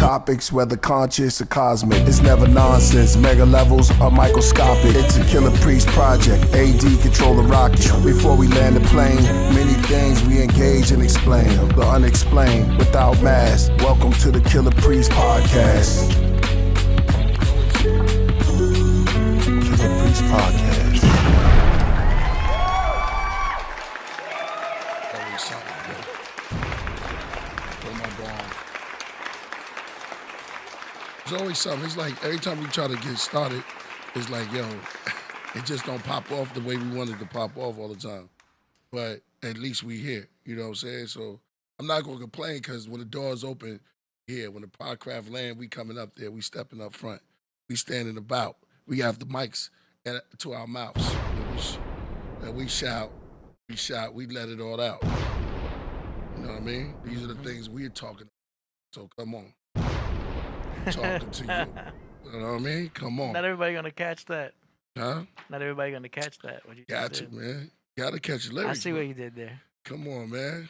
topics, whether conscious or cosmic. It's never nonsense, mega levels or microscopic. It's a Killah Priest project, AD control the rocket. Before we land the plane, many things we engage and explain. The unexplained, without mask. Welcome to the Killah Priest podcast. Killah Priest podcast. There's always something. It's like every time we try to get started, it's like, yo, it just don't pop off the way we wanted to pop off all the time. But at least we here, you know what I'm saying? So I'm not going to complain because when the doors open here, when the Podcraft land, we coming up there, we stepping up front, we standing about, we have the mics to our mouths. And we shout, we let it all out. You know what I mean? These are the things we're talking about. So come on. Talking to you. You know what I mean? Come on. Not everybody gonna catch that. Huh? Not everybody gonna catch that. What you got to, man. Gotta catch the lyrics. I see what you did there. Come on, man.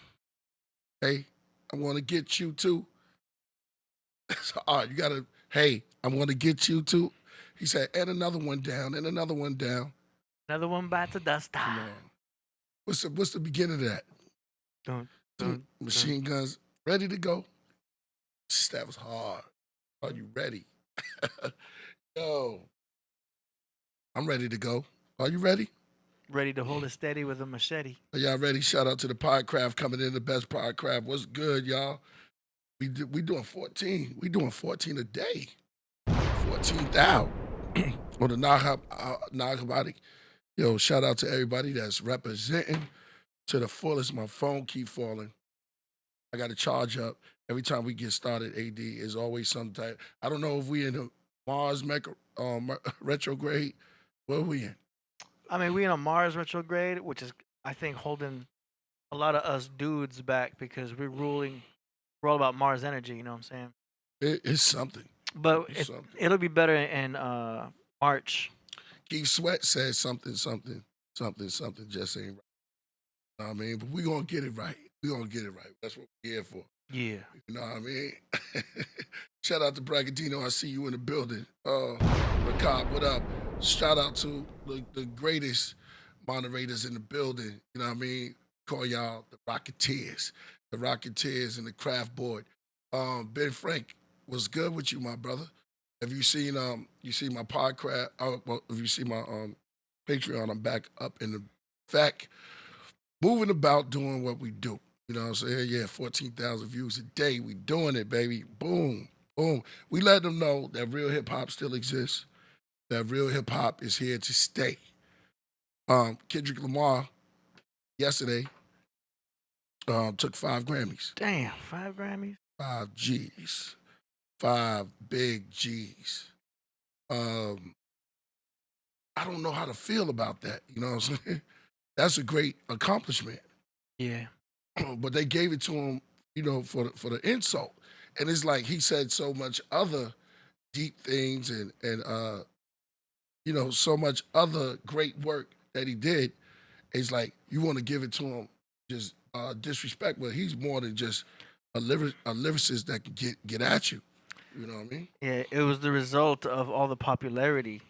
Hey, I want to get you too. So, all right, you gotta. Hey, I want to get you too. He said, and another one down, and another one down. Another one by the dust. Come on. What's the beginning of that? Machine guns ready to go. That was hard. Are you ready? Yo, I'm ready to go. Are you ready? Ready to hold it steady with a machete. Are y'all ready? Shout out to the Podcraft coming in, the best Podcraft. What's good, y'all? We doing 14. We doing 14 a day. 14,000 on the Nagabadi. Yo, shout out to everybody that's representing to the fullest. My phone keep falling. I got to charge up. Every time we get started, AD is always some type. I don't know if we in a Mars retrograde. Where are we in? I mean, we in a Mars retrograde, which is, I think, holding a lot of us dudes back because we're all about Mars energy, you know what I'm saying? It's something. But it'll be better in March. Keith Sweat said something just ain't right. You know what I mean? But we're going to get it right. We're going to get it right. That's what we're here for. Yeah. You know what I mean? Shout out to Bragadino. I see you in the building. Ricard, what up? Shout out to the greatest moderators in the building. You know what I mean? Call y'all the Rocketeers. The Rocketeers and the Craft Board. Ben Frank, what's good with you, my brother? Have you seen my Podcraft? If you see my Patreon, I'm back up in the fact, moving about doing what we do. You know what I'm saying? Yeah, 14,000 views a day. We doing it, baby. Boom, boom. We let them know that real hip-hop still exists, that real hip-hop is here to stay. Kendrick Lamar, yesterday, took 5 Grammys. Damn, 5 Grammys? 5 G's. 5 big G's. I don't know how to feel about that. You know what I'm saying? That's a great accomplishment. Yeah. But they gave it to him, you know, for the insult. And it's like he said so much other deep things and you know, so much other great work that he did. It's like you want to give it to him just disrespect, but he's more than just a lyricist that can get at you. You know what I mean? Yeah, it was the result of all the popularity.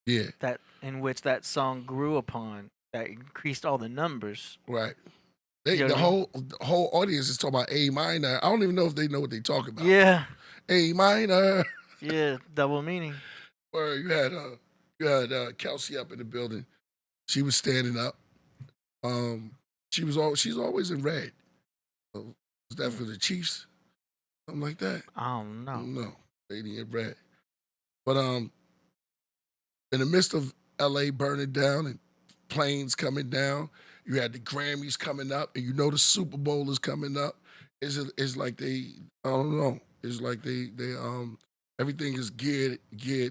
Yeah. That in which that song grew upon, that increased all the numbers. Right. The whole audience is talking about A minor. I don't even know if they know what they talking about. Yeah. A minor. Yeah, double meaning. Where you had Kelsey up in the building. She was standing up. She's always in red. Was that for the Chiefs? Something like that? I don't know. No, lady in red. But in the midst of LA burning down and planes coming down, you had the Grammys coming up, and you know the Super Bowl is coming up. It's like I don't know. It's like they everything is geared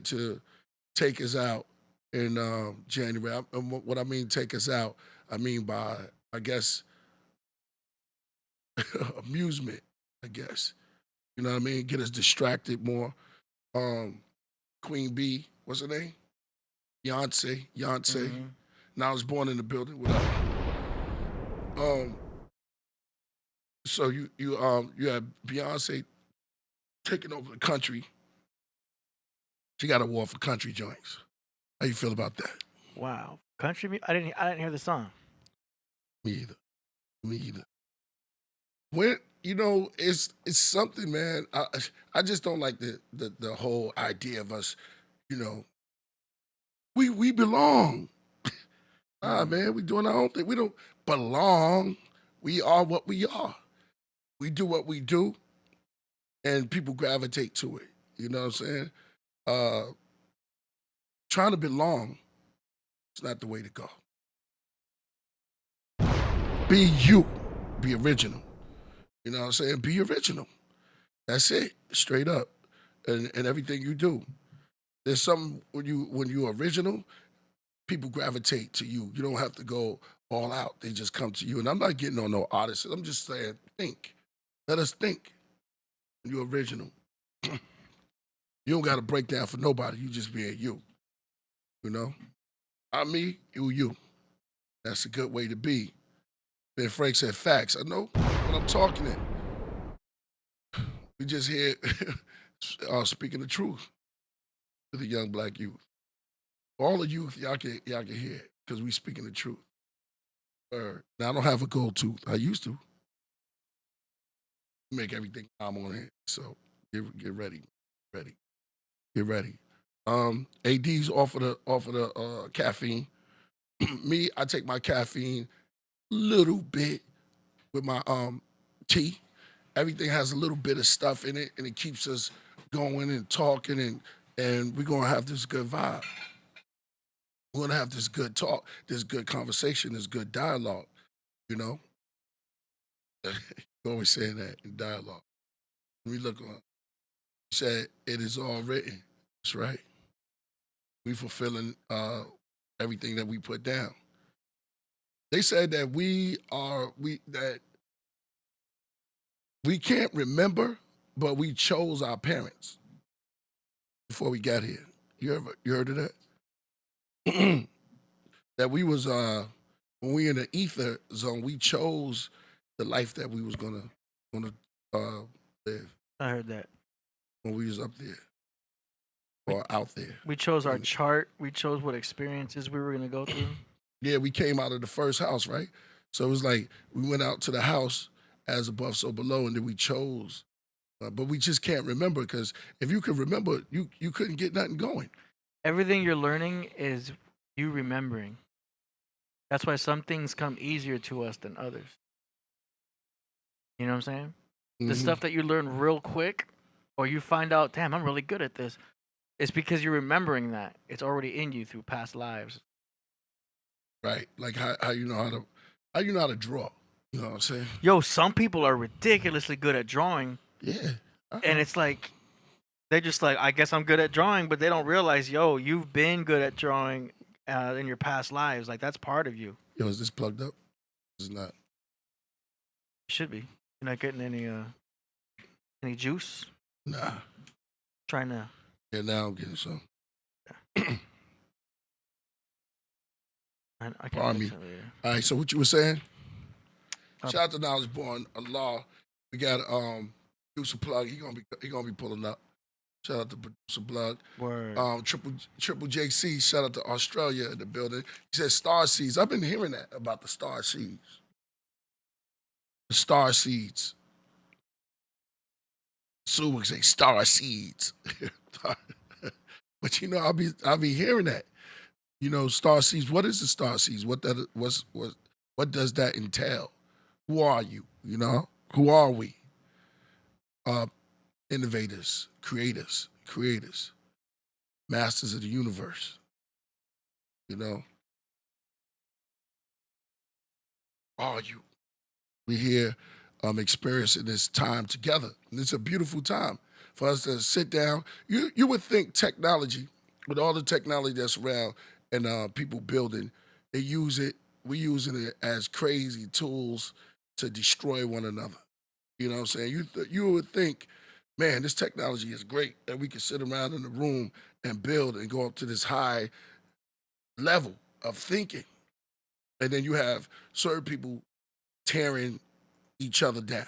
to take us out in January. What I mean take us out, I mean by, I guess, amusement, I guess. You know what I mean? Get us distracted more. Queen B, what's her name? Beyonce. Mm-hmm. Now I was born in the building. What up? So you had Beyonce taking over the country. She got a war for country joints. How you feel about that? Wow, country. I didn't hear the song. Me either. Me either. When it's something, man. I just don't like the whole idea of us. We belong. Man, we doing our own thing. We don't belong. We are what we are. We do what we do, and people gravitate to it. You know what I'm saying? Trying to belong is not the way to go. Be you. Be original. You know what I'm saying? Be original. That's it. Straight up. And everything you do. There's something when you're original, people gravitate to you. You don't have to go all out. They just come to you. And I'm not getting on no artists. I'm just saying, think. Let us think. You're original. You don't got to break down for nobody. You just being you. You know? I'm me, you. That's a good way to be. Ben Frank said facts. I know what I'm talking in. We just here speaking the truth to the young black youth. All the youth, y'all can hear because we speaking the truth. Now I don't have a gold tooth. I used to. Make everything I'm on here. So get ready. Get ready. AD's off of the caffeine. Me, I take my caffeine little bit with my tea. Everything has a little bit of stuff in it, and it keeps us going and talking, and we're gonna have this good vibe. We're gonna have this good talk, this good conversation, this good dialogue. You know, always saying that in dialogue. We look on. He said it is all written. That's right. We fulfilling everything that we put down. They said that we can't remember, but we chose our parents before we got here. You heard of that? That we was when we in the ether zone, we chose the life that we was gonna live. I heard that. When we was up there or out there. We chose our chart. We chose what experiences we were gonna go through. Yeah, we came out of the first house, right? So it was like we went out to the house as above, so below, and then we chose. But we just can't remember because if you could remember, you couldn't get nothing going. Everything you're learning is you remembering. That's why some things come easier to us than others. You know what I'm saying? The stuff that you learn real quick, or you find out, damn, I'm really good at this. It's because you're remembering that. It's already in you through past lives. Right. Like how you know how to draw. You know what I'm saying? Yo, some people are ridiculously good at drawing. Yeah. And it's like, they're just like, I guess I'm good at drawing, but they don't realize, yo, you've been good at drawing in your past lives. Like, that's part of you. Yo, is this plugged up? It's not. It should be. You're not getting any juice? Nah. Trying to. Yeah, now I'm getting some. I can't fix it later. All right, so what you were saying? Shout out to Knowledge Born Allah. We got producer plug. He gonna be pulling up. Shout out to producer plug. Word. Triple JC. Shout out to Australia in the building. He said star seeds. I've been hearing that about the star seeds. The star seeds. Sue would say star seeds. But you know, I'll be hearing that. You know, star seeds. What is the star seeds? What does that entail? Who are you? You know, who are we? Innovators, creators, masters of the universe. You know, are you? We here experiencing this time together. And it's a beautiful time for us to sit down. You would think technology, with all the technology that's around and people building, we using it as crazy tools to destroy one another. You know what I'm saying? You would think, man, this technology is great that we can sit around in the room and build and go up to this high level of thinking. And then you have certain people tearing each other down.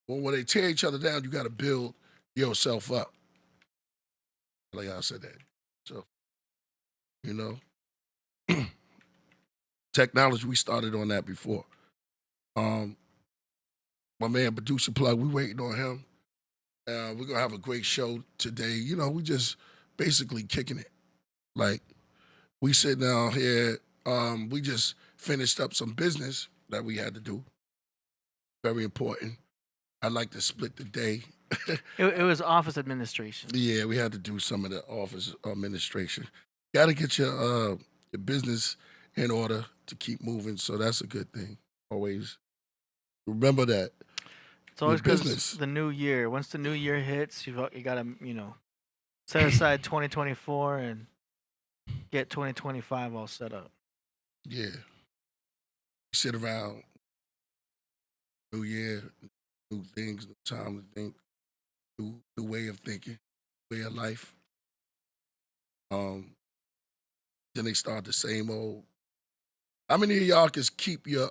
Well, when they tear each other down, you got to build yourself up. Like I said that. So, you know, technology, we started on that before. My man, producer Plug, we waiting on him. We're going to have a great show today. You know, we just basically kicking it. Like, we sitting down here, we just finished up some business that we had to do. Very important. I'd like to split the day. It was office administration. Yeah, we had to do some of the office administration. Got to get your business in order to keep moving, so that's a good thing. Always remember that. It's always Your because business. the new year. Once the new year hits, you gotta set aside 2024 and get 2025 all set up. Yeah. Sit around, new year, new things, new time to think, new way of thinking, way of life. Then they start the same old. How many of y'all can keep your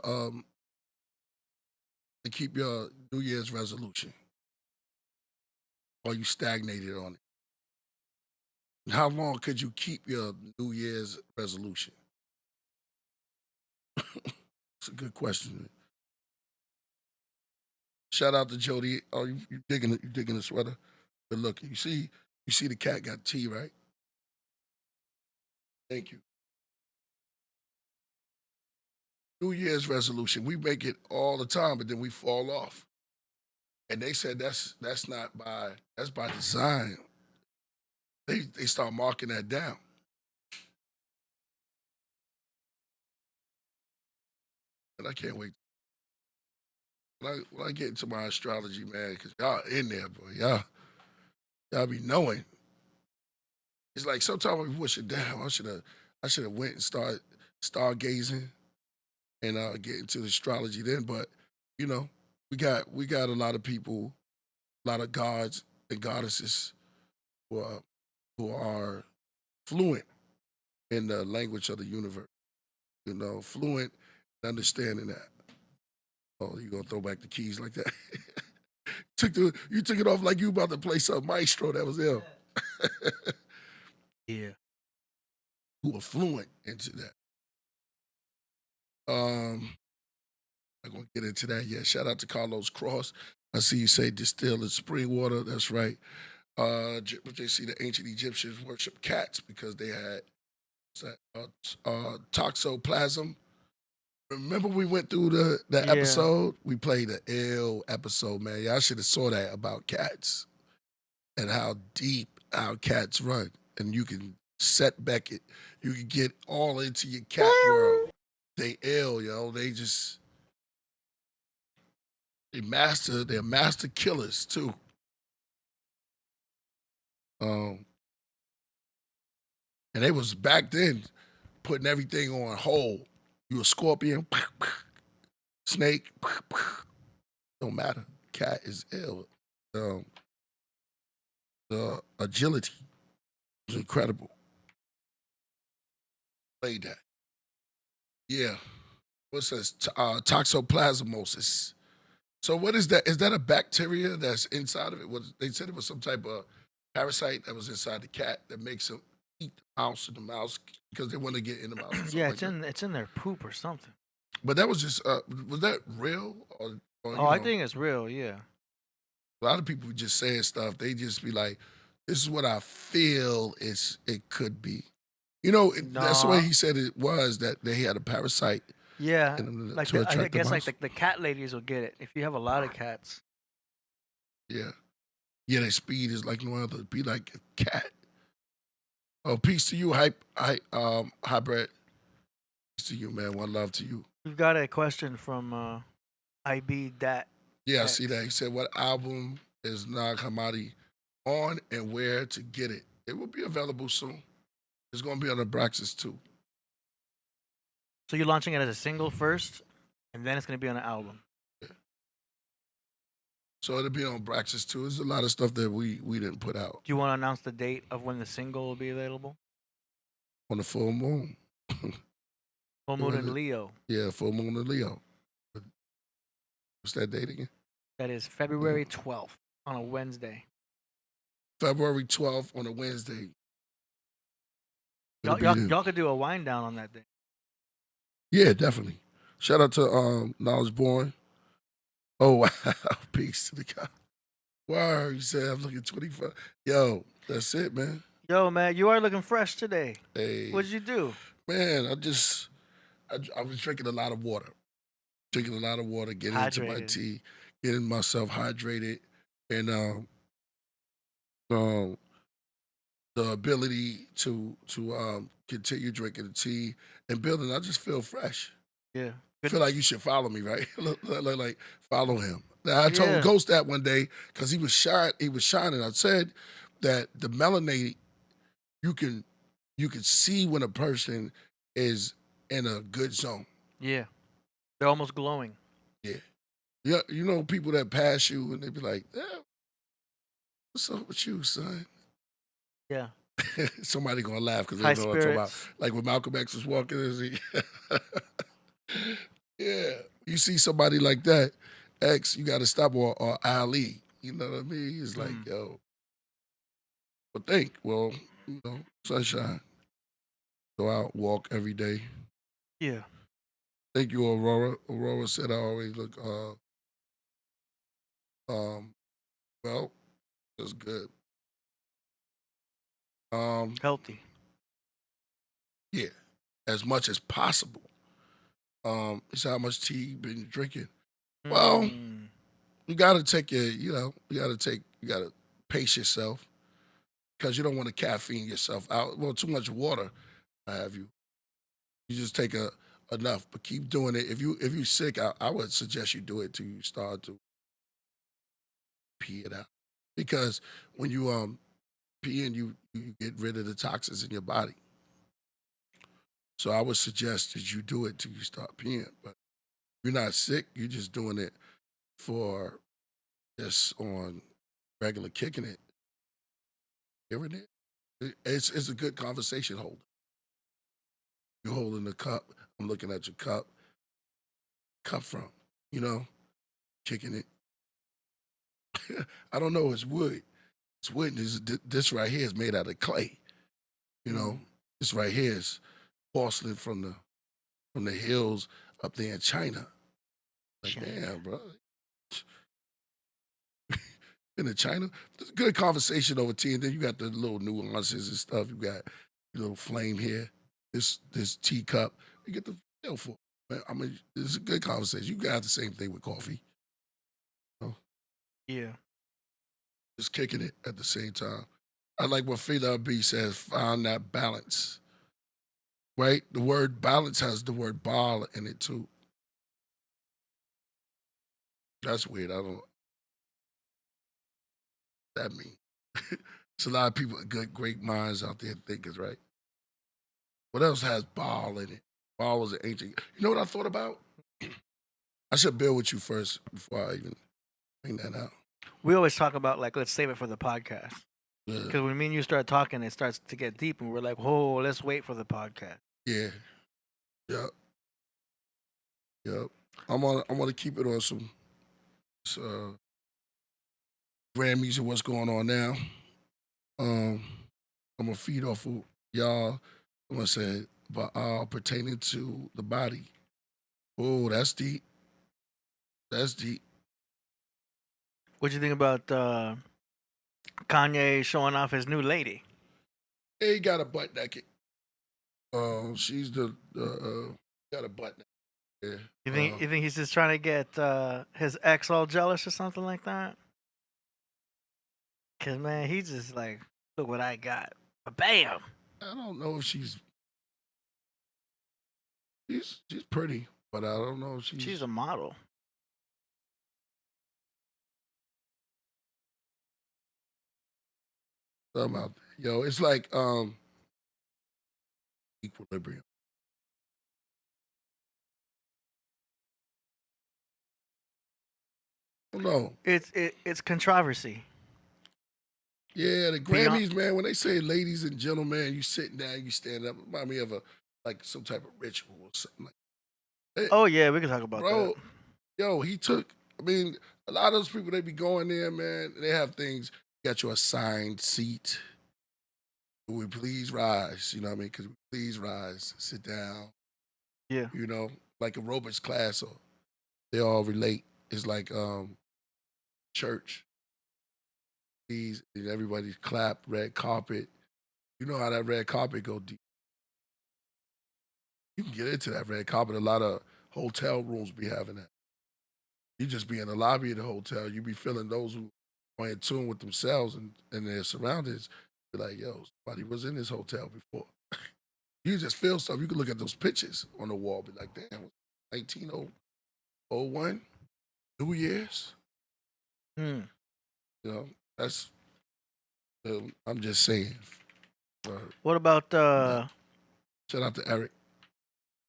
New Year's resolution? Or you stagnated on it? How long could you keep your New Year's resolution? It's a good question. Shout out to Jody. Oh, you digging it? You digging the sweater? Good looking. You see the cat got tea, right? Thank you. New Year's resolution. We make it all the time, but then we fall off. And they said that's by design. They start marking that down. And I can't wait. When I get into my astrology, man, because y'all in there, boy. Y'all be knowing. It's like sometimes we push it down. I should have went and started stargazing and get into astrology then. But you know, we got a lot of people, a lot of gods and goddesses who are fluent in the language of the universe. You know, fluent in understanding that. Oh, you gonna throw back the keys like that? You took it off like you about to play some maestro. That was ill. Yeah. Who are fluent into that. I'm not gonna get into that yet. Shout out to Carlos Cross. I see you say distilled in spring water. That's right. They see the ancient Egyptians worship cats because they had toxoplasm. Remember we went through the Yeah. episode? We played the ill episode, man. Y'all should have saw that about cats and how deep our cats run. And you can set back it. You can get all into your cat world. They ill, yo. They're master killers too. And they was back then putting everything on hold. You a scorpion, snake, don't matter. Cat is ill. The agility is incredible. Played that. Yeah. What's this? Toxoplasmosis. So what is that? Is that a bacteria that's inside of it? They said it was some type of parasite that was inside the cat that makes them eat the mouse and the mouse because they want to get in the mouse. Yeah, it's in their poop or something. But that was just was that real or I think it's real. Yeah. A lot of people just saying stuff. They just be like, "This is what I feel it could be." You know, that's the way he said it was that they had a parasite. Yeah, like I guess like the cat ladies will get it if you have a lot of cats. Yeah, their speed is like no other. Be like a cat. Oh, peace to you, hybrid. Peace to you, man. One love to you. We've got a question from IB Dat. Yeah, I see that. He said, "What album is Nag Hammadi on and where to get it? It will be available soon. It's going to be on the Abraxas too." So you're launching it as a single first, and then it's going to be on an album. Yeah. So it'll be on Abraxas too. There's a lot of stuff that we didn't put out. Do you want to announce the date of when the single will be available? On the full moon. Full moon in Leo. Yeah, full moon in Leo. What's that date again? That is February 12th on a Wednesday. February 12th on a Wednesday. It'll Y'all, be y'all, there. y'all could do a wind down on that day. Yeah, definitely. Shout out to Knowledge Born. Oh wow, peace to the guy. Word, you said I'm looking 25. Yo, that's it, man. Yo, man, you are looking fresh today. Hey, What'd you do? man, I was drinking a lot of water. Drinking a lot of water, getting into my Hydrated. tea, getting myself hydrated, and um, the ability to continue drinking the tea and building. I just feel fresh. Yeah. I feel like you should follow me, right? like follow him. Now, I told Yeah. Ghost that one day because he was shining. I said that the melanate you can see when a person is in a good zone. Yeah. They're almost glowing. Yeah, you know people that pass you and they be like, "What's up with you, son?" Yeah. Somebody gonna laugh because they High know what I'm talking about. spirits. Like when Malcolm X was walking, yeah, you see somebody like that, X, you got to stop, or Ali. You know what I mean? It's like, yo, but sunshine. Go out, walk every day. Yeah. Thank you, Aurora. Aurora said I always look, well, that's good. Healthy. Yeah, as much as possible. It's how much tea you been drinking. Well, you gotta take you gotta pace yourself because you don't want to caffeine yourself out. Well, too much water, I have you. You just take enough, but keep doing it. If you're sick, I would suggest you do it till you start to pee it out. Because when you pee in, you get rid of the toxins in your body. So I would suggest that you do it till you start peeing. But if you're not sick, you're just doing it for just on regular kicking it. Here it is. It's a good conversation holder. You're holding the cup. I'm looking at your cup. Cup from, kicking it. I don't know. It's wood. It's wood. This right here is made out of clay. This right here is porcelain from the hills up there in China. Like, damn, bro. In China, it's a good conversation over tea, and then you got the little nuances and stuff. You got your little flame here. This teacup. You get the feel for it. I mean, it's a good conversation. You got the same thing with coffee. Yeah. Just kicking it at the same time. I like what Fela B says, find that balance. Right? The word balance has the word ball in it too. That's weird. I don't know what that mean. It's a lot of people, good, great minds out there thinkers, right? What else has ball in it? Ball is an ancient. You know what I thought about? I should build with you first before I even bring that out. We always talk about, like, let's save it for the podcast. Yeah. Because when me and you start talking, it starts to get deep, and we're like, "Whoa, let's wait for the podcast." Yeah. Yep. I'm gonna keep it on some Grammys and what's going on now. I'm gonna feed off of y'all. I'm gonna say about pertaining to the body. Oh, that's deep. That's deep. What do you think about Kanye showing off his new lady? He got a butt naked. She's got a butt naked. Yeah. You think he's just trying to get his ex all jealous or something like that? Cause man, he's just like, look what I got. Bam. I don't know if she's pretty, but I don't know if She's a model. something out there. Yo, it's like equilibrium. I don't know. It's controversy. Yeah, the Grammys, man, when they say ladies and gentlemen, you sitting down, you stand up, remind me of some type of ritual or something like that. Oh yeah, we can talk about that. Yo, he took, I mean, a lot of those people, they be going there, man, they have things, got your assigned seat. Will we please rise? You know what I mean? Could we please rise, sit down? Yeah. You know, like aerobics class, or they all relate. It's like church. Please, and everybody clap, red carpet. You know how that red carpet go deep. You can get into that red carpet. A lot of hotel rooms be having that. You just be in the lobby of the hotel. You be feeling those who are in tune with themselves and their surroundings. Be like, yo, somebody was in this hotel before. You just feel something. You can look at those pictures on the wall. Be like, damn, 1901, New Year's. Hmm. You know, that's. I'm just saying. What about Shout out to Eric.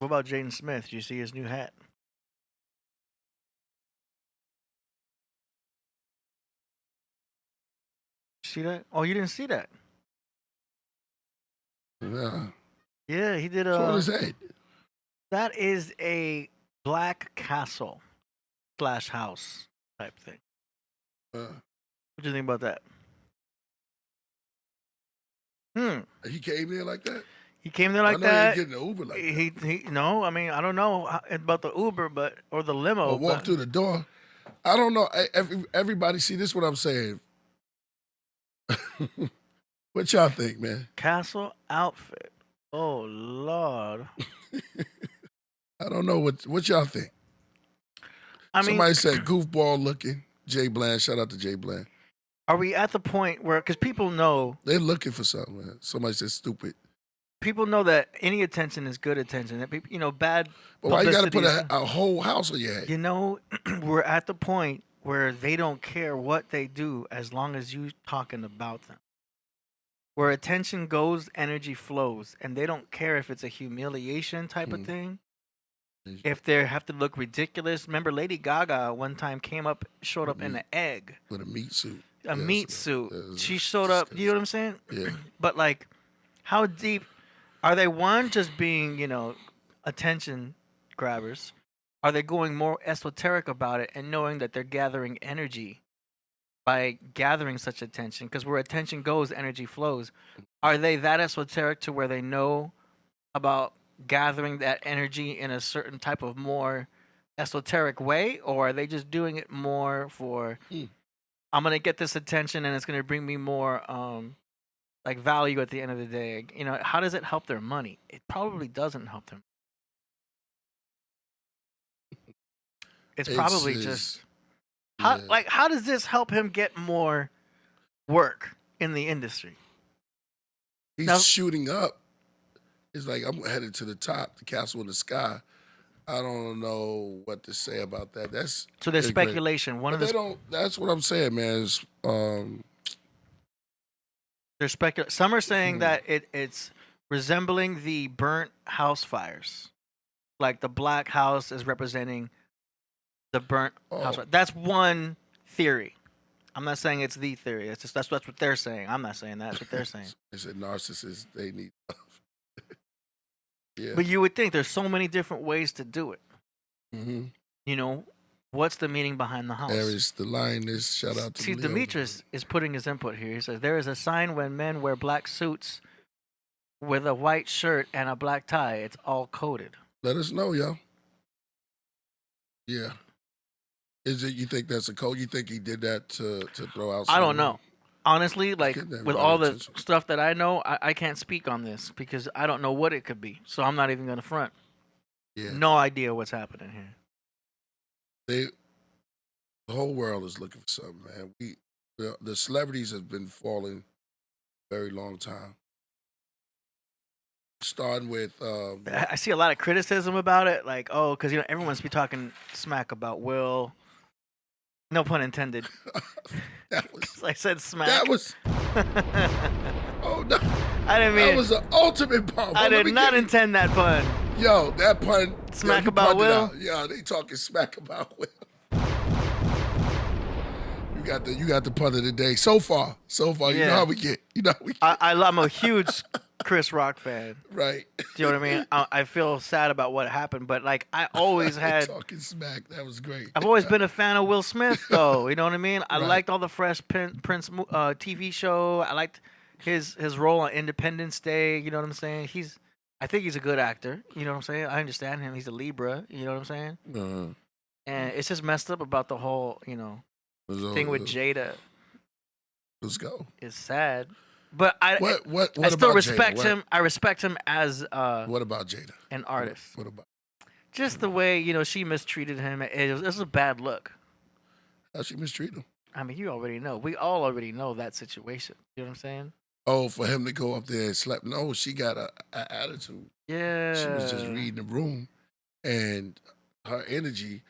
what about Jaden Smith? Do you see his new hat? See that? Oh, you didn't see that? Yeah. Yeah, he did What's on his head? that is a black castle / house type thing. What do you think about that? He came there like that? He came there I like know that. he ain't getting an Uber like that. He no, I mean I don't know about the Uber, or the limo. Or walk through the door. I don't know. Everybody, see, this is what I'm saying. What y'all think, man? Castle outfit. Oh Lord. I don't know what y'all think. I mean, Somebody said goofball looking. Jay Bland, shout out to Jay Bland. are we at the point where, because people know They're looking for something, man. Somebody said stupid. people know that any attention is good attention. That people, bad. But why you got to publicity put a whole house on your head? You know, we're at the point where they don't care what they do as long as you talking about them. Where attention goes, energy flows, and they don't care if it's a humiliation type of thing. If they have to look ridiculous. Remember, Lady Gaga one time showed up in an egg. With a meat suit. A meat suit. She showed up, you know what I'm saying? Yeah. But like, how deep are they? One, just being, attention grabbers. Are they going more esoteric about it and knowing that they're gathering energy by gathering such attention? Because where attention goes, energy flows. Are they that esoteric to where they know about gathering that energy in a certain type of more esoteric way? Or are they just doing it more for, I'm going to get this attention and it's going to bring me more like value at the end of the day? How does it help their money? It probably doesn't help them. It's probably just how does this help him get more work in the industry? He's shooting up. It's like, I'm headed to the top, the castle in the sky. I don't know what to say about that. So there's speculation. That's what I'm saying, man. There's some are saying that it's resembling the burnt house fires. Like the black house is representing the burnt house fire. That's one theory. I'm not saying it's the theory. It's just that's what they're saying. I'm not saying that. That's what they're saying. They said narcissists, they need love. Yeah. But you would think there's so many different ways to do it. What's the meaning behind the house? There is the lioness. Shout out to Demetrius is putting his input here. He says, there is a sign when men wear black suits with a white shirt and a black tie. It's all coded. Let us know, yo. Yeah. Is it, you think that's a code? You think he did that to throw out? I don't know. Honestly, like with all the stuff that I know, I can't speak on this because I don't know what it could be. So I'm not even going to front. Yeah. No idea what's happening here. The whole world is looking for something, man. The celebrities have been falling a very long time. Starting with, I see a lot of criticism about it, like, because everyone's be talking smack about Will. No pun intended. That was. I said smack. That was. Oh no! I didn't mean. That was the ultimate pun. I did not intend that pun. Yo, that pun. Smack about Will. Yeah, they talking smack about Will. You got the pun of the day so far. You know how we get. I'm a huge Chris Rock fan. Right. Do you know what I mean? I feel sad about what happened, but like I always had, Talking smack. That was great. I've always been a fan of Will Smith, though. You know what I mean? I Right. liked all the Fresh Prince TV show. I liked his role on Independence Day. You know what I'm saying? I think he's a good actor. You know what I'm saying? I understand him. He's a Libra. You know what I'm saying? Uh-huh. And it's just messed up about the whole, thing with Jada. Let's go. Is sad. But I still about respect Jada? him. I respect him as What about Jada? an artist. What about Just the way she mistreated him. It was a bad look. how she mistreat him? I mean, you already know. We all already know that situation. You know what I'm saying? Oh, for him to go up there and slap. No, she got a attitude. Yeah. She was just reading the room, and her energy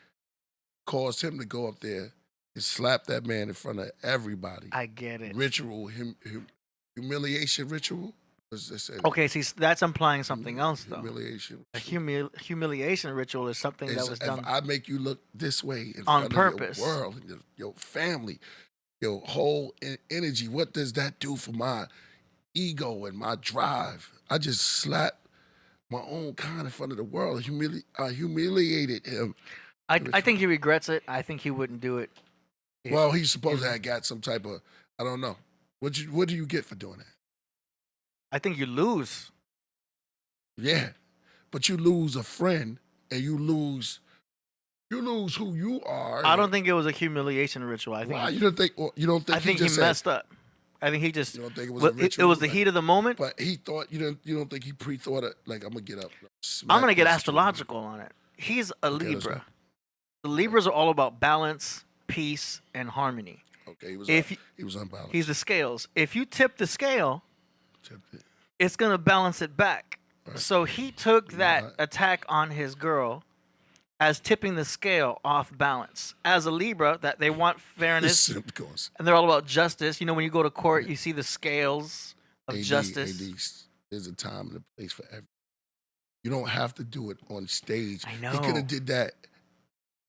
caused him to go up there and slap that man in front of everybody. I get it. Ritual, humiliation ritual. What's they say? Okay, see, that's implying something else, though. Humiliation. A humiliation ritual is something that was done If I make you look this way in on front purpose. of your world, and your family, your whole energy, what does that do for my ego and my drive? I just slapped my own kind in front of the world. I humiliated him. I think he regrets it. I think he wouldn't do it. Well, he's supposed to have got some type of, I don't know. What do you get for doing that? I think you lose. Yeah, but you lose a friend, and you lose who you are. I don't think it was a humiliation ritual. I think. Why? You don't think? I think he messed up. I think he just. You don't think it was a ritual? It was the heat of the moment. But he thought you don't think he pre-thought it? Like, I'm gonna get up. I'm gonna get astrological on it. He's a Okay, let's Libra. The Libras are all about balance, peace, and harmony. Okay, he was unbalanced. He's the scales. If you tip the scale, Tipped it. it's gonna balance it back. Right. So he took that Right. attack on his girl as tipping the scale off balance. As a Libra, that they want fairness Of course. and they're all about justice. You know, when you go to court, you see the scales of justice. There's a time and a place for everything. You don't have to do it on stage. I know. He could have did that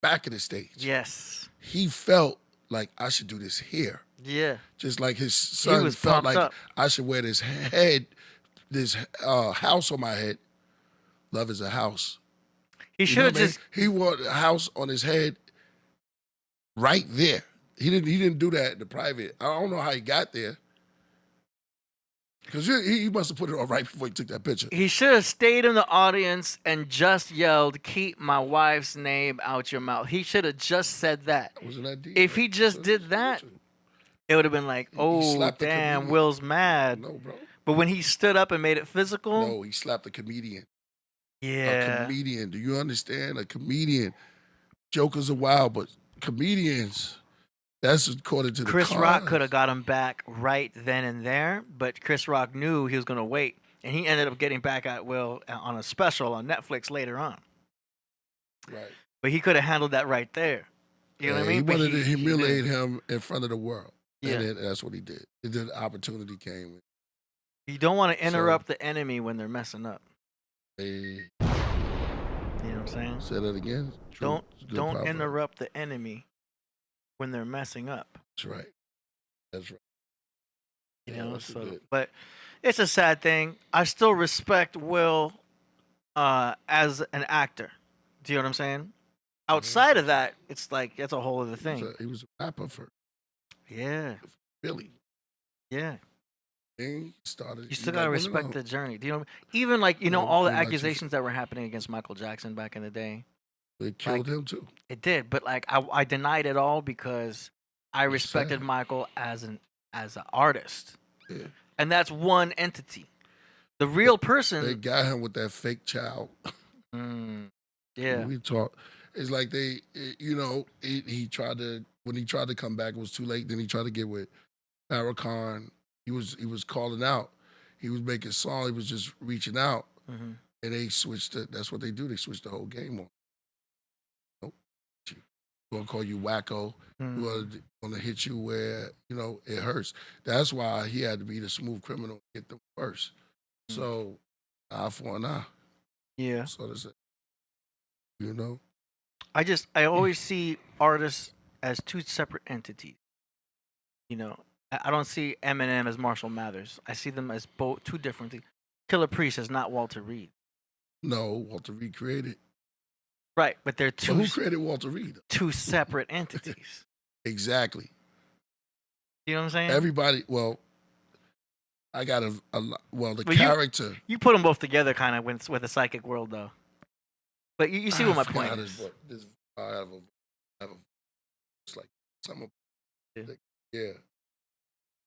back of the stage. Yes. He felt like I should do this here. Yeah. Just like his son was felt pumped like up. I should wear this house on my head. Love is a house. He You should know have what I mean? just. He wore a house on his head right there. He didn't do that in the private. I don't know how he got there. Because he must have put it on right before he took that picture. He should have stayed in the audience and just yelled, "Keep my wife's name out your mouth." He should have just said that. Wasn't that deep? If he just did that, it would have been like, "Oh, slapped the damn, comedian. Will's mad." No, bro. But when he stood up and made it physical, No, he slapped a comedian. A yeah, comedian. Do you understand? A comedian. Jokers are wild, but comedians, that's according to the Chris Rock cons. could have got him back right then and there, but Chris Rock knew he was going to wait, and he ended up getting back at Will on a special on Netflix later on. Right. But he could have handled that right there. You know what I mean? He But wanted to didn't. humiliate him in front of the world. Yeah. And that's what he did. The opportunity came. You don't want to interrupt the enemy when they're messing up. Hey, You know what I'm saying? say that again. True. It's a good Don't proverb. interrupt the enemy when they're messing up. That's right. That's right. You Yeah, know, that's so good. but it's a sad thing. I still respect Will as an actor. Do you know what I'm saying? Outside of that, it's like that's a whole other thing. He was a rapper for Yeah, Philly. yeah. He started. You still gotta respect the journey. Do you know? Even like Yeah, all the pretty much. accusations that were happening against Michael Jackson back in the day. It killed him too. It did, but like I denied it all because I It's respected sad. Michael as an artist, Yeah. and that's one entity. The real They person. got him with that fake child. Yeah. We talk. It's like he tried to, when he tried to come back, it was too late. Then he tried to get with Farrakhan. He was calling out. He was making songs. He was just reaching out. Mhm. And they switched it. That's what they do. They switched the whole game on. Nope. Gonna call you wacko. Gonna hit you where it hurts. That's why he had to be the smooth criminal, hit them first. So eye for an eye. Yeah. So that's it. I always see artists as two separate entities. I don't see Eminem as Marshall Mathers. I see them as both two different things. Killah Priest is not Walter Reed. No, Walter Reed created. Right, but they're But who created Walter Reed? two separate entities. Exactly. You know what I'm saying? Everybody. Well, I got the character. You put them both together, kind of with the psychic world, though. But you see what my point is. I have a. It's like some. Yeah.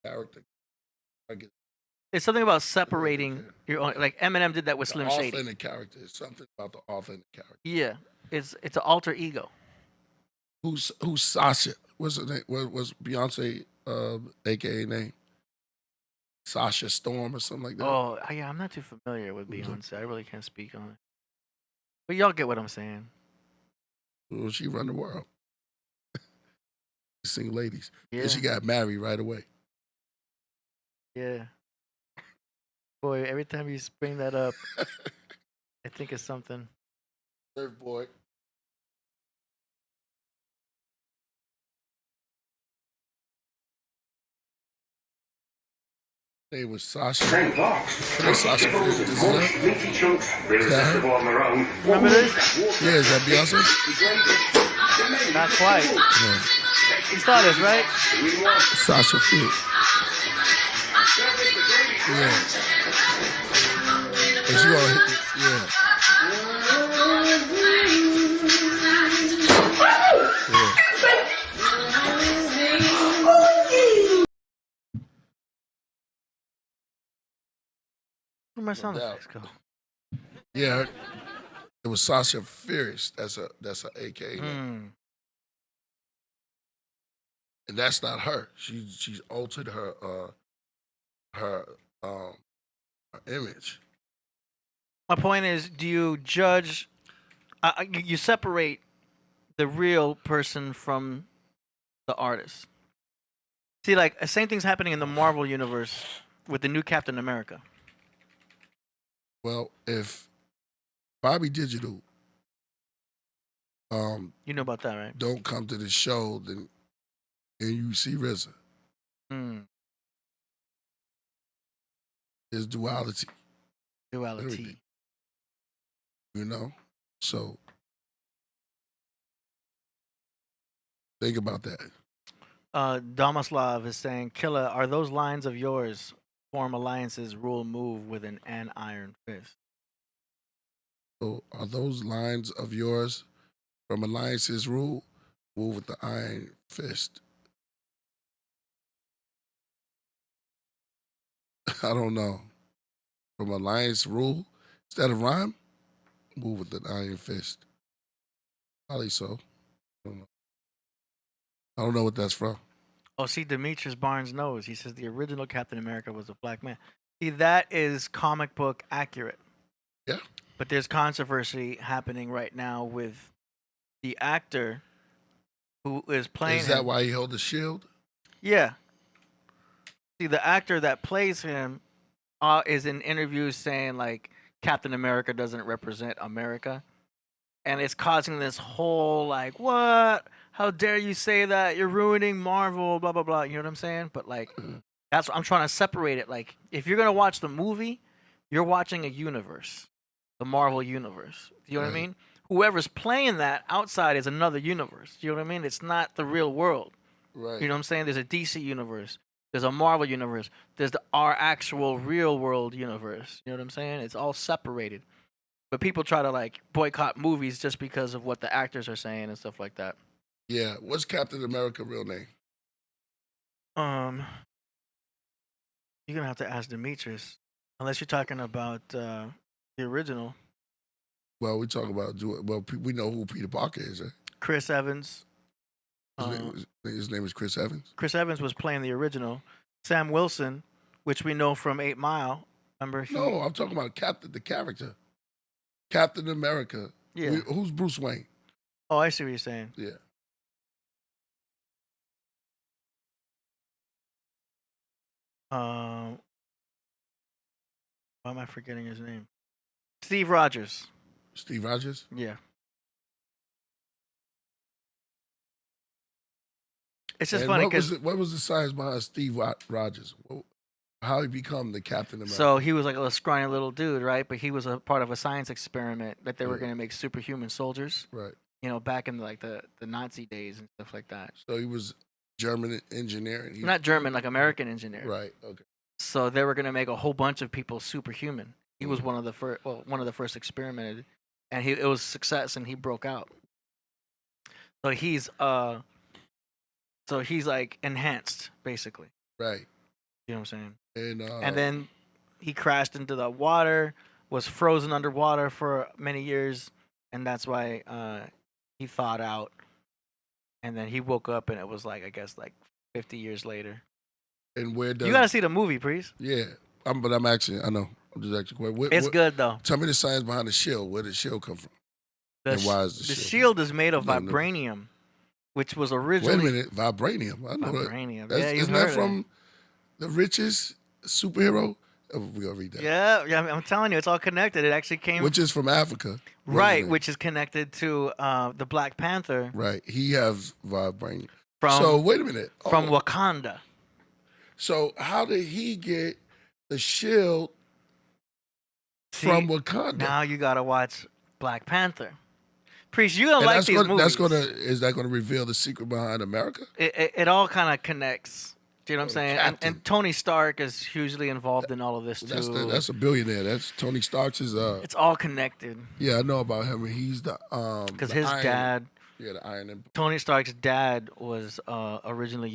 Character. I get. It's something about separating your own. Like Eminem did that with Slim Shady. Authentic character. It's something about the authentic character. Yeah, it's an alter ego. Who's Sasha? What's her name? What's Beyonce, AKA name? Sasha Storm or something like that. Oh yeah, I'm not too familiar with Beyonce. I really can't speak on it. But y'all get what I'm saying. Well, she run the world. Single ladies. Yeah. And she got married right away. Yeah. Boy, every time you bring that up, I think it's something. Surf boy. Name was Sasha. Same block. Sasha Meaty chunks, irresistible on their own. Remember this? Yeah, is that Beyonce? Not quite. Yeah. You saw this, right? Sasha Fierce. Yeah. And she gonna hit the, yeah. Where'd my sound effects go? Yeah. It was Sasha Fierce. That's a AKA name. And that's not her. She's altered her image. My point is, do you judge? You separate the real person from the artist. See, like the same thing's happening in the Marvel universe with the new Captain America. Well, if Bobby Digital, you know about that, right? don't come to the show, then and you see RZA. There's duality. Duality. You know? So think about that. Domaslav is saying, Killah, are those lines of yours form alliances, rule, move with an iron fist? So are those lines of yours from alliances rule, move with the iron fist? I don't know. From alliance rule, is that a rhyme? Move with an iron fist. Probably so. I don't know what that's from. Oh, see, Demetrius Barnes knows. He says the original Captain America was a black man. See, that is comic book accurate. Yeah. But there's controversy happening right now with the actor who is playing Is that why he held the shield? Yeah. See, the actor that plays him is in interviews saying, like, Captain America doesn't represent America. And it's causing this whole, like, what? How dare you say that? You're ruining Marvel, blah, blah, blah. You know what I'm saying? But, like, that's what I'm trying to separate it. Like, if you're going to watch the movie, you're watching a universe, the Marvel universe. Do you know what I mean? Whoever's playing that outside is another universe. Do you know what I mean? It's not the real world. Right. You know what I'm saying? There's a DC universe. There's a Marvel universe. There's our actual real world universe. You know what I'm saying? It's all separated. But people try to, like, boycott movies just because of what the actors are saying and stuff like that. Yeah. What's Captain America's real name? You're going to have to ask Demetrius. Unless you're talking about the original. Well, we talk about, we know who Peter Parker is, right? Chris Evans. His name is Chris Evans? Chris Evans was playing the original. Sam Wilson, which we know from 8 Mile. Remember? No, I'm talking about the character. Captain America. Yeah. Who's Bruce Wayne? Oh, I see what you're saying. Yeah. Why am I forgetting his name? Steve Rogers. Steve Rogers? Yeah. It's just funny because what was the science behind Steve Rogers? How he become the Captain America? So he was like a scrawny little dude, right? But he was a part of a science experiment that they were Yeah. going to make superhuman soldiers. Right. You know, back in like the Nazi days and stuff like that. So he was German engineer. And Not German, like American engineer. Right. Okay. So they were going to make a whole bunch of people superhuman. He was one of the first. Well, one of the first experimented, and it was a success, and he broke out. So he's like enhanced, basically. Right. You know what I'm saying? And And then he crashed into the water, was frozen underwater for many years, and that's why he thawed out. And then he woke up, and it was like, I guess, like 50 years later. and where does You gotta see the movie, Priest. Yeah. But I'm actually I know. I'm just actually It's good though. Tell me the science behind the shield. Where did the shield come from? And why is the the shield? shield is made of No, no. vibranium, which was Wait a originally minute. Vibranium. I know that. vibranium. That's, Yeah, you've isn't heard that of from the richest superhero? Oh, we gotta read it. that. Yeah, I'm telling you, it's all connected. It actually came Which is from Africa. right, Wasn't it? which is connected to the Black Panther Right. He has vibranium. from So wait a minute. from Oh, Wakanda. so how did he get the shield See, from Wakanda? now you gotta watch Black Panther. Priest, you're gonna And like that's these gonna, movies. is that gonna reveal the secret behind America? It all kind of connects. Do you know what I'm saying? Captain. And Tony Stark is hugely involved in all of this too. That's a billionaire. That's Tony Stark's It's all connected yeah, I know about him. He's the because the his Iron- dad, the Iron Empire. Tony Stark's dad, was originally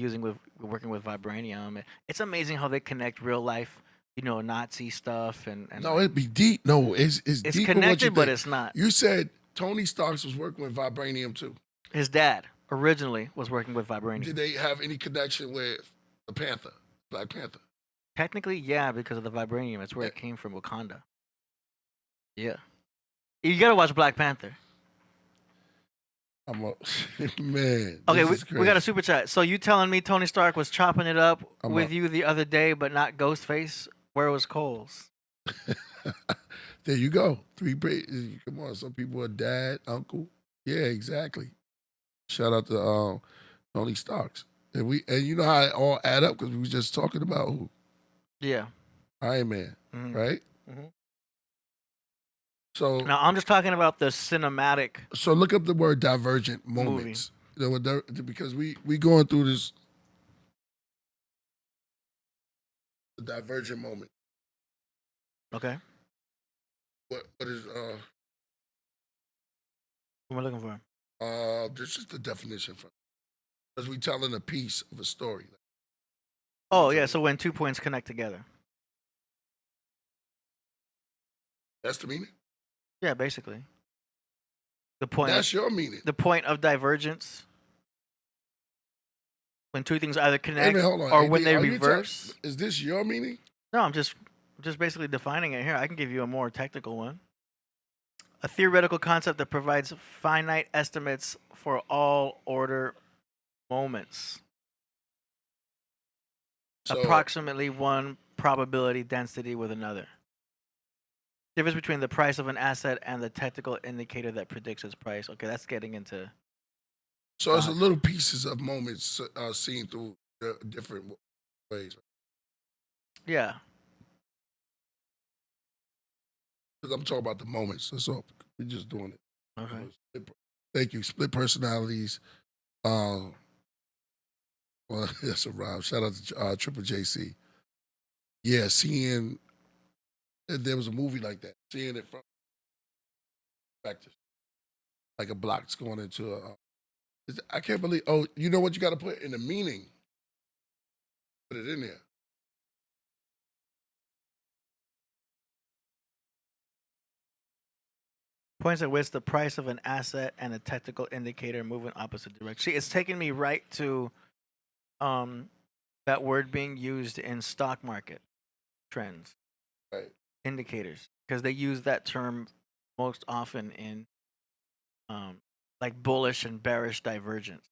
working with vibranium. It's amazing how they connect real life, Nazi stuff and No, it'd be deep. No, it's it's deeper what you connected, but think. it's not. You said Tony Stark's was working with vibranium too. His dad originally was working with vibranium. Did they have any connection with the Panther, Black Panther? Technically, yeah, because of the vibranium. That's where it came from, Wakanda. Yeah. You gotta watch Black Panther. I'm a man. Okay, this is we got a crazy. super chat. So you telling me Tony Stark was chopping it up I'm with up. you the other day, but not Ghostface? Where was Coles? There you go. Come on, some people are dad, uncle. Yeah, exactly. Shout out to Tony Starks. And you know how it all add up because we was just talking about who? Yeah. Iron Man, Mhm. right? Mhm. So Now I'm just talking about the cinematic. so look up the word divergent moments. Because we going through this the divergent moment. Okay. What is What am I looking for? this is the definition from because we telling a piece of a story. Oh yeah. So when 2 points connect together. That's the meaning? Yeah, basically. The point. That's your meaning. The point of divergence. When two things either Wait a connect minute, hold on. or AB, when they are you reverse. is this your meaning? No, I'm just basically defining it here. I can give you a more technical one. A theoretical concept that provides finite estimates for all order moments. So, Approximately one probability density with another. Difference between the price of an asset and the technical indicator that predicts its price. Okay, that's getting into. so it's a little pieces of moments seen through different ways. Yeah. Because I'm talking about the moments. That's all. We're just doing it. Okay. Thank you. Split personalities. Well, that's a rhyme. Shout out to Triple JC. Yeah, seeing there was a movie like that. Seeing it from perspective, like a block's going into a. I can't believe. Oh, you know what you got to put in the meaning. Put it in there. Points at which the price of an asset and a technical indicator move in opposite directions. See, it's taking me right to that word being used in stock market trends, Right. indicators, because they use that term most often in like bullish and bearish divergence,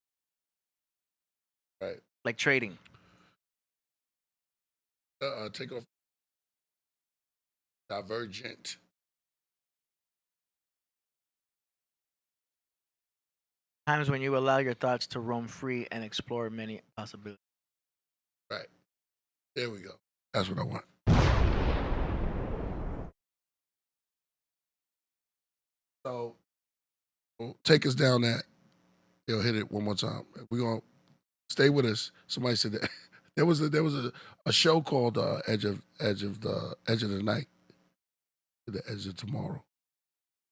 Right. like trading. Take off. Divergent. Times when you allow your thoughts to roam free and explore many possibilities. Right. There we go. That's what I want. So take us down that. Hit it one more time. We're gonna stay with us. Somebody said that there was a show called Edge of the Night, the Edge of Tomorrow.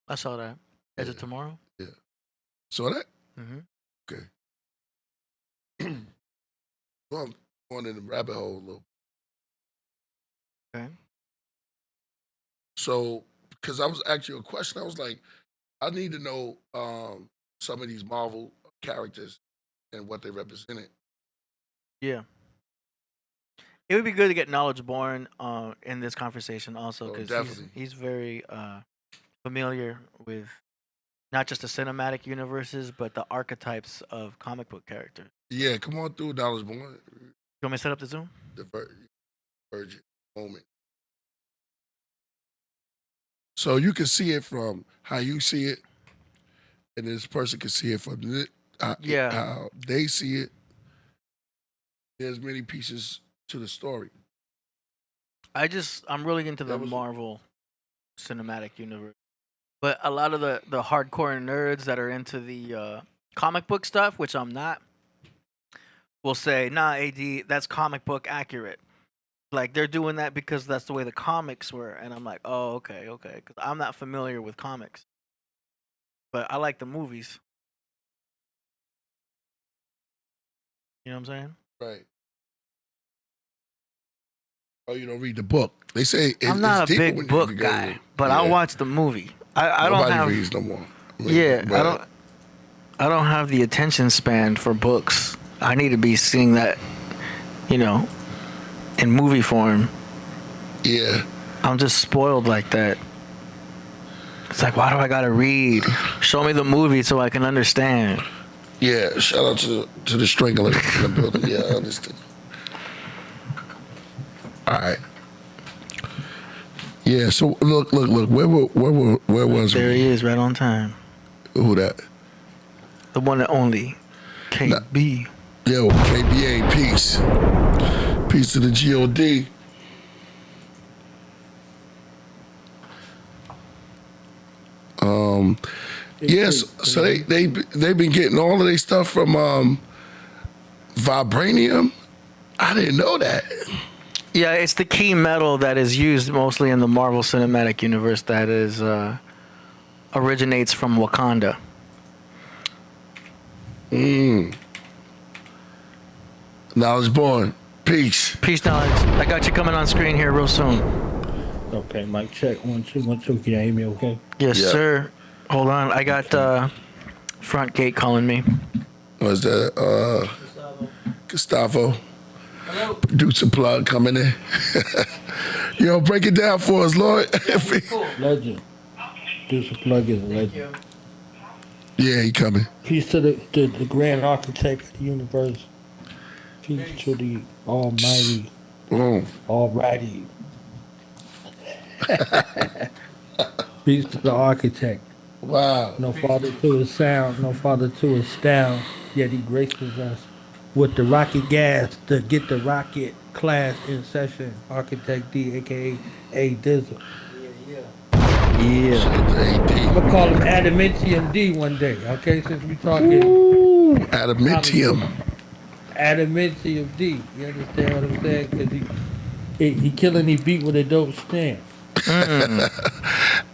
I saw that. Edge of Tomorrow. Yeah. Saw that? Mm-hmm. Okay. Well, I'm going in the rabbit hole a little. Okay. So, because I was asking you a question, I was like, I need to know some of these Marvel characters and what they represented. Yeah. It would be good to get Knowledge Born in this conversation also, because he's very familiar with not just the cinematic universes, but the archetypes of comic book characters. Yeah, come on through, Knowledge Born. You want me to set up the Zoom? The Divergent moment. So you can see it from how you see it, and this person can see it from how they see it. There's many pieces to the story. I'm really into the Marvel cinematic universe. But a lot of the hardcore nerds that are into the comic book stuff, which I'm not, will say, nah, AD, that's comic book accurate. Like, they're doing that because that's the way the comics were. And I'm like, oh, okay. Because I'm not familiar with comics. But I like the movies. You know what I'm saying? Right. Oh, you don't read the book. They say I'm not a big book guy, but I'll watch the movie. I don't have. Nobody reads no more. I don't have the attention span for books. I need to be seeing that, in movie form. Yeah. I'm just spoiled like that. It's like, why do I gotta read? Show me the movie so I can understand. Yeah. Shout out to the strangler in the building. Yeah, I understand. All right. Yeah, so look. Where was There he is, right on time. Who that? The one and only KB. Yo, KBA, peace. Peace to the GOD. Yes, so they've been getting all of their stuff from vibranium. I didn't know that. Yeah, it's the key metal that is used mostly in the Marvel Cinematic Universe that is originates from Wakanda. Knowledge Born. Peace. Peace, Knowledge. I got you coming on screen here real soon. Okay, mic check. 1 2 1 2. Can you hear me okay? Yes, sir. Hold on. I got front gate calling me. Was that Gustavo? Producer plug coming in. Yo, break it down for us, Lord. Legend. Producer plug is a legend. Yeah, he coming. Peace to the grand architect of the universe. Peace to the almighty. Alrighty. Peace to the architect. Wow. No father to his sound, no father to his style, yet he graces us with the rocket gas to get the rocket class in session. Architect D, a.k.a. A Dizzle. Yeah. I'm going to call him Adamantium D one day, okay, since we talking. Adamantium. Adamantium D, you understand what I'm saying? Because he killing, he beat with a dope stand.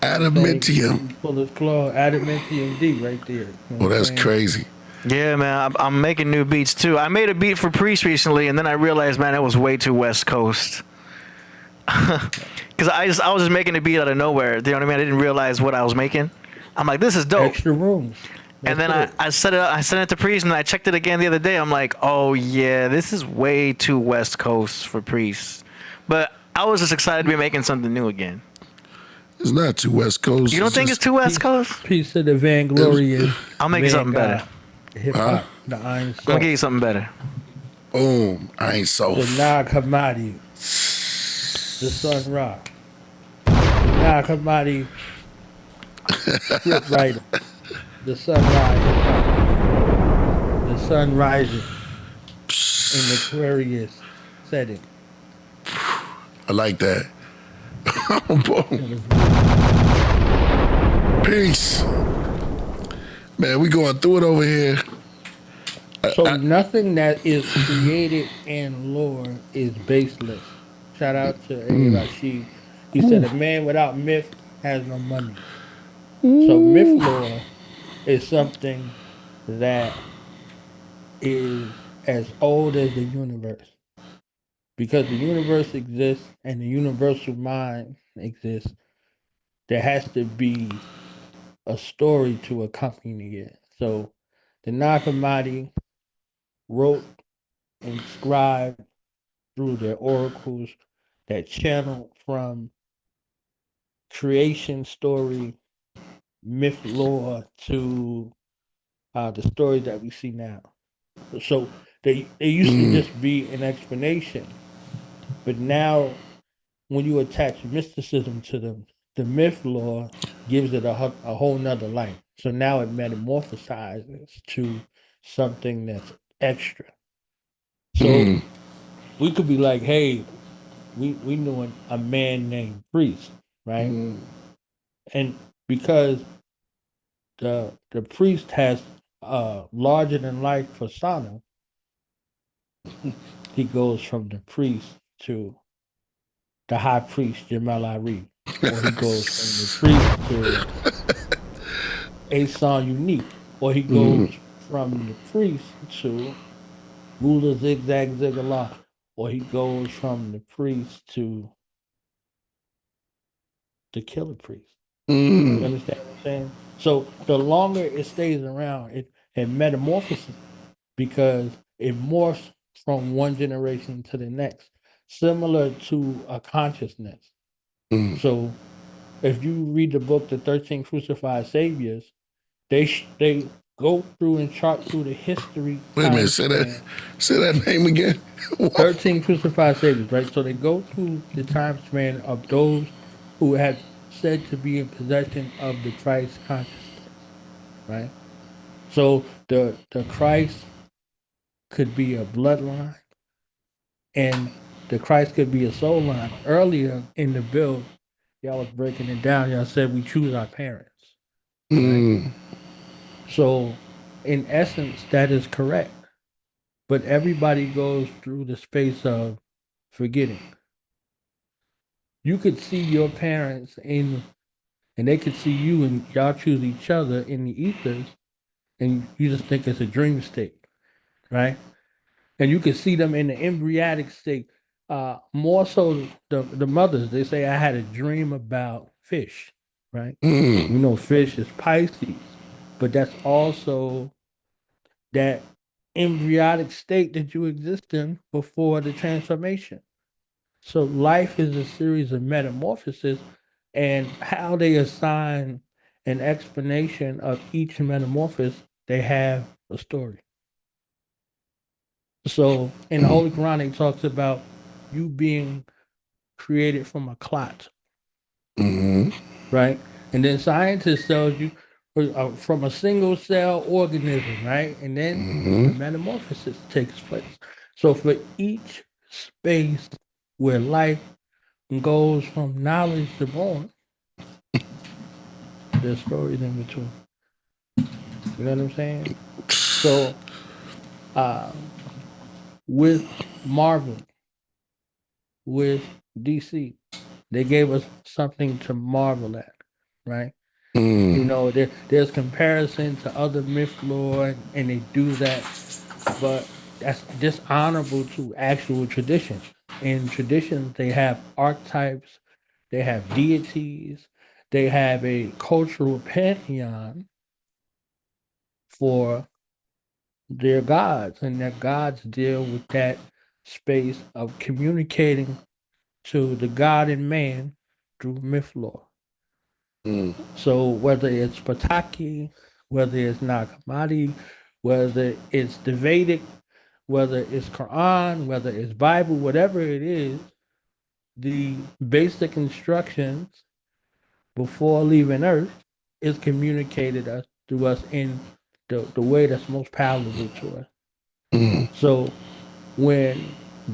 Adamantium. Pull his claw, Adamantium D right there. Well, that's crazy. Yeah, man, I'm making new beats too. I made a beat for Priest recently, and then I realized, man, it was way too West Coast. Because I was just making a beat out of nowhere. You know what I mean? I didn't realize what I was making. I'm like, this is dope. Extra rooms. And then I set it up. I sent it to Priest, and I checked it again the other day. I'm like, oh yeah, this is way too West Coast for Priest. But I was just excited to be making something new again. It's not too West Coast. You don't think it's too West Coast? Piece of the vainglorious. I'll make you something better. Hip hop, the Iron Soul. I'm gonna give you something better. Boom, Iron Soul. The Nag Hammadi, the Sun Ra. The Nag Hammadi, script writer. The Sun Ra hip hop. The sun rising in the Aquarius setting. I like that. Boom. Peace. Man, we going through it over here. So nothing that is created in lore is baseless. Shout out to A. Rashid. He said, a man without myth has no money. So myth lore is something that is as old as the universe. Because the universe exists and the universal mind exists, there has to be a story to accompany it. So the Nag Hammadi wrote, inscribed through their oracles that channel from creation story, myth lore to the story that we see now. So they used to just be an explanation, but now when you attach mysticism to them, the myth lore gives it a whole nother life. So now it metamorphosizes to something that's extra. So we could be like, hey, we knew a man named Priest, right? And because the priest has a larger than life persona, he goes from the priest to the high priest Jamal Ari, or he goes from the priest to a song unique, or he goes from the priest to ruler zigzag zigala, or he goes from the priest to the Killah Priest. You understand what I'm saying? So the longer it stays around, it metamorphoses because it morphs from one generation to the next, similar to a consciousness. So if you read the book, The 13 Crucified Saviors, they go through and chart through the history. Wait a minute, say that name again. 13 Crucified Saviors, right? So they go through the time span of those who had said to be in possession of the Christ consciousness, right? So the Christ could be a bloodline, and the Christ could be a soul line. Earlier in the build, y'all was breaking it down. Y'all said we choose our parents. Right? So, in essence, that is correct. But everybody goes through the space of forgetting. You could see your parents and they could see you, and y'all choose each other in the ethers, and you just think it's a dream state, right? And you can see them in the embryonic state. More so the mothers, they say, I had a dream about fish, right? You know, fish is Pisces, but that's also that embryonic state that you exist in before the transformation. So life is a series of metamorphoses, and how they assign an explanation of each metamorphosis, they have a story. So in the Holy Quran, it talks about you being created from a clot, right? And then scientists tell you from a single cell organism, right? And then the metamorphosis takes place. So for each space where life goes from knowledge to born, there's stories in between. You know what I'm saying? So with Marvel, with DC, they gave us something to marvel at, right? You know, there's comparison to other myth lore, and they do that, but that's dishonorable to actual traditions. In traditions, they have archetypes, they have deities, they have a cultural pantheon for their gods, and their gods deal with that space of communicating to the God in man through myth lore. So whether it's Pataki, whether it's Nag Hammadi, whether it's the Vedic, whether it's Quran, whether it's Bible, whatever it is, the basic instructions before leaving Earth is communicated to us in the way that's most palatable to us. So when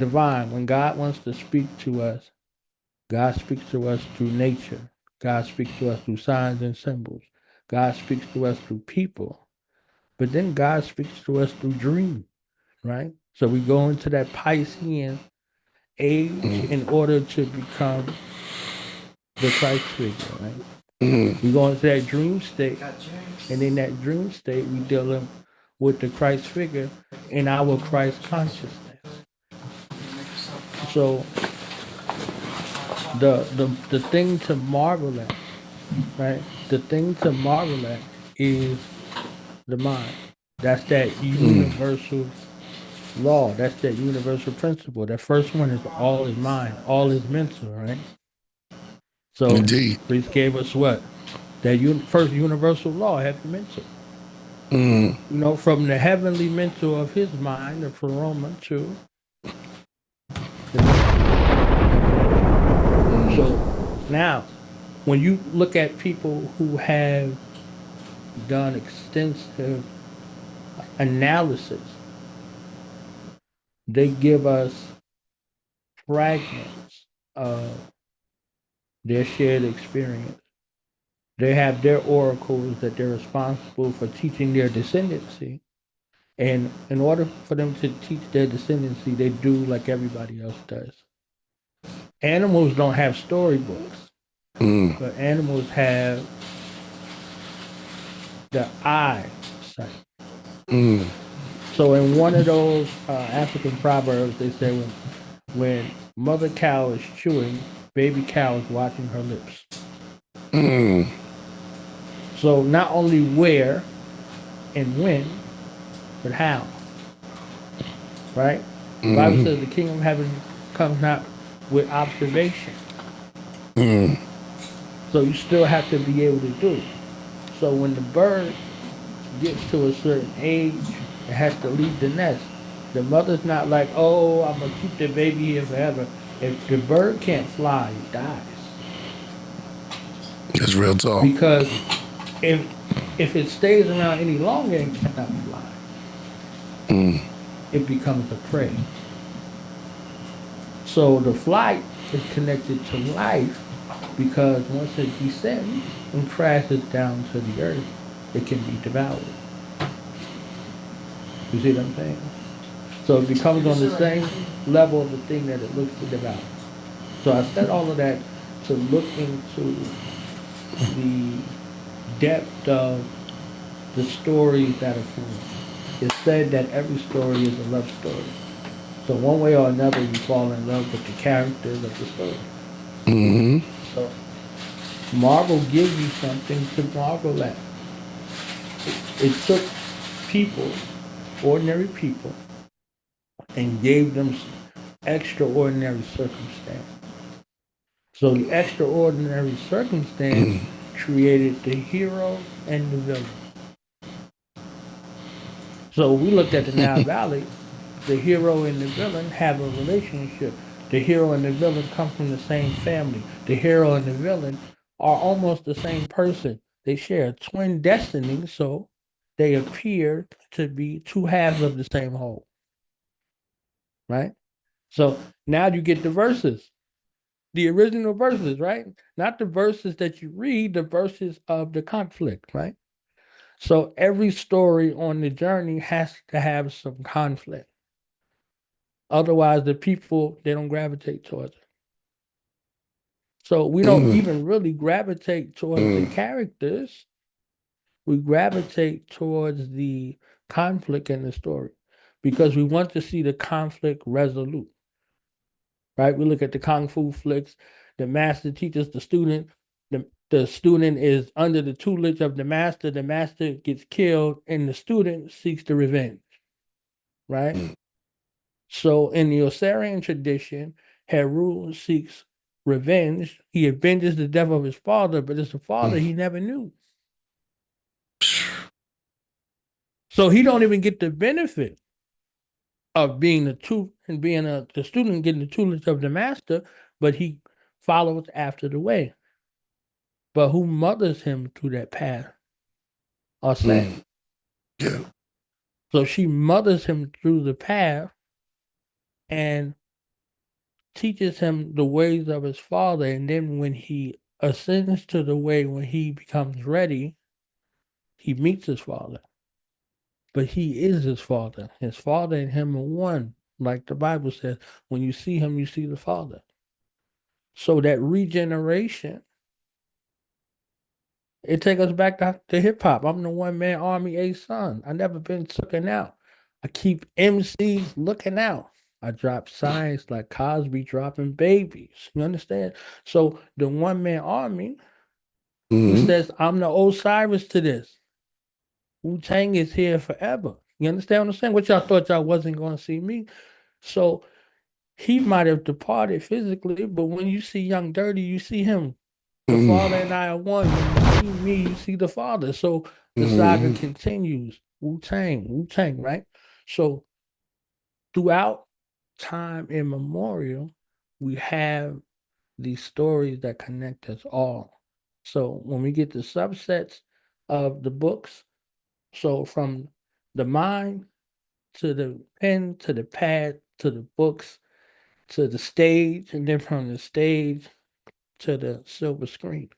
God wants to speak to us, God speaks to us through nature. God speaks to us through signs and symbols. God speaks to us through people. But then God speaks to us through dreams, right? So we go into that Piscean age in order to become the Christ figure, right? We go into that dream state, and in that dream state, we deal with the Christ figure in our Christ consciousness. So the thing to marvel at, right? The thing to marvel at is the mind. That's that universal law. That's that universal principle. That first one is all is mind, all is mental, right? So Indeed. Priest gave us what? That first universal law, heavy mental. Mm. You know, from the heavenly mental of his mind, the pleroma, to the So now, when you look at people who have done extensive analysis, they give us fragments of their shared experience. They have their oracles that they're responsible for teaching their descendancy. And in order for them to teach their descendancy, they do like everybody else does. Animals don't have storybooks, but animals have the eye sight. So in one of those African proverbs, they say when mother cow is chewing, baby cow is watching her lips. So not only where and when, but how. Right? The Bible says the kingdom of heaven comes not with observation. So you still have to be able to do it. So when the bird gets to a certain age, it has to leave the nest. The mother's not like, oh, I'm going to keep the baby here forever. If the bird can't fly, it dies. That's real talk. Because if it stays around any longer and cannot fly, it becomes a prey. So the flight is connected to life because once it descends and crashes down to the earth, it can be devoured. You see what I'm saying? So it becomes on the same level of the thing that it looks to devour. So I said all of that to look into the depth of the stories that are formed. It's said that every story is a love story. So one way or another, you fall in love with the characters of the story. So Marvel gives you something to marvel at. It took people, ordinary people, and gave them extraordinary circumstance. So the extraordinary circumstance created the hero and the villain. So we looked at the Nile Valley, the hero and the villain have a relationship. The hero and the villain come from the same family. The hero and the villain are almost the same person. They share twin destinies, so they appear to be two halves of the same whole. Right? So now you get the verses, the original verses, right? Not the verses that you read, the verses of the conflict, right? So every story on the journey has to have some conflict. Otherwise, the people, they don't gravitate towards it. So we don't even really gravitate towards the characters. We gravitate towards the conflict in the story because we want to see the conflict resolute. Right? We look at the Kung Fu flicks. The master teaches the student. The student is under the tutelage of the master. The master gets killed, and the student seeks the revenge. Right? So in the Osirian tradition, Heru seeks revenge. He avenges the death of his father, but it's a father he never knew. So he don't even get the benefit of being the student getting the tutelage of the master, but he follows after the way. But who mothers him through that path? Aset. Yeah. So she mothers him through the path and teaches him the ways of his father, and then when he ascends to the way, when he becomes ready, he meets his father. But he is his father. His father and him are one. Like the Bible says, when you see him, you see the Father. So that regeneration, it takes us back to hip hop. I'm the one man army A son. I never been taken out. I keep MCs looking out. I drop science like Cosby dropping babies. You understand? So the one man army who says, I'm the Osiris to this. Wu-Tang is here forever. You understand what I'm saying? What y'all thought y'all wasn't going to see me? So he might have departed physically, but when you see Young Dirty, you see him. The Father and I are one. When you see me, you see the Father. So the saga continues. Wu-Tang, right? So throughout time immemorial, we have these stories that connect us all. So when we get the subsets of the books, so from the mind to the pen to the pad to the books to the stage, and then from the stage to the silver screen.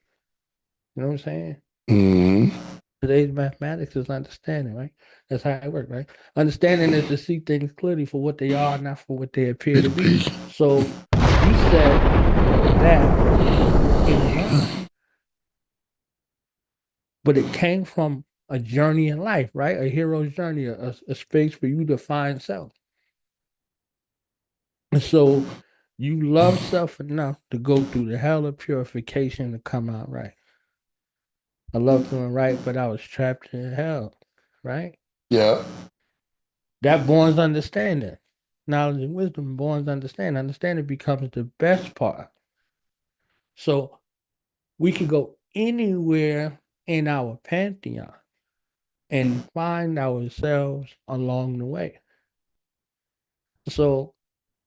You know what I'm saying? Mm-hmm. Today's mathematics is understanding, right? That's how it works, right? Understanding is to see things clearly for what they are, not for what they appear to be. So you said that in mind, but it came from a journey in life, right? A hero's journey, a space for you to find self. And so you love self enough to go through the hell of purification to come out right. I love doing right, but I was trapped in hell, right? Yeah. That borns understanding. Knowledge and wisdom borns understanding. Understanding becomes the best part. So we could go anywhere in our pantheon and find ourselves along the way. So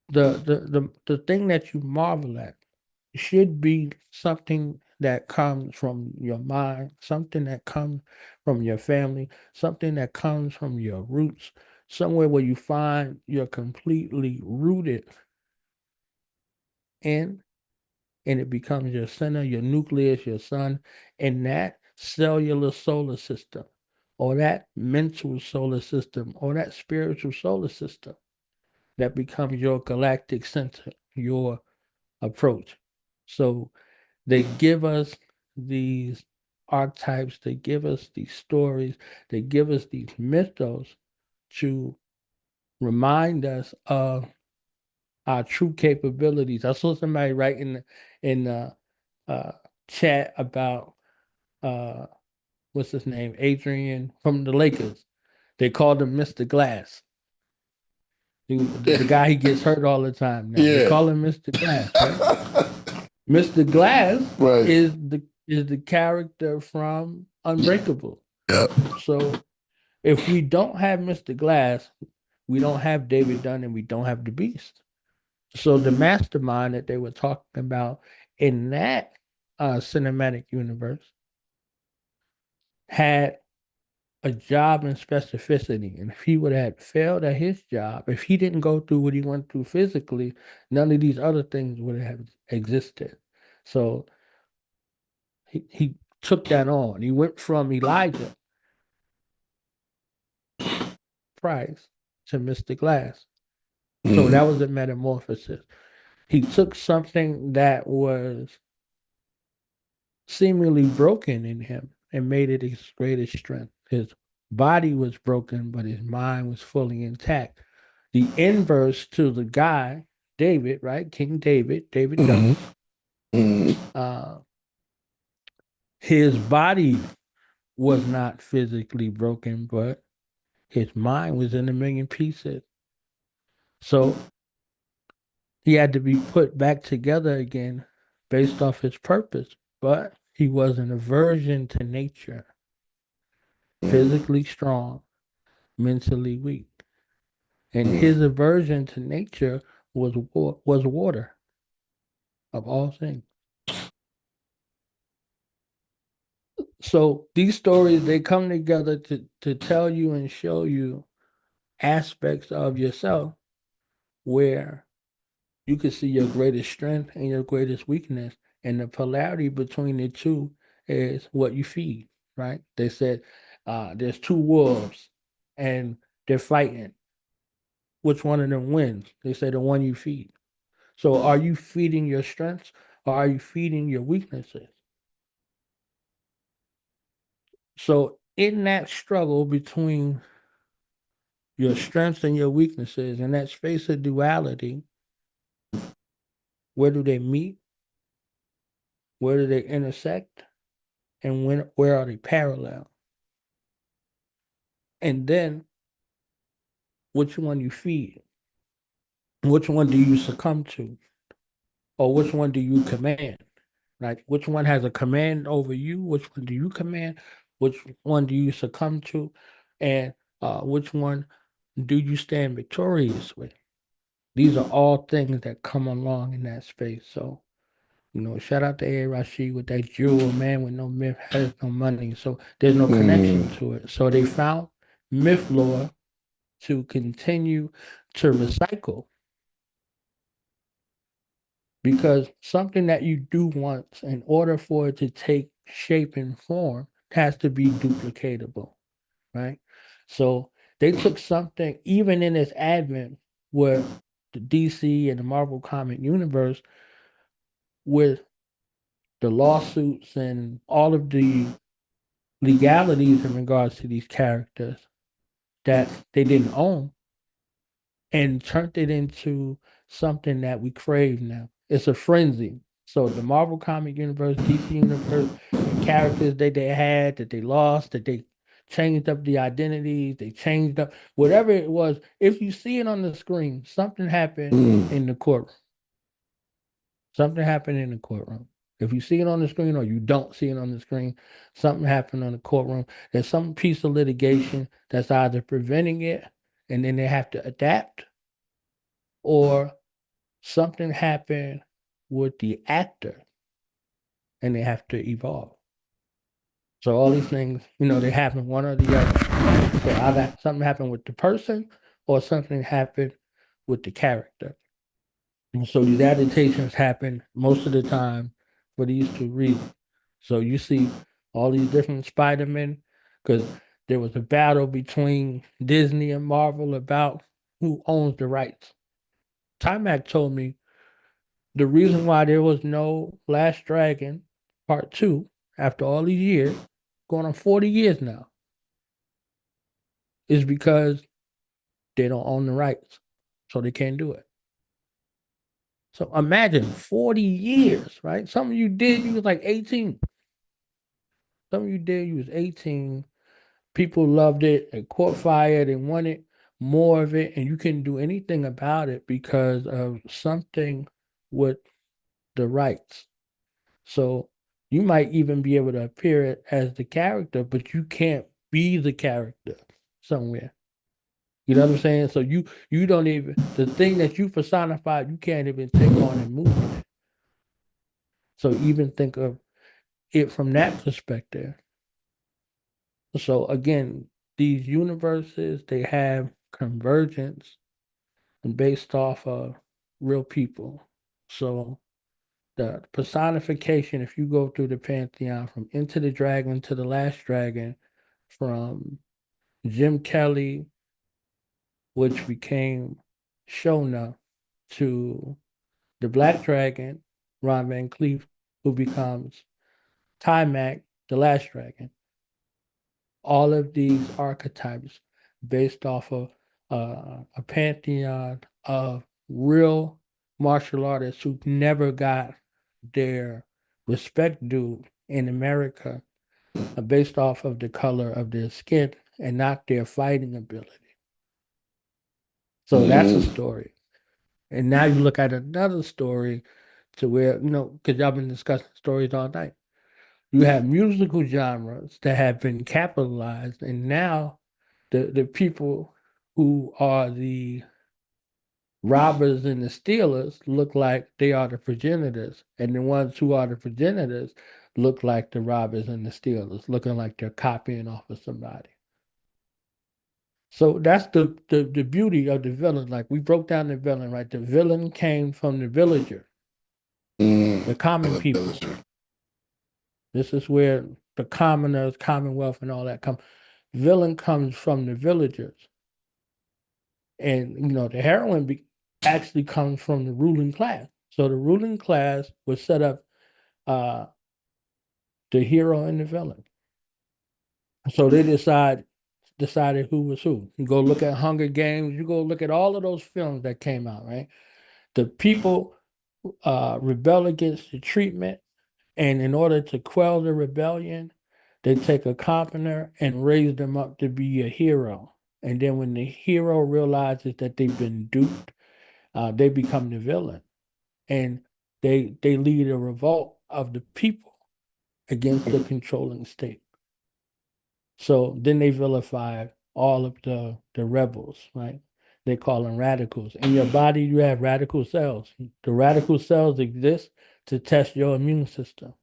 the thing that you marvel at should be something that comes from your mind, something that comes from your family, something that comes from your roots, somewhere where you find you're completely rooted in, and it becomes your center, your nucleus, your sun, and that cellular solar system, or that mental solar system, or that spiritual solar system that becomes your galactic center, your approach. So they give us these archetypes, they give us these stories, they give us these mythos to remind us of our true capabilities. I saw somebody write in the chat about uh, what's his name, Adrian from the Lakers. They called him Mr. Glass. The guy he gets hurt all the time now. They call him Mr. Glass, right? Mr. Glass Right. is the character from Unbreakable. Yep. So if we don't have Mr. Glass, we don't have David Dunn and we don't have the Beast. So the mastermind that they were talking about in that cinematic universe had a job in specificity. And if he would have failed at his job, if he didn't go through what he went through physically, none of these other things would have existed. So he took that on. He went from Elijah Price to Mr. Glass. So that was a metamorphosis. He took something that was seemingly broken in him and made it his greatest strength. His body was broken, but his mind was fully intact. The inverse to the guy, David, right? King David, David Dunn. His body was not physically broken, but his mind was in a million pieces. So he had to be put back together again based off his purpose. But he was an aversion to nature, physically strong, mentally weak. And his aversion to nature was water, of all things. So these stories, they come together to tell you and show you aspects of yourself where you can see your greatest strength and your greatest weakness. And the polarity between the two is what you feed, right? They said there's two wolves and they're fighting. Which one of them wins? They say the one you feed. So are you feeding your strengths or are you feeding your weaknesses? So in that struggle between your strengths and your weaknesses, in that space of duality, where do they meet? Where do they intersect? And where are they parallel? And then which one you feed? Which one do you succumb to? Or which one do you command? Like which one has a command over you? Which one do you command? Which one do you succumb to? And which one do you stand victorious with? These are all things that come along in that space. So, shout out to A. Rashid with that jewel, man with no myth has no money. So there's no connection to it. So they found myth lore to continue to recycle because something that you do once, in order for it to take shape and form, has to be duplicatable, right? So they took something, even in its advent, where the DC and the Marvel comic universe, with the lawsuits and all of the legalities in regards to these characters that they didn't own, and turned it into something that we crave now. It's a frenzy. So the Marvel comic universe, DC universe, the characters that they had, that they lost, that they changed up the identities, they changed up whatever it was. If you see it on the screen, something happened in the courtroom. Something happened in the courtroom. If you see it on the screen or you don't see it on the screen, something happened on the courtroom. There's some piece of litigation that's either preventing it and then they have to adapt, or something happened with the actor and they have to evolve. So all these things, they happen one or the other. So either something happened with the person or something happened with the character. And so these adaptations happen most of the time for these two reasons. So you see all these different Spider-Men, because there was a battle between Disney and Marvel about who owns the rights. Timac told me the reason why there was no Last Dragon Part 2 after all these years, going on 40 years now, is because they don't own the rights. So they can't do it. So imagine 40 years, right? Some of you did, you was like 18. Some of you did, you was 18. People loved it. It caught fire. They wanted more of it. And you couldn't do anything about it because of something with the rights. So you might even be able to appear as the character, but you can't be the character somewhere. You know what I'm saying? So you don't even, the thing that you personified, you can't even take on and move in it. So even think of it from that perspective. So again, these universes, they have convergence based off of real people. So the personification, if you go through the pantheon from Into the Dragon to the Last Dragon, from Jim Kelly, which became Shona, to the Black Dragon, Ron Van Cleef, who becomes Timac, the Last Dragon. All of these archetypes based off of a pantheon of real martial artists who never got their respect due in America, based off of the color of their skin and not their fighting ability. So that's a story. And now you look at another story to where, because y'all been discussing stories all night. You have musical genres that have been capitalized, and now the people who are the robbers and the stealers look like they are the progenitors, and the ones who are the progenitors look like the robbers and the stealers, looking like they're copying off of somebody. So that's the beauty of the villain. Like we broke down the villain, right? The villain came from the villager, the common people. This is where the commoners, commonwealth, and all that come. Villain comes from the villagers, and the heroine actually comes from the ruling class. So the ruling class was set up the hero and the villain. So they decided who was who. You go look at Hunger Games. You go look at all of those films that came out. Right, the people rebel against the treatment, and in order to quell the rebellion, they take a commoner and raise them up to be a hero. And then when the hero realizes that they've been duped, they become the villain, and they lead a revolt of the people against the controlling state. So then they vilify all of the rebels, right? They call them radicals. In your body, you have radical cells. The radical cells exist to test your immune system.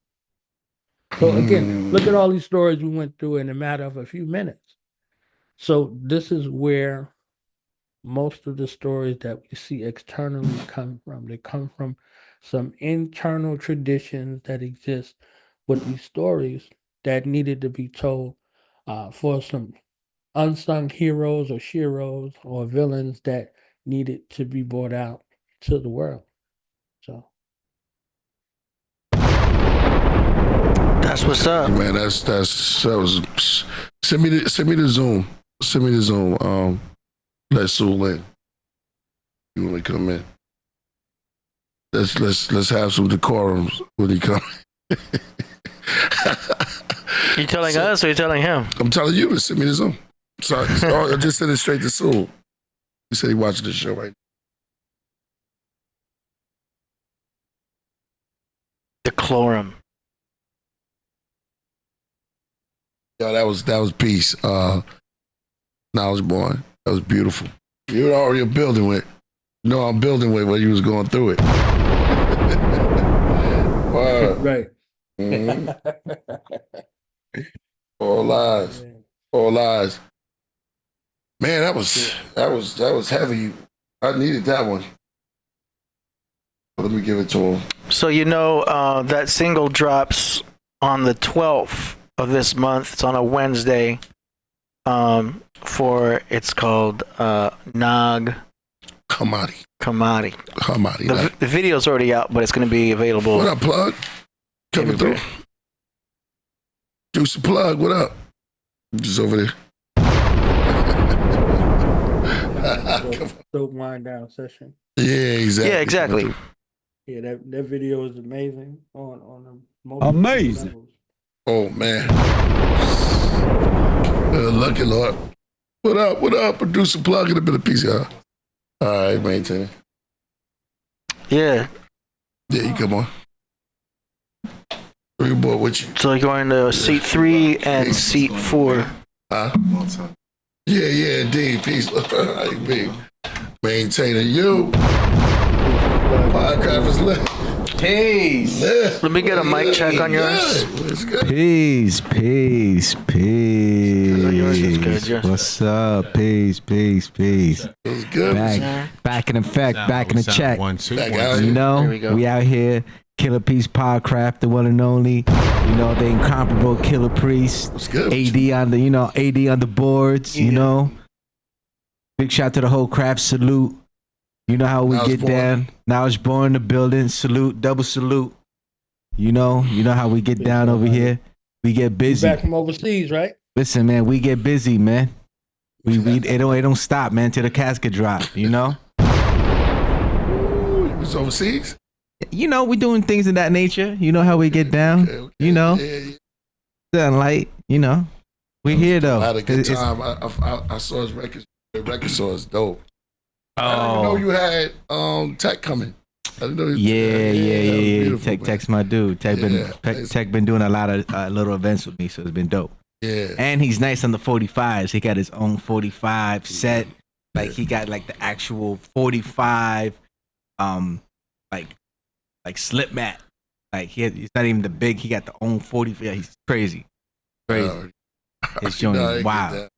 So again, look at all these stories we went through in a matter of a few minutes. So this is where most of the stories that we see externally come from. They come from some internal traditions that exist with these stories that needed to be told for some unsung heroes or sheroes or villains that needed to be brought out to the world. So That's what's up. Man, that was. Send me the Zoom. Send me the Zoom. Let Sewell in. You want to come in? Let's have some decorum when he comes. You telling us or you telling him? I'm telling you to send me the Zoom. Sorry, I just sent it straight to Sewell. He said he watching the show right now. Decorum. Yo, that was peace. Knowledge born. That was beautiful. You were already building with. No, I'm building with when you was going through it. Wow. right. Mm-hmm. All lies. All lies. Man, that was heavy. I needed that one. Let me give it to him. So that single drops on the 12th of this month. It's on a Wednesday. It's called Nag Kamadi. The video's already out, but it's going to be available. What up, Plug? Coming through. Juice a Plug, what up? Just over there. Dope wind down session. Yeah, exactly. Yeah, exactly. Yeah, that video is amazing on the amazing levels. Oh man. Lucky Lord. What up? Producer Plug in a bit of peace, y'all. All right, maintain. Yeah. Yeah, you come on. Bring boy with you. So you're going to seat 3 and seat 4. Huh? Yeah, indeed. Peace. How you be? Maintaining you. Podcraft is lit. Peace. Let me get a mic check on yours. Peace. Yours is good, yours. What's up? Peace. It's good. Back in effect, back in the check. Back out You here. know, we out here. Killah Priest Podcraft, the one and only. The incomparable Killah Priest. What's good? AD on the boards. Yeah. Big shout to the whole craft. Salute. You know how we Now it's get born. down. Now it's born in the building. Salute, double salute. You know how we get down over here. We get busy. Back from overseas, right? Listen, man, we get busy, man. It don't stop, man, till the casket drop. Ooh, it was overseas? We doing things of that nature. You know how we get down. Okay. Yeah. Sunlight. We here though. I had a good time. I saw his record. The record store is dope. I didn't know you had Tech coming. I didn't know Yeah. Tech's my dude. Tech Yeah. been doing a lot of little events with me, so it's been dope. Yeah. And he's nice on the 45s. He got his own 45 set. Like he got like the actual 45 like slip mat. Like he's not even the big, he got the own 40. Yeah, he's crazy. It's showing I wow. get that.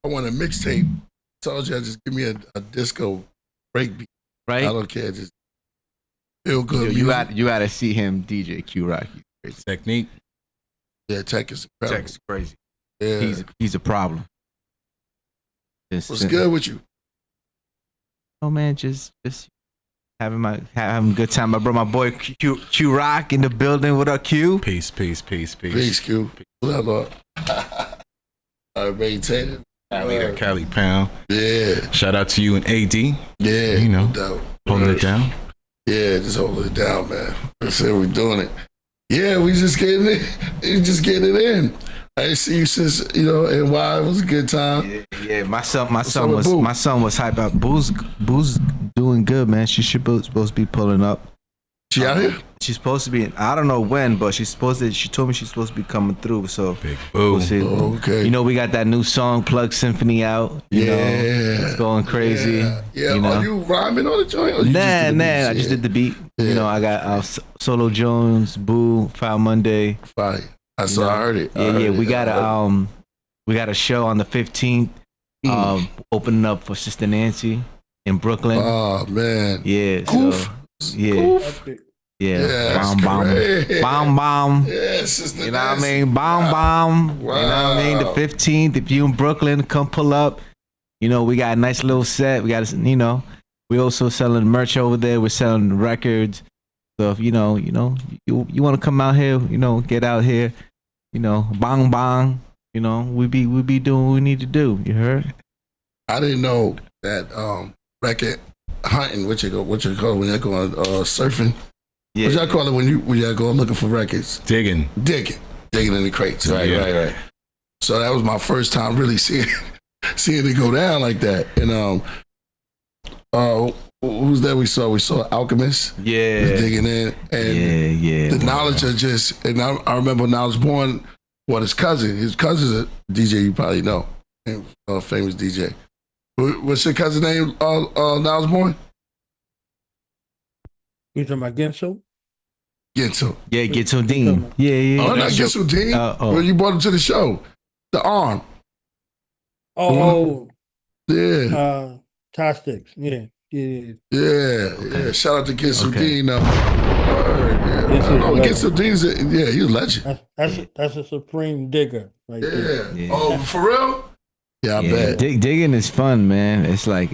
I want a mixtape told you, just give me a disco break beat. Right? I don't care. Just feel good. You music. got to see him DJ Q Rock. Technique. Yeah, tech is incredible. Tech's crazy. Yeah. He's a problem. What's good with you? Oh man, just having a good time. I brought my boy Q Rock in the building. What up, Q? Peace. Peace, Q. What up, Lord? All right, maintain it. Cali Pound. Yeah. Shout out to you and AD. Yeah. You know, no doubt. holding it down. Yeah, just holding it down, man. That's it. We're doing it. Yeah, we just getting it. We just getting it in. I ain't see you since, and why it was a good time. Yeah. My son was hyped up. Boo's doing good, man. She should supposed to be pulling up. She out here? She's supposed to be. I don't know when, but she told me she's supposed to be coming through. So Big Boo. we'll see. Oh, okay. We got that new song, Plug Symphony, out. You know, it's going crazy. Yeah. You know? Are you rhyming on the joint? Or you Nah. I just did the beat. Yeah. I got Solo Jones, Boo, Foul Monday. Fine. I heard it. We got a show on the 15th. Opening up for Sister Nancy in Brooklyn. Oh man. Yeah. Goof. So, yeah. Goof. Yeah. That's Bomb. Yeah, Sister You know what I Nancy. mean? Bomb. Wow. You know what I mean? The 15th. If you in Brooklyn, come pull up. We got a nice little set. We got, we also selling merch over there. We're selling records. So if you want to come out here, get out here, bang. We be doing what we need to do. You heard? I didn't know that record hunting, what you call when you're going surfing. Yeah. What y'all call it when y'all go looking for records? Digging in the crates. Right. So that was my first time really seeing it go down like that. And who's that we saw? We saw Alchemist. Yeah. Was digging in. And the knowledge of just, and I remember when I was born, his cousin's a DJ you probably know. Famous DJ. What's your cousin's name when I was born? You talking about Genso? Genso. Yeah, Genso Dean. Yeah. Oh, not Genso Dean. When you brought him to the show. The arm. Oh. Yeah. Tastic. Yeah. Yeah. Shout out to Genso Dean. Genso Dean's he's a legend. That's a supreme digger right there. Yeah. Oh, for real? Yeah, I bet. Digging is fun, man. It's like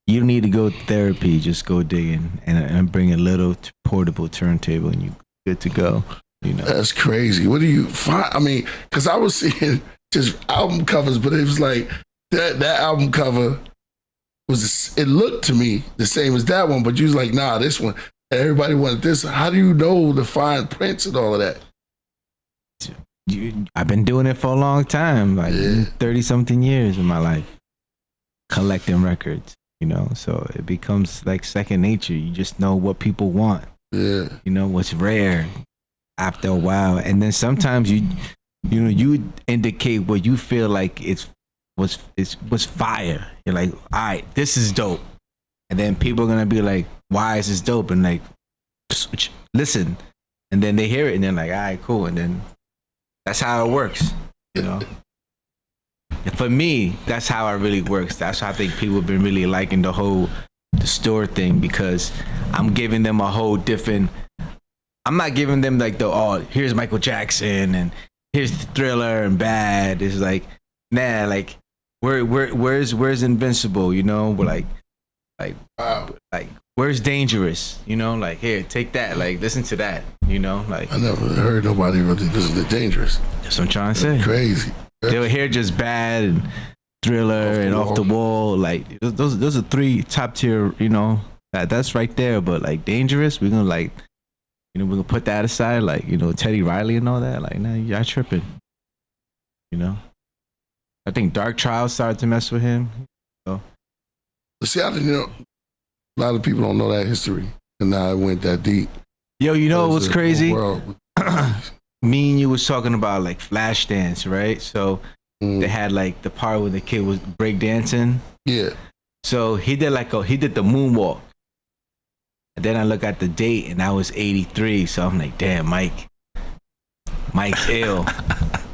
you don't need to go therapy. Just go digging and bring a little portable turntable, and you good to go. That's crazy. What do you find? I mean, because I was seeing just album covers, but it was like that album cover it looked to me the same as that one, but you was like, nah, this one. Everybody wanted this. How do you know the fine prints and all of that? I've been doing it for a long time, 30-something years of my life, collecting records. So it becomes like second nature. You just know what people want. Yeah. What's rare after a while, and then sometimes you indicate what you feel like was fire. You're like, all right, this is dope, and then people are gonna be like, why is this dope? And like, listen, and then they hear it, and they're like, all right, cool, and then that's how it works. For me, that's how it really works. That's how I think people have been really liking the store thing, because I'm giving them a whole different. I'm not giving them like here's Michael Jackson and here's the Thriller and Bad. It's like, nah, like where's Invincible? We're like wow. Like where's Dangerous? Like here, take that. Like listen to that. Like I never heard nobody really listen to Dangerous. That's what I'm trying to say. Crazy. They were here just Bad and Thriller and Off the Wall. Like those are three top tier. That's right there. But like Dangerous, we're gonna we're gonna put that aside. Like Teddy Riley and all that. Like nah, y'all tripping. I think Dark Trials started to mess with him. So. See, I didn't know. A lot of people don't know that history, and now it went that deep. Yo, it was crazy? Me Me and you was talking about like Flashdance, right? So they had like the part where the kid was breakdancing. Yeah. So he did the moonwalk. And then I look at the date and that was 83. So I'm like, damn, Mike's ill.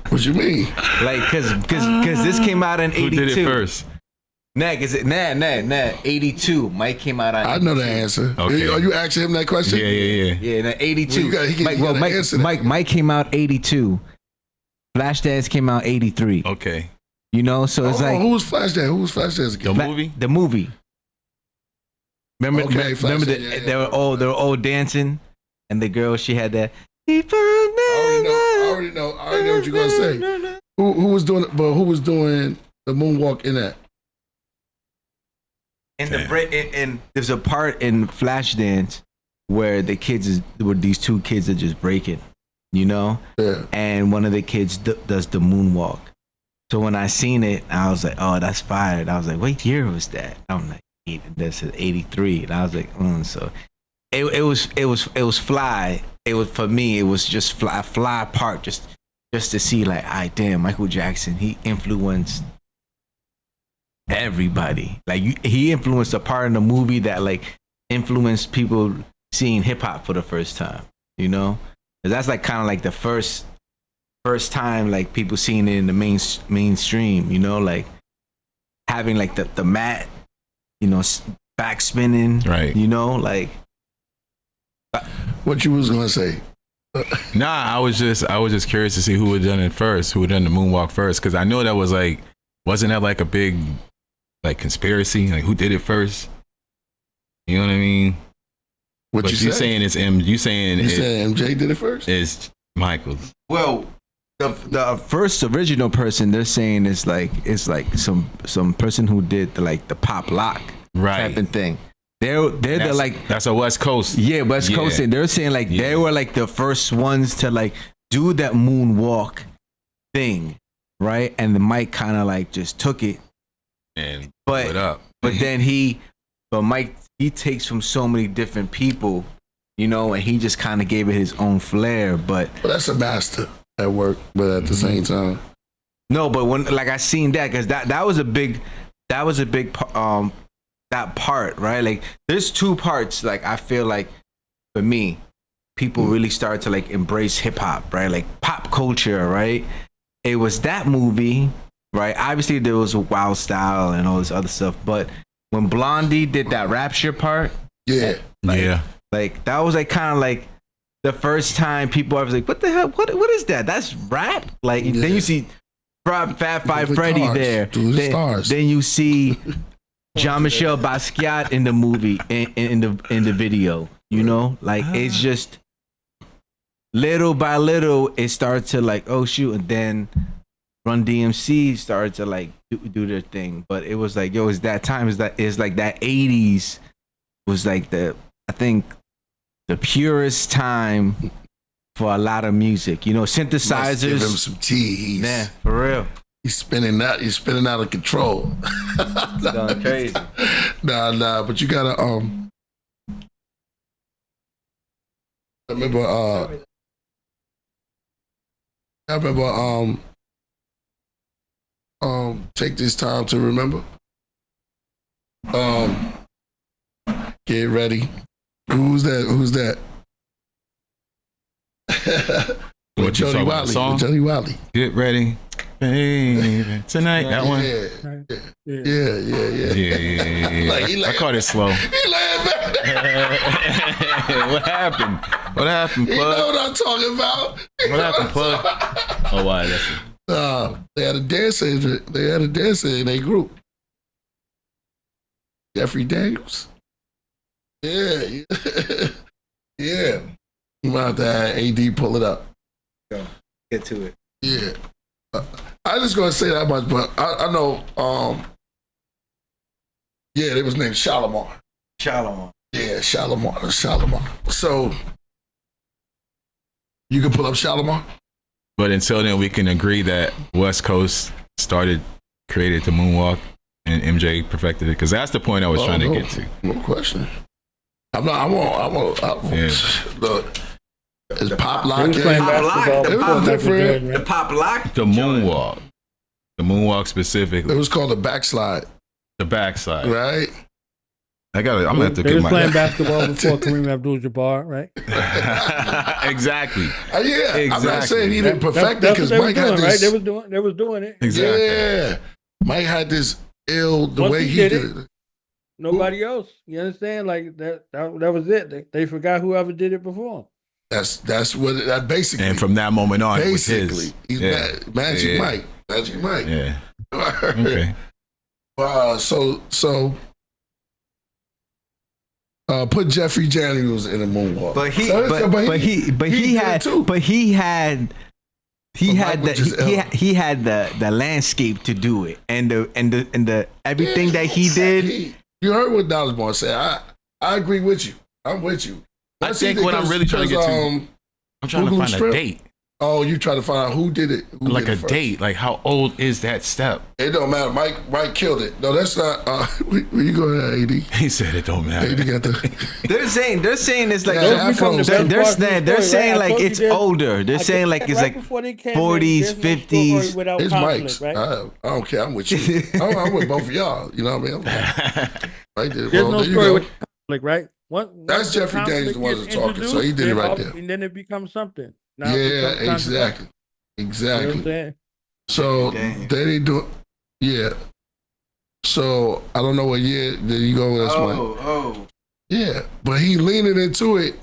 What you mean? Like, cause this came out in 82. Who did it first? Nag, is it? Nah. 82. Mike came out on I know the answer. Okay. Are you asking him that question? Yeah. Yeah, no, 82. Well, you gotta answer that. Mike came out 82. Flashdance came out 83. Okay. You know, so it's like who was Flashdance? Who was Flashdance The again? movie? the movie. Remember, Okay, remember Flashdance, yeah. they were all dancing, and the girl she had that. I already know what you're gonna say. Who was doing it? But who was doing the moonwalk in that? And there's a part in Flashdance where these two kids are just breaking, you know, Yeah. and one of the kids does the moonwalk. So when I seen it, I was like, "Oh, that's fire!" And I was like, "What year was that?" I'm like, "This is 83," and I was like, So it was fly. It was, for me, it was just fly part just to see like, damn, Michael Jackson, he influenced everybody. Like he influenced a part in the movie that like influenced people seeing hip hop for the first time, you know? 'Cause that's like kind of like the first time like people seeing it in the mainstream, you know, like having like the mat, you know, back spinning, Right. you know, like What you was gonna say? Nah, I was just curious to see who had done it first, who had done the moonwalk first, because I know that was like, wasn't that like a big like conspiracy, like who did it first? You know what I mean? What But you you say? saying it's M? You saying You it said MJ did it first? is Michael's? well, the first original person they're saying is like some person who did the pop lock type of thing. They're the like that's a West Coast. West Coast, and they're saying like they were like the first ones to like do that moonwalk thing, right? And the Mike kind of like just took it, And but put up. but then Mike he takes from so many different people, you know, and he just kind of gave it his own flair. But Well, that's a master at work, but at the same time, no, but when like I seen that because that was a big that part, right? Like there's two parts. Like I feel like for me, people really started to like embrace hip hop, right? Like pop culture, right? It was that movie, right? Obviously there was a Wild Style and all this other stuff, but when Blondie did that Rapture part, yeah. like that was like kind of like the first time people was like, what the hell? What is that? That's rap? Like then you see Fat Five The Freddy stars, there. dude, the stars. Then you see Jean-Michel Basquiat in the movie, in the video, you know, like it's just little by little it started to like, oh shoot, and then Run DMC started to like do their thing. But it was like, yo, it's that time, it's like that 80s was like I think the purest time for a lot of music, you know, Must give him synthesizers. some tea. Man, for real. He's spinning out of control. Going crazy. Nah, but you gotta I remember take this time to remember. Get ready. Who's that? What you talking about, the song? Johnny Wiley. Get ready, baby, tonight. That one. Yeah. Yeah. Like, he I caught it slow. He laughed back. What happened? What happened, You know Plug? what I'm talking about. What happened, Plug? Oh, why? That's it. They had a dancer in their group. Jeffrey Daniels. Yeah. Yeah. You might have to have AD pull it up. Get to it. Yeah. I just gonna say that much, but I know yeah, it was named Shalimar. Shalimar. Yeah, Shalimar. So you can pull up Shalimar? But until then, we can agree that West Coast created the moonwalk, and MJ perfected it. Because that's the point I was trying to get to. No question. I won't. Yeah. Look, it's pop He lock. was playing basketball It before was Michael different. Jordan, The right? pop lock. The moonwalk. The moonwalk It specifically. was called a backslide, The backside. right? I'm gonna have to They get was my playing basketball before Kareem Abdul-Jabbar, right? Exactly. Yeah. I'm not Exactly. saying he didn't perfect it That's because what they Mike was had doing, right? this. They was doing it. Exactly. Yeah, Mike had this ill the Once way he he did did it, it. nobody else. You understand? Like that was it. They forgot whoever did it before him. That's what that basically. And from that moment on, basically, it was he's his. Magic Mike. Magic Mike. Yeah. Okay. So put Jeffrey Daniels in a moonwalk. But he had the landscape to do it, and the everything that he did. You heard what Dallas Boy said. I agree with you. I'm with you. I think what I'm really trying to get to, I'm trying to find a date. Oh, you trying to find out who did it? Like a date. Like how old is that step? It don't matter. Mike killed it. No, that's not. Where you going at, AD? He said it don't matter. AD got the. They're saying it's like They're saying like it's older. They're saying like it's like 40s, 50s. It's Mike's. Right? I don't care. I'm with you. I'm with both of y'all. You know what I mean? Right there. There's no story with conflict, right? That's Jeffrey Daniels the one that's talking, so he did it right there. And then it becomes something. Now yeah, exactly. You know what I'm saying? So they didn't do it. Yeah. So I don't know what year did you go with this one. Yeah, but he leaning into it.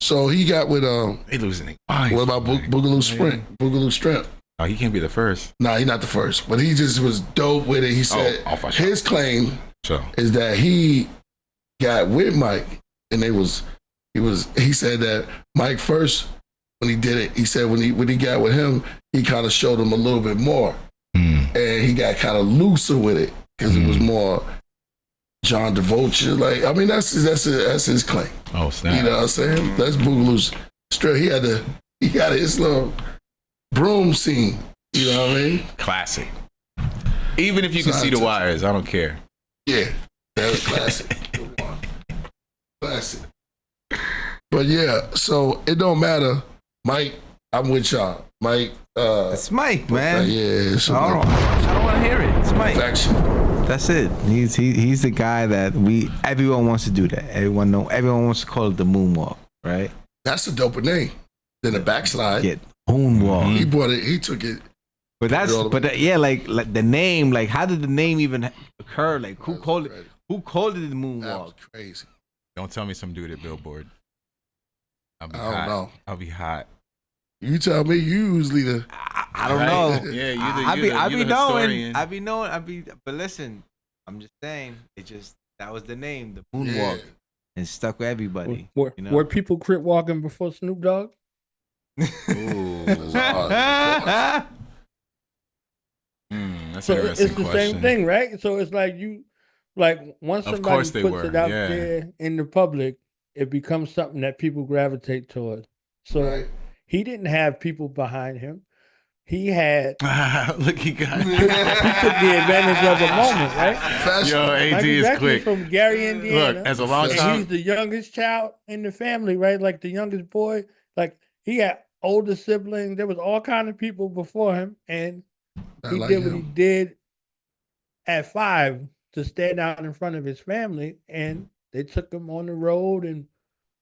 So he got with They losing their minds. what about Boogaloo Sprint? Boogaloo Strength. Oh, he can't be the first. Nah, he's not the first, but he just was dope with it. He said for sure. his claim So is that he got with Mike, and he said that Mike first when he did it, he said when he got with him, he kind of showed him a little bit more, and he got kind of looser with it because it was more John DeVolture. Like I mean, that's his claim. Oh snap! You know what I'm saying? That's Boogaloo's straight. He had his little broom scene. You know what I mean? Classic. Even if you can see the wires, I don't care. Yeah, that was classic. Classic. But yeah, so it don't matter. Mike, I'm with y'all. Mike, it's Mike, man. Yeah, I don't want to hear it. It's Mike. Perfection. That's it. He's the guy that everyone wants to do that. Everyone wants to call it the moonwalk, right? That's a doper name than the backslide. Yeah, moonwalk. He brought it. He took it. But like the name, like how did the name even occur? Like who called it? Who called it the moonwalk? That was crazy. Don't tell me some dude at Billboard. I don't know. I'll be hot. You tell me. You usually the. I don't know. Yeah, I be knowing. But listen, I'm just saying. That was the name, the moonwalk, and stuck with everybody. Were people crip walking before Snoop Dogg? Ooh. That's So an it's interesting the question. same thing, right? So it's like once Of somebody course puts they were, it out yeah. there in the public, it becomes something that people gravitate towards. So Right. he didn't have people behind him. He had Look, he got. he took the advantage of the moment, right? Fashion. Yo, AD Michael is Jackson quick. from Gary, Indiana. Look, as a long and time. he's the youngest child in the family, right? Like the youngest boy. Like he had older siblings. There was all kind of people before him, and I he like did what he him. did at 5 to stand out in front of his family, and they took him on the road, and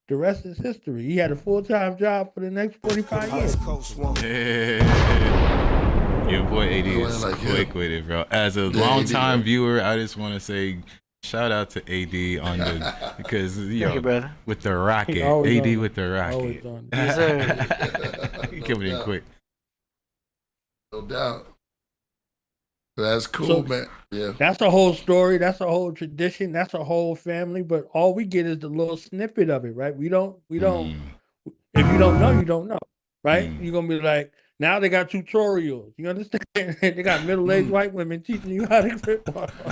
the rest is history. He had a full-time job for the next 45 years. Yeah. Your boy AD is like quick him. with it, bro. As a Yeah, long-time AD. viewer, I just want to say shout out to AD on the because Thank you, brother. with the rocket, He always AD on it. with the Always rocket. on it. Yes, sir. He coming in quick. No doubt. That's cool, So- man. Yeah. That's a whole story. That's a whole tradition. That's a whole family. But all we get is the little snippet of it, right? We don't. If you don't know, you don't know, right? You're gonna be like, now they got tutorials. You understand? They got middle-aged white women teaching you how to grip.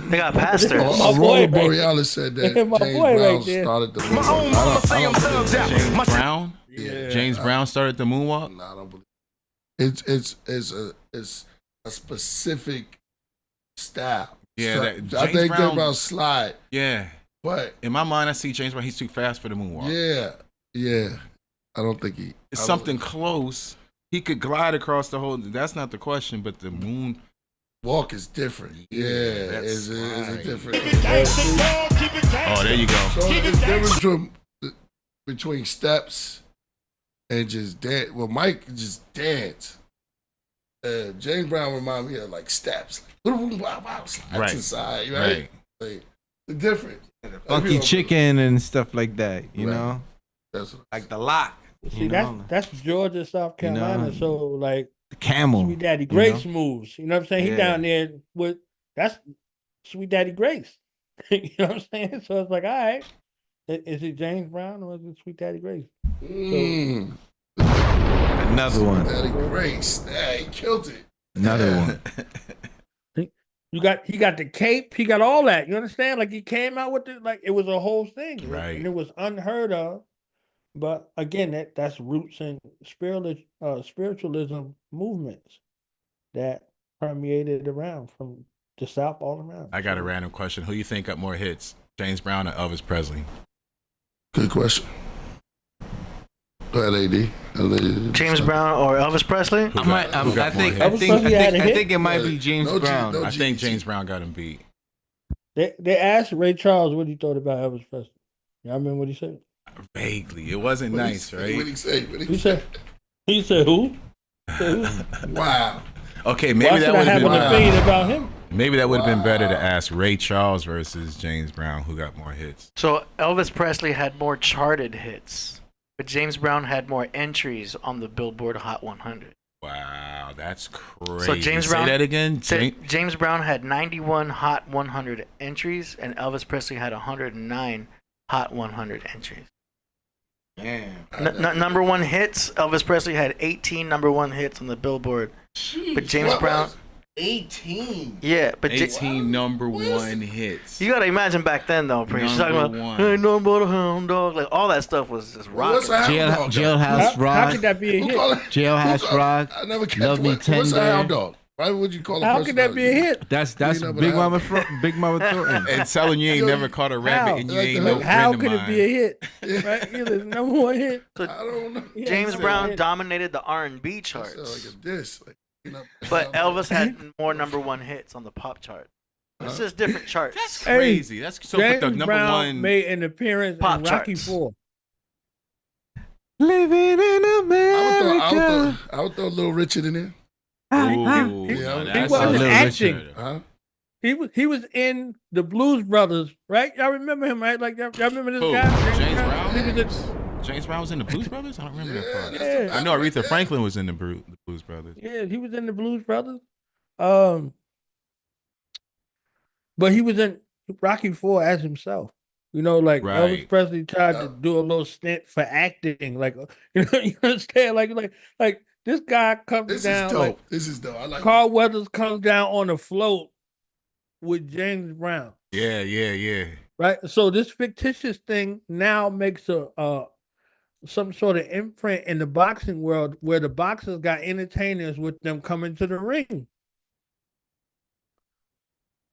They got pastors. My boy Aurora right Borealis said that My James boy Brown right there. started the moonwalk. I don't believe that. James Brown. Yeah. James Brown started the moonwalk. No, I don't believe it. It's a specific style. Yeah, So, that- I James think they're Brown- about slide, Yeah. but In my mind, I see James Brown. He's too fast for the moonwalk. yeah. I don't think he. It's I don't- something close. He could glide across the whole. That's not the question, but the moon. Walk is different. Yeah, that's it's a right. different. Oh, there you go. So it's different between steps and just dance. Well, Mike just dance. James Brown remind me of like steps, like, wow, wow, slides Right. inside, right? Like, the difference. Funky chicken and stuff like that, you Right. know? That's what, Like the lock. See, You know? that's Georgia, South You know? Carolina. So like The camel. Sweet Daddy you Grace know? moves. You know what I'm saying? He Yeah. down there with that's Sweet Daddy Grace. You know what I'm saying? So it's like, all right, is it James Brown or is it Sweet Daddy Grace? Another one. Daddy Grace. Hey, he killed it. Another one. He got the cape. He got all that. You understand? Like he came out with it. Like it was a whole thing. Right. And it was unheard of. But again, that's roots in spiritualism movements that permeated around from the South all around. I got a random question. Who you think got more hits, James Brown or Elvis Presley? Good question. Go ahead, AD. James Brown or Elvis Presley? Who I got- who got more hits? I think it might be James No, Brown. no, I think James Brown got him beat. They asked Ray Charles what he thought about Elvis Presley. Y'all remember what he said? Vaguely. It wasn't nice, What right? did he say? He said who? Wow. Okay, Why maybe should that I would have have an been opinion about him? maybe that would have been better to ask Ray Charles versus James Brown, who got more hits. So Elvis Presley had more charted hits, but James Brown had more entries on the Billboard Hot 100. Wow, that's crazy. So James Brown. Say that again. James Brown had 91 Hot 100 entries, and Elvis Presley had 109 Hot 100 entries. Damn. Number one hits. Elvis Presley had 18 number one hits on the Billboard, but James What Brown. was- 18. Yeah, but 18 number one hits. you gotta imagine back then though, Priest. She's talking Number about one. ain't nothing but a hound dog. Like all that stuff was just What's rocking. a hound dog? Jailhouse How Rock. could that be a Who hit? call it? Jailhouse who call- Rock. I never catch Love Me What's a Tender. hound dog? Why would you call a How person could that be a hit? That's You know, but Big I- Mama Big Mama Thornton. And telling you ain't Yo, never caught a rabbit how? and you Like ain't the- no How friend of could it be a mine. hit? Right? Either number one hit. I don't know. Yeah, James it's a Brown hit. dominated the R&B That charts, sound like a diss. Like, you know, but Elvis had more number one hits on the pop chart. It's just different charts. That's Hey, crazy. That's so. But James the number Brown one. made an appearance Pop in Rocky charts. 4. Living in America. I would throw Little Richard in there. Ooh, He- now he that's wasn't a little acting. Richard. Huh? He was in the Blues Brothers, right? Y'all remember him, right? Like y'all remember this Who? guy? James Brown? He was James Brown was in the Blues Brothers. I don't remember that part. Yeah. I know Aretha Franklin was in the Blues Brothers. he was in the Blues Brothers. But he was in Rocky 4 as himself. You know, like Right. Elvis Presley tried to do a little stint for acting, like you understand, like this guy comes This down, is dope. like This is dope. I like Carl Weathers comes down on a float with James Brown, Yeah. right? So this fictitious thing now makes a some sort of imprint in the boxing world where the boxers got entertainers with them coming to the ring.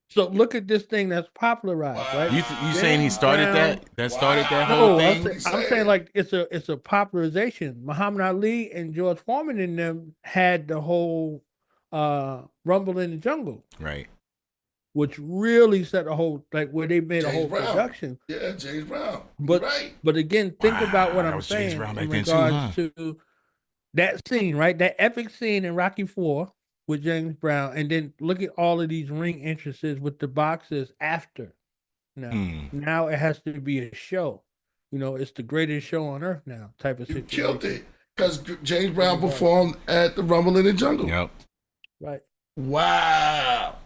So look at this thing that's popularized, right? You saying he started that? That started that whole No, thing? I'm saying like it's a popularization. Muhammad Ali and George Foreman and them had the whole Rumble in the Jungle, Right. which really set a whole like where they made a James whole Brown. production. Yeah, James Brown. But right. but again, think about what Wow, that I'm was James saying Brown in back then too, regards to that scene, right? That epic scene in Rocky 4 with James Brown, and then look at all of these ring entrances with the boxers after. Now it has to be a show. You know, it's the greatest show on earth now, type of You situation. killed it. Because James Brown performed at the Rumble in the Jungle. Yep. Right. Wow.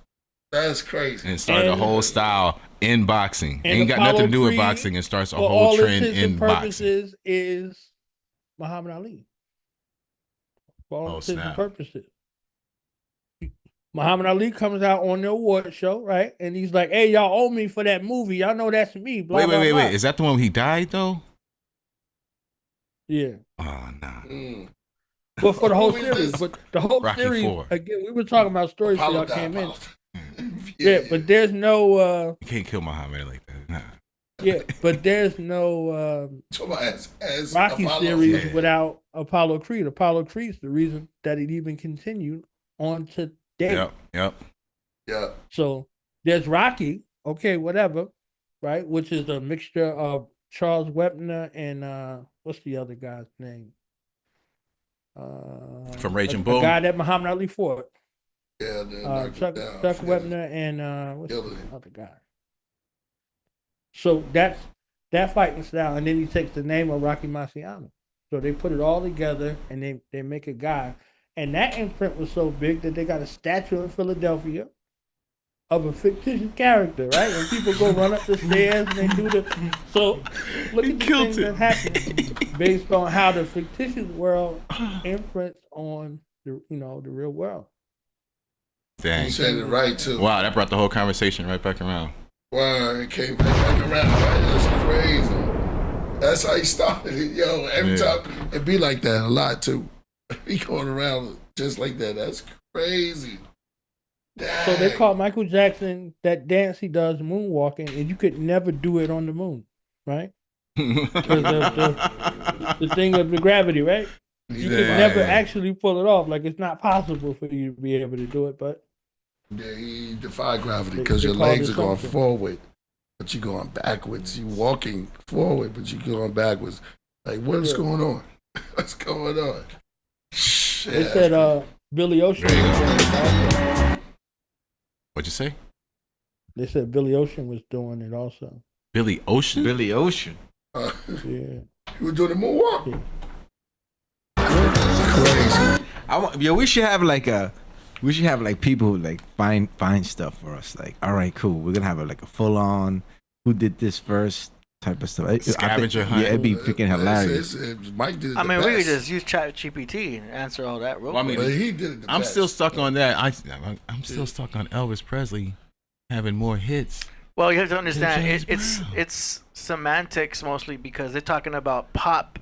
That's crazy. And it started a And- whole style in boxing. and Ain't got Apollo nothing to do with Creed, boxing. It starts a For whole all trend intents in and boxing. purposes is Muhammad Ali. For all Oh, intents and snap. purposes. Muhammad Ali comes out on the award show, right? And he's like, "Hey, y'all owe me for that movie. Y'all know that's me." Blah, blah, blah. Wait. Is that the one he died though? Yeah. Oh nah. But for the whole What movie is series, this? but the whole Rocky series, IV. again, we were talking about stories Apollo y'all came died, in. Apollo. Yeah, but there's no You can't kill Muhammad like that. Nah. but there's no Talk about as Rocky Apollo. series Yeah. without Apollo Creed. Apollo Creed's the reason that it even continued on today. Yep. Yeah. So there's Rocky, okay, whatever, right? Which is a mixture of Charles Wepner and what's the other guy's name? From Raging A Bull. guy that Muhammad Ali fought. Yeah, knocked Chuck him down. Webner and what's Killah. the other guy? So that's that fighting style, and then he takes the name of Rocky Marciano. So they put it all together, and they make a guy. And that imprint was so big that they got a statue in Philadelphia of a fictitious character, right? And people go run up the stairs and they do the. So look at the things that happen based on how the fictitious world imprints on the the real world. Dang. You said it right too. Wow, that brought the whole conversation right back around. Wow, it came right back around. Right? That's crazy. That's how he started it, yo. Every time it be like that a lot too. He going around just like that. That's crazy. Dang. So they call Michael Jackson that dance he does moonwalking, and you could never do it on the moon, right? The thing of the gravity, right? You could never actually pull it off. Like it's not possible for you to be able to do it, but Yeah, he defied gravity They- because they your called legs it are going something. forward, but you're going backwards. You're walking forward, but you're going backwards. Like, what's going on? What's going on? Shit. they said Billy Ocean. Was doing it also. What'd you say? They said Billy Ocean was doing it also. Billy Ocean? Billy Ocean. Uh, Yeah. you were doing the moonwalk? Yeah. Crazy. We should have like people who like find stuff for us. Like, all right, cool. We're gonna have like a full on who did this first type of stuff. Scavenger hunt. Yeah, it'd be freaking hilarious. Mike did it I the mean, we could best. just use ChatGPT and answer all that real Well, I quick. mean, But he did it the I'm best. still stuck on that. I'm still stuck on Elvis Presley having more hits. Well, you have to understand, James Brown. it's semantics mostly because they're talking about pop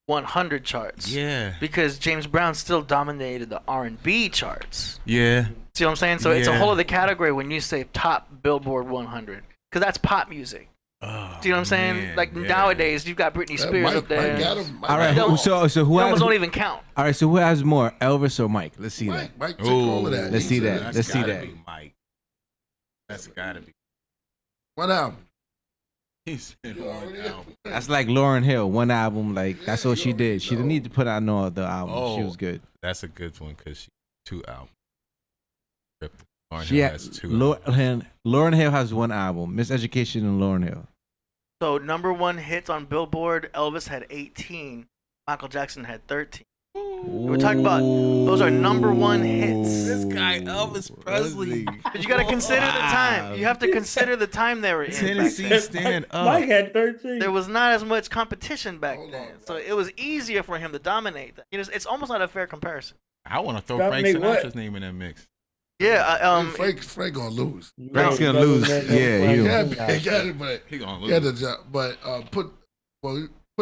100 charts. Yeah. Because James Brown still dominated the R&B charts. Yeah. See what I'm saying? So it's a Yeah. whole other category when you say top Billboard 100, because that's pop music. Oh, See what I'm saying? man, like yeah. nowadays, you've got Britney That Spears Mike, up there. Mike got him. Mike All right, don't- so who They has, almost don't even count. all right, so who has more, Elvis or Mike? Let's see that. Mike took all of that. Let's He see said, that. Let's see gotta that. be Mike. That's gotta be. One album. He said You one already album. That's like Lauryn Hill, one album. Like that's all she did. She didn't need to put out no other album. She Oh. was good. That's a good one because she 2 albums. Lauryn She Hill had, has 2 albums. Lauryn Hill has one album, Miseducation and Lauryn Hill. So number one hits on Billboard, Elvis had 18. Michael Jackson had 13. We're talking about those are number one hits. This guy Elvis Presley. But you got to consider the time. You have to consider the time they were in. back Tennessee then. stand up. Mike had 13. There was not as much competition back Hold then, on. so it was easier for him to dominate. That. It's almost not a fair comparison. I want to throw Frank Dominate what? Sinatra's name in that mix. Yeah, Frank gonna lose. Frank's gonna lose. Yeah, you- Yeah, he got it, but He gonna he had lose. the job. But put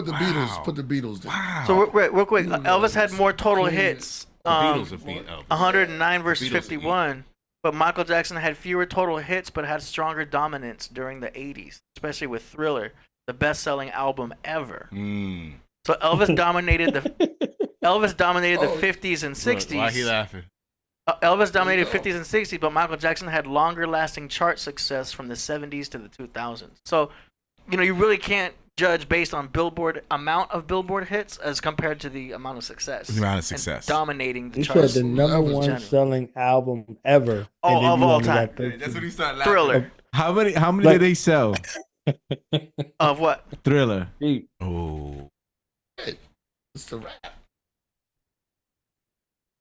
the Wow. Beatles. Put the Beatles there. Wow. So real quick, Elvis had more total hits. the Beatles have beat Elvis. 109 versus Beatles have 51. But Michael Jackson had fewer total hits, but had stronger dominance during the 80s, especially with Thriller, the best-selling album ever. Mm. So Elvis dominated the Oh. 50s and 60s. Why he laughing? Elvis dominated There you go. 50s and 60s, but Michael Jackson had longer-lasting chart success from the 70s to the 2000s. So, you really can't judge based on amount of Billboard hits as compared to the amount of success. The amount of and success. dominating the He said charts. the number That was one general. selling album ever. Oh, and then of you all only got time. 13. he started Thriller. How many Like- did they sell? Of what? Thriller. Oh, It's the rap.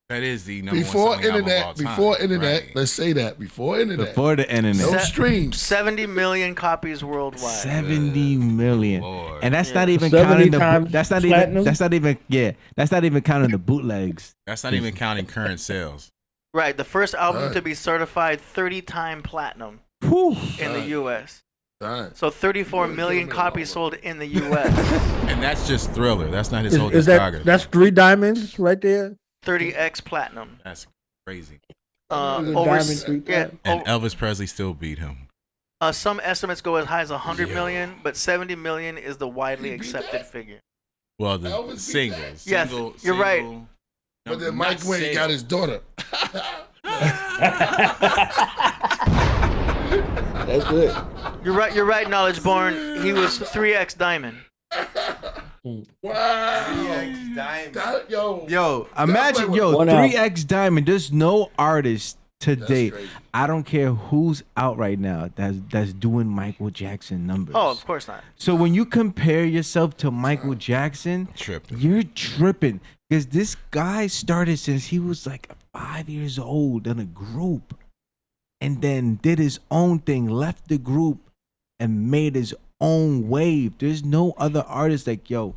that is the number Before one selling album of all internet. time. Before internet. Right. Let's say that. Before internet. Before the internet. No Se- streams. 70 million copies worldwide. 70 million. Lord. And that's Yeah. not even 70 counting the times that's not platinum? even counting the bootlegs. That's not even counting current sales. Right, the first album Right. to be certified 30-time platinum Whew. in the Right. U.S. Right. So 34 Really million killing it copies all. sold in the U.S. And that's just Thriller. That's not his whole Is discography. that's 3 diamonds right there? 30x platinum. That's crazy. Is it Over, diamond 3 yeah, times? And oh, Elvis Presley still beat him. some estimates go as high as 100 Yeah. million, but 70 million is the widely He beat accepted that? figure. Well, the Elvis beat singles. that? Yes, Single, you're right. single- But no, then Mike not went and got sales. his daughter. That's it. You're right, Knowledge Born. He was 3x diamond. Wow. Yo, imagine, play yo, with- 3X Diamond. There's no artist to date. crazy. I don't care who's out right now that's doing Michael Jackson numbers. Oh, of course not. So when you compare yourself to Michael Jackson, Tripping. you're tripping because this guy started since he was like 5 years old in a group, and then did his own thing, left the group, and made his own wave. There's no other artist like, yo,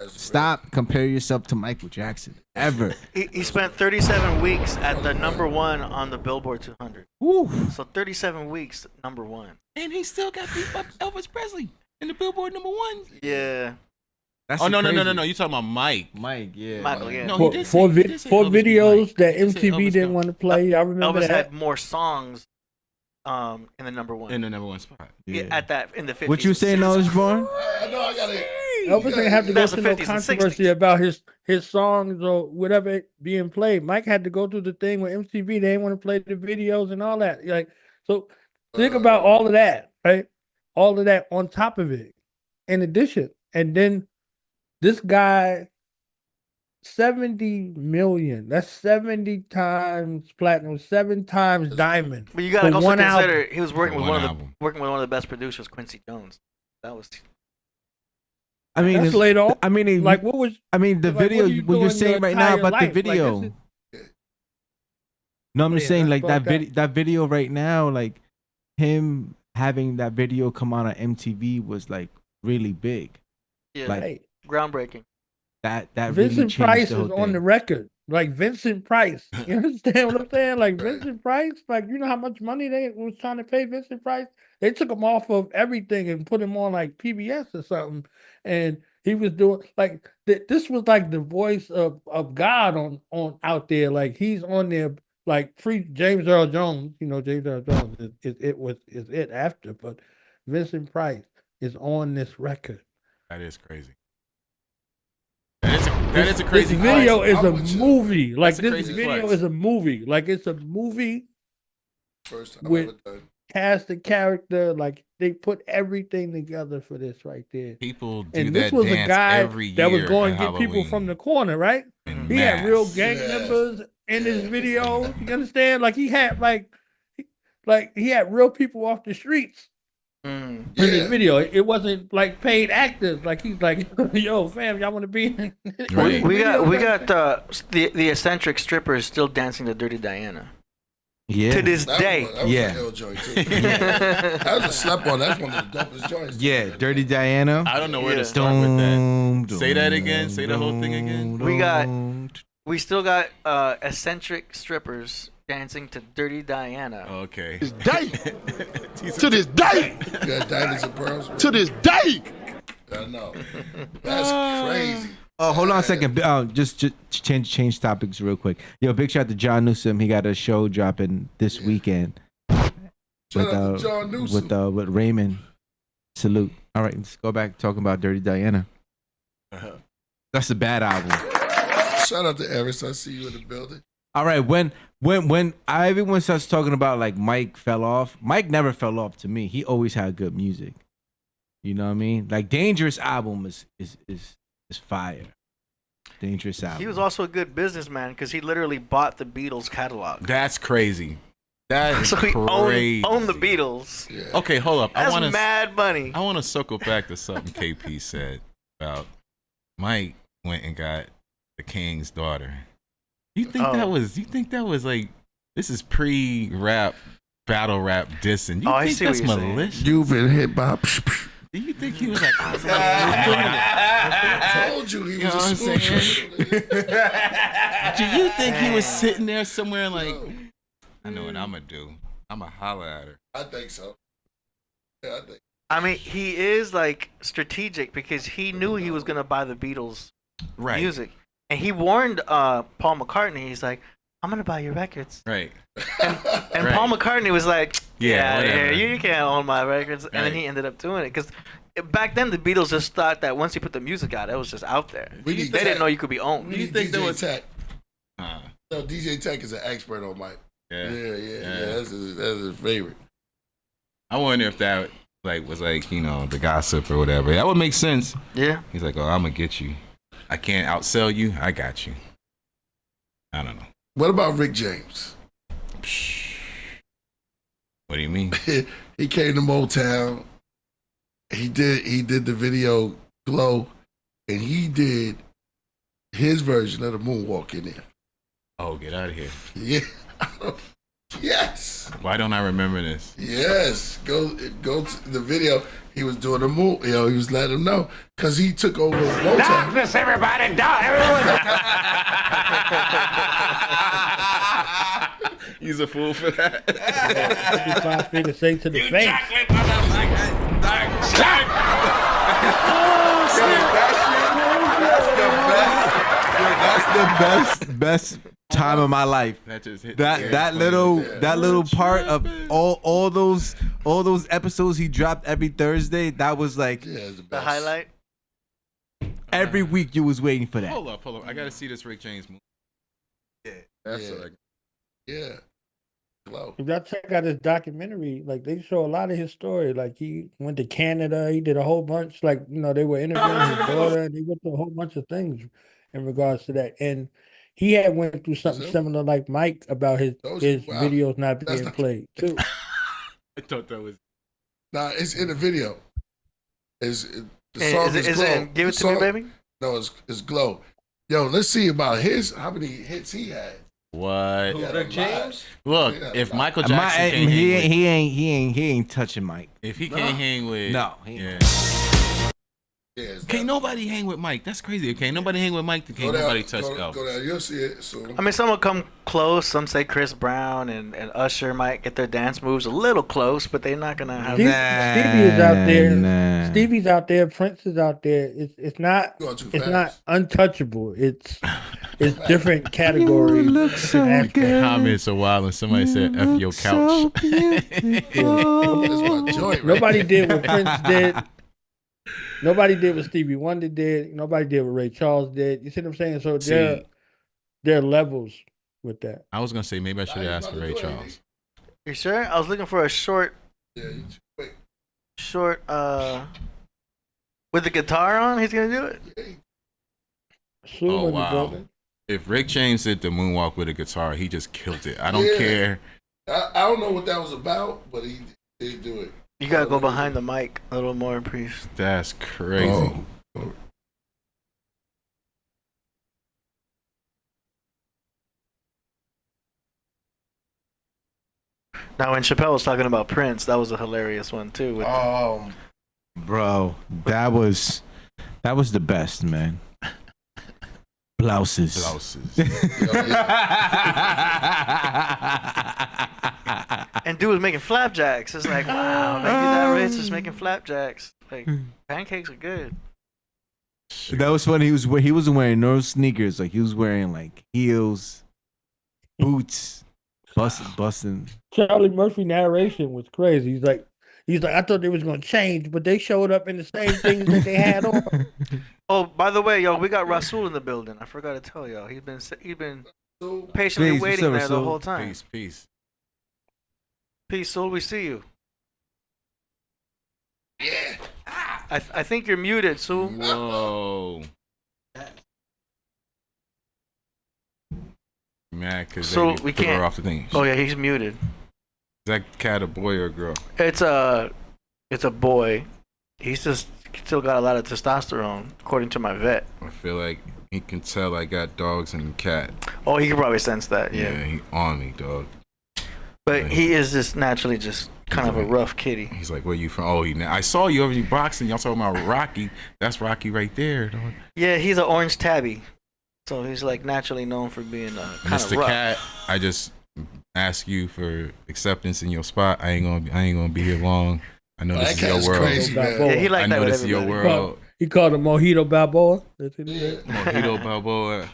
stop compare yourself to Michael Jackson ever. He spent 37 weeks at the #1 on the Billboard 200. Woo. So 37 weeks, #1. And he still got beat up Elvis Presley in the Billboard #1. Yeah. That's Oh, no. crazy. You talking about Mike. Mike, yeah. Michael, yeah. No, Four, he did four, say- vid- he did say four Elvis beat videos Mike. that He said MTV Elvis didn't got- want to play. I remember Elvis that. had more songs in the #1. in the #1 spot. Yeah, at that in the 50s. What you saying, Osborne? I know I got it. Elvis didn't have to go That's the through no 50s and controversy 60s. about his songs or whatever being played. Mike had to go through the thing with MTV. They didn't want to play the videos and all that. Like, so think about all of that, right? All of that on top of it, in addition, and then this guy, 70 million. That's 70 times platinum, 7 times diamond. But you gotta for also one consider album. he was working with One one of album. the best producers, Quincy Jones. That was I mean, That's it's- later on. I mean, Like, what was? I mean, the like, what video. are you What you're doing saying your right now entire about life? the Like, video. this is- No, I'm just Yeah, saying, that's like fucked up. that video right now, like him having that video come out on MTV was like really big. yeah, Like, Right. groundbreaking. That really Vincent changed Price the is whole on thing. the record. Like Vincent Price. You understand what I'm saying? Like Vincent Price, like you know how much money they was trying to pay Vincent Price? They took him off of everything and put him on like PBS or something. And he was doing like this was like the voice of God on out there. Like he's on there like free James Earl Jones. You know, James Earl Jones is it after, but Vincent Price is on this record. That is crazy. That is a crazy This video flex. is I'm a with you. movie. Like That's a this crazy video flex. is a movie. Like it's a movie, First time with- ever done. cast a character. Like they put everything together for this right there. People do And that this was a dance guy every year that was going at to get people Halloween from the corner, right? in He had real mass. gang Yeah. members in his video. You understand? Like he had he had real people off the streets Mm. in his Yeah. video. It wasn't like paid actors. Like he's like, yo, fam, y'all want to be in Right. We video? got the eccentric strippers still dancing to Dirty Diana Yeah. to this That day. was Yeah. an ill joint too. That was a slept on. That's one of the dopest joints. Yeah, Dirty Diana. I don't know where Yeah. to start with that. Dum, Say that again. Say the whole thing again. We got- dum. We still got eccentric strippers dancing to Dirty Diana. Okay. Day to this day, Yeah, Diamonds and Pearls. to this day. I know. That's crazy. Oh, hold on a second. Just change topics real quick. Yo, big shout out to John Newsom. He got a show dropping this weekend Shout out to John Newsom. with Raymond. Salute. All right, let's go back talking about Dirty Diana. That's a bad album. Shout out to Eris. I see you in the building. All right, when everyone starts talking about like Mike fell off, Mike never fell off to me. He always had good music. You know what I mean? Like Dangerous album is fire. Dangerous album. He was also a good businessman because he literally bought the Beatles catalog. That's crazy. That is So he crazy. owned the Beatles. Yeah. Okay, hold up. That's mad money. I want to circle back to something KP said about Mike went and got the King's daughter. You think Oh. that was? You think that was like? This is pre-rap, battle rap dissing. You Oh, I think see what that's you're saying. malicious? You've been hit by. Do you think he was like? I told you he You know was a what I'm smooth saying? shooter. Do you think he was sitting there somewhere like? I know what I'm gonna do. I'm gonna holler at her. I think so. Yeah, I think. I mean, he is like strategic because he knew he was gonna buy the Beatles Right. music, and he warned Paul McCartney. He's like, "I'm gonna buy your records," Right. and Right. Paul McCartney was like, Yeah, "Yeah, whatever. you can't own my records," and then Right. he ended up doing it because back then the Beatles just thought that once you put the music out, it was just out there. We They need didn't Tech. know you could be owned. We you need think there DJ was- Tech. Uh, No, DJ Tech is an expert on Mike. yeah. Yeah. That's his favorite. I wonder if that like was like, you know, the gossip or whatever. That would make sense. Yeah. He's like, oh, I'm gonna get you. I can't outsell you. I got you. I don't know. What about Rick James? What do you mean? He came to Motown. He did the video Glow, and he did his version of the moonwalk in there. Oh, get out of here. Yeah. Yes. Why don't I remember this? Yes. Go to the video. He was doing the moon. You know, he was letting them know because he took over Motown. Darkness, everybody, everyone. He's a fool for that. 55 feet of say to the face. That's the best time of my life. That just hit That little part of all those episodes he dropped every Thursday. That was like Yeah, it's the The best. highlight. every week you was waiting for that. Hold up. I gotta see this Rick James movie. That's Yeah. like Yeah. Glow. If y'all check out his documentary, like they show a lot of his story. Like he went to Canada, he did a whole bunch. Like they were interviewing his daughter, and he went through a whole bunch of things in regards to that. And he had went through something it? similar, like Mike, about his Those are- wow. videos not That's being not- played too. I thought that was. Nah, it's in the video. The Hey, song is is it Glow. in Give It The to Me, song- Baby? No, it's Glow. Yo, let's see about how many hits he had. What? He had a lot. Look, Yeah, if like- Michael Jackson can't hang with, he ain't touching Mike. if he can't hang with, No, he yeah. Yeah, it's Can't nobody hang with Mike. That's crazy. Can't nobody hang with Mike. Can't Go down, nobody touch go Elvis. down. You'll see it soon. I mean, some will come close. Some say Chris Brown and Usher might get their dance moves a little close, but they're not gonna have. Stevie is out there. Nah. Stevie's out there. Prince is out there. It's not Going too it's fast. not untouchable. It's different categories. different aspects. Comments a while and somebody said F your couch. That's my joint. Right? Nobody did what Prince did. Nobody did what Stevie Wonder did. Nobody did what Ray Charles did. You see what I'm saying? So there are levels with that. I was gonna say maybe I should have asked for Ray Charles. You sure? I was looking for a short, Yeah, you wait. with the guitar on. He's gonna do it. Sue Oh, in the wow. building. If Rick James did the moonwalk with a guitar, he just killed it. I don't Yeah. care. I don't know what that was about, but he did do it. You gotta go behind the mic a little more, Priest. That's crazy. Oh. Now, when Chappelle was talking about Prince, that was a hilarious one too. With Bro, that was the best, man. Blouses. Blouses. and dude was making flapjacks. It's like, wow, maybe that rich is making flapjacks. Like pancakes are good. That was funny. He wasn't wearing no sneakers. Like he was wearing like heels, boots, busting. Charlie Murphy narration was crazy. He's like, I thought they was gonna change, but they showed up in the same things that they had on. Oh, by the way, yo, we got Rasul in the building. I forgot to tell y'all. He's been patiently Peace, what's waiting up, there the Rasul? whole time. Peace, peace. Peace, Sul. We see you. Yeah. I think you're muted, Sul. Whoa. Mad because So they we threw can't- her off the thing. Oh yeah, he's muted. Is that cat a boy or a girl? It's a boy. He's just still got a lot of testosterone, according to my vet. I feel like he can tell I got dogs and a cat. Oh, he could probably sense that. Yeah. He on me, dog. But he is just naturally just kind of a rough kitty. He's like, where you from? Oh, I saw you over you boxing. Y'all talking about Rocky. That's Rocky right there, dog. Yeah, he's an orange tabby. So he's like naturally known for being kind of Mr. rough. Cat, I just ask you for acceptance in your spot. I ain't gonna be here long. I know That this is your cat's world. crazy, man. Yeah, he I like that know with this is your everybody. world. He called him Mojito Balboa. That's what he said. Mojito Balboa.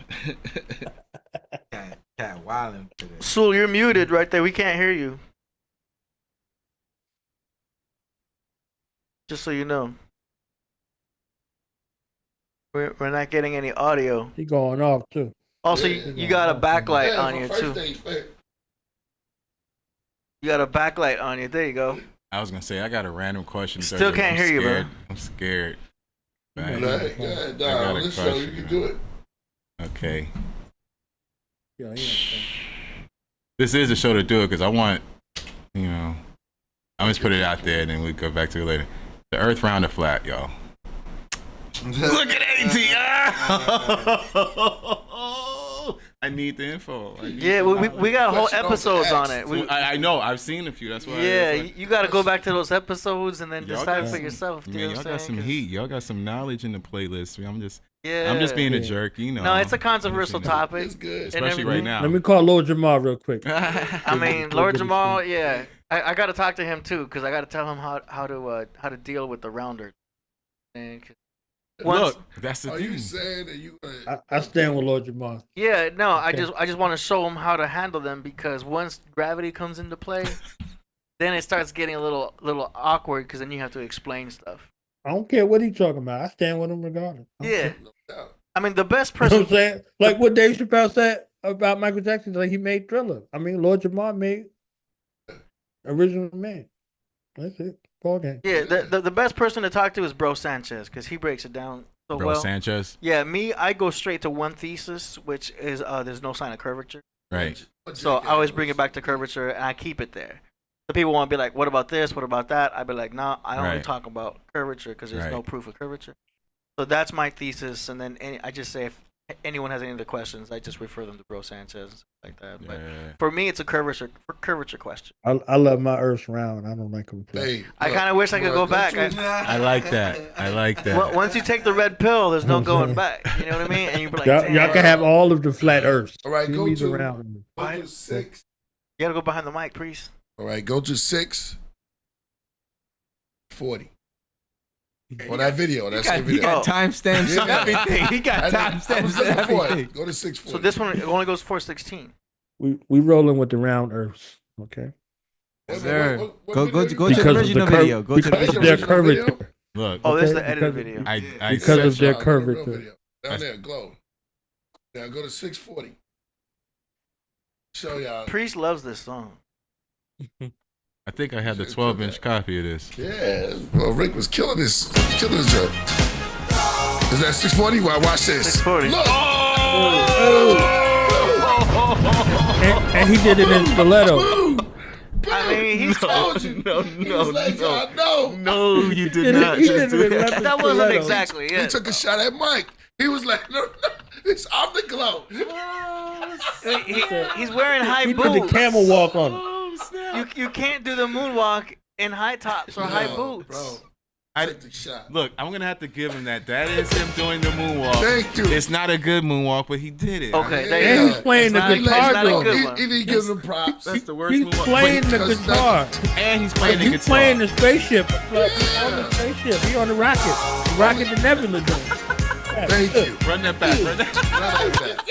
Cat wildin'. Sul, you're muted right there. We can't hear you. Just so you know. We're not getting any audio. He going off too. Also, Yeah. you got a backlight Yeah, on for you first too. day, You got a backlight on you. There you go. I was gonna say I got a random question. Still can't hear you, bro. I'm scared. Right. Let's show you can do it. Okay. Yeah, This is a show to do it because I want, I'm just put it out there and then we go back to it later. The Earth round or flat, y'all. Look at AT. I need the info. We got whole episodes on it. I know. I've seen a few. That's why. Yeah, you got to go back to those episodes and then decide for yourself. Man, y'all got some heat. Y'all got some knowledge in the playlist. I'm just being a jerk, No, it's a controversial topic. It's good, especially right now. Let me call Lord Jamal real quick. I mean, Lord Jamal, yeah. I got to talk to him too because I got to tell him how to deal with the rounder. Look, that's the Are thing. you saying that you? I stand with Lord Jamal. Yeah, no, I just want to show him how to handle them because once gravity comes into play, then it starts getting a little awkward because then you have to explain stuff. I don't care what he's talking about. I stand with him regardless. Yeah, No. I mean the best You know person. what I'm saying? Like what Dave Chappelle said about Michael Jackson, like he made Thriller. I mean, Lord Jamal made Original Man. That's it. Ball game. Yeah, the best person to talk to is Bro Sanchez because he breaks it down so Bro well. Sanchez. Yeah, I go straight to one thesis, which is there's no sign of curvature. Right. So I always bring it back to curvature and I keep it there. The people want to be like, what about this? What about that? I'd be like, nah, I only Right. talk about curvature because there's no Right. proof of curvature. So that's my thesis. And then I just say if anyone has any other questions, I just refer them to Bro Sanchez like that. But for me, it's a curvature question. I love my Earth round. I don't like them. Hey, I kind of wish I could go back. I like that. I like that. Once you take the red pill, there's no going back. You know what I mean? And you're like, Y'all can have all of the flat Earths. All right, Give go me the to round. 6. You gotta go behind the mic, Priest. All right, go to 6:40. On that video, that's the He video. got timestamps and Yeah. everything. He got I was timestamps looking and for everything. it. Go to 6:40. So this one only goes 416. We rolling with the round Earths. Okay. Sir, What go video to you the got? Because of original the video. Go to the because That's of the their original video? curvature. Look, Oh, this is the Okay, edited because- video. I Because said of their Real curvature. video. Down there, glow. Now go to 6:40. Show y'all. Priest loves this song. I think I had the 12-inch copy of this. Yeah, well, Rick was killing this joke. Is that 6:40? Well, watch this. 640. Look. And he did it in stiletto. I mean, he's told you. No, He was like, y'all know. No, you He did did not it just do in that. leopard that wasn't stiletto. exactly He it. took a shot at Mike. He was like, no, it's afterglow. He's wearing high He did the boots. camel walk on him. You can't do the moonwalk in high tops or high Yo, boots. Bro, take the shot. Look, I'm gonna have to give him that. That is him doing the moonwalk. Thank you. It's not a good moonwalk, but he did it. Okay, Yeah. there And you he's go. playing the It's not- He guitar it's not a though. good He one. didn't give him props. That's the worst He's moonwalk. playing the because guitar. And he's playing the He's guitar. playing the spaceship. Like, he's on the spaceship. He on the rocket. Rocket the Nebula doing. Thank you. Run that back. Run that. Right back.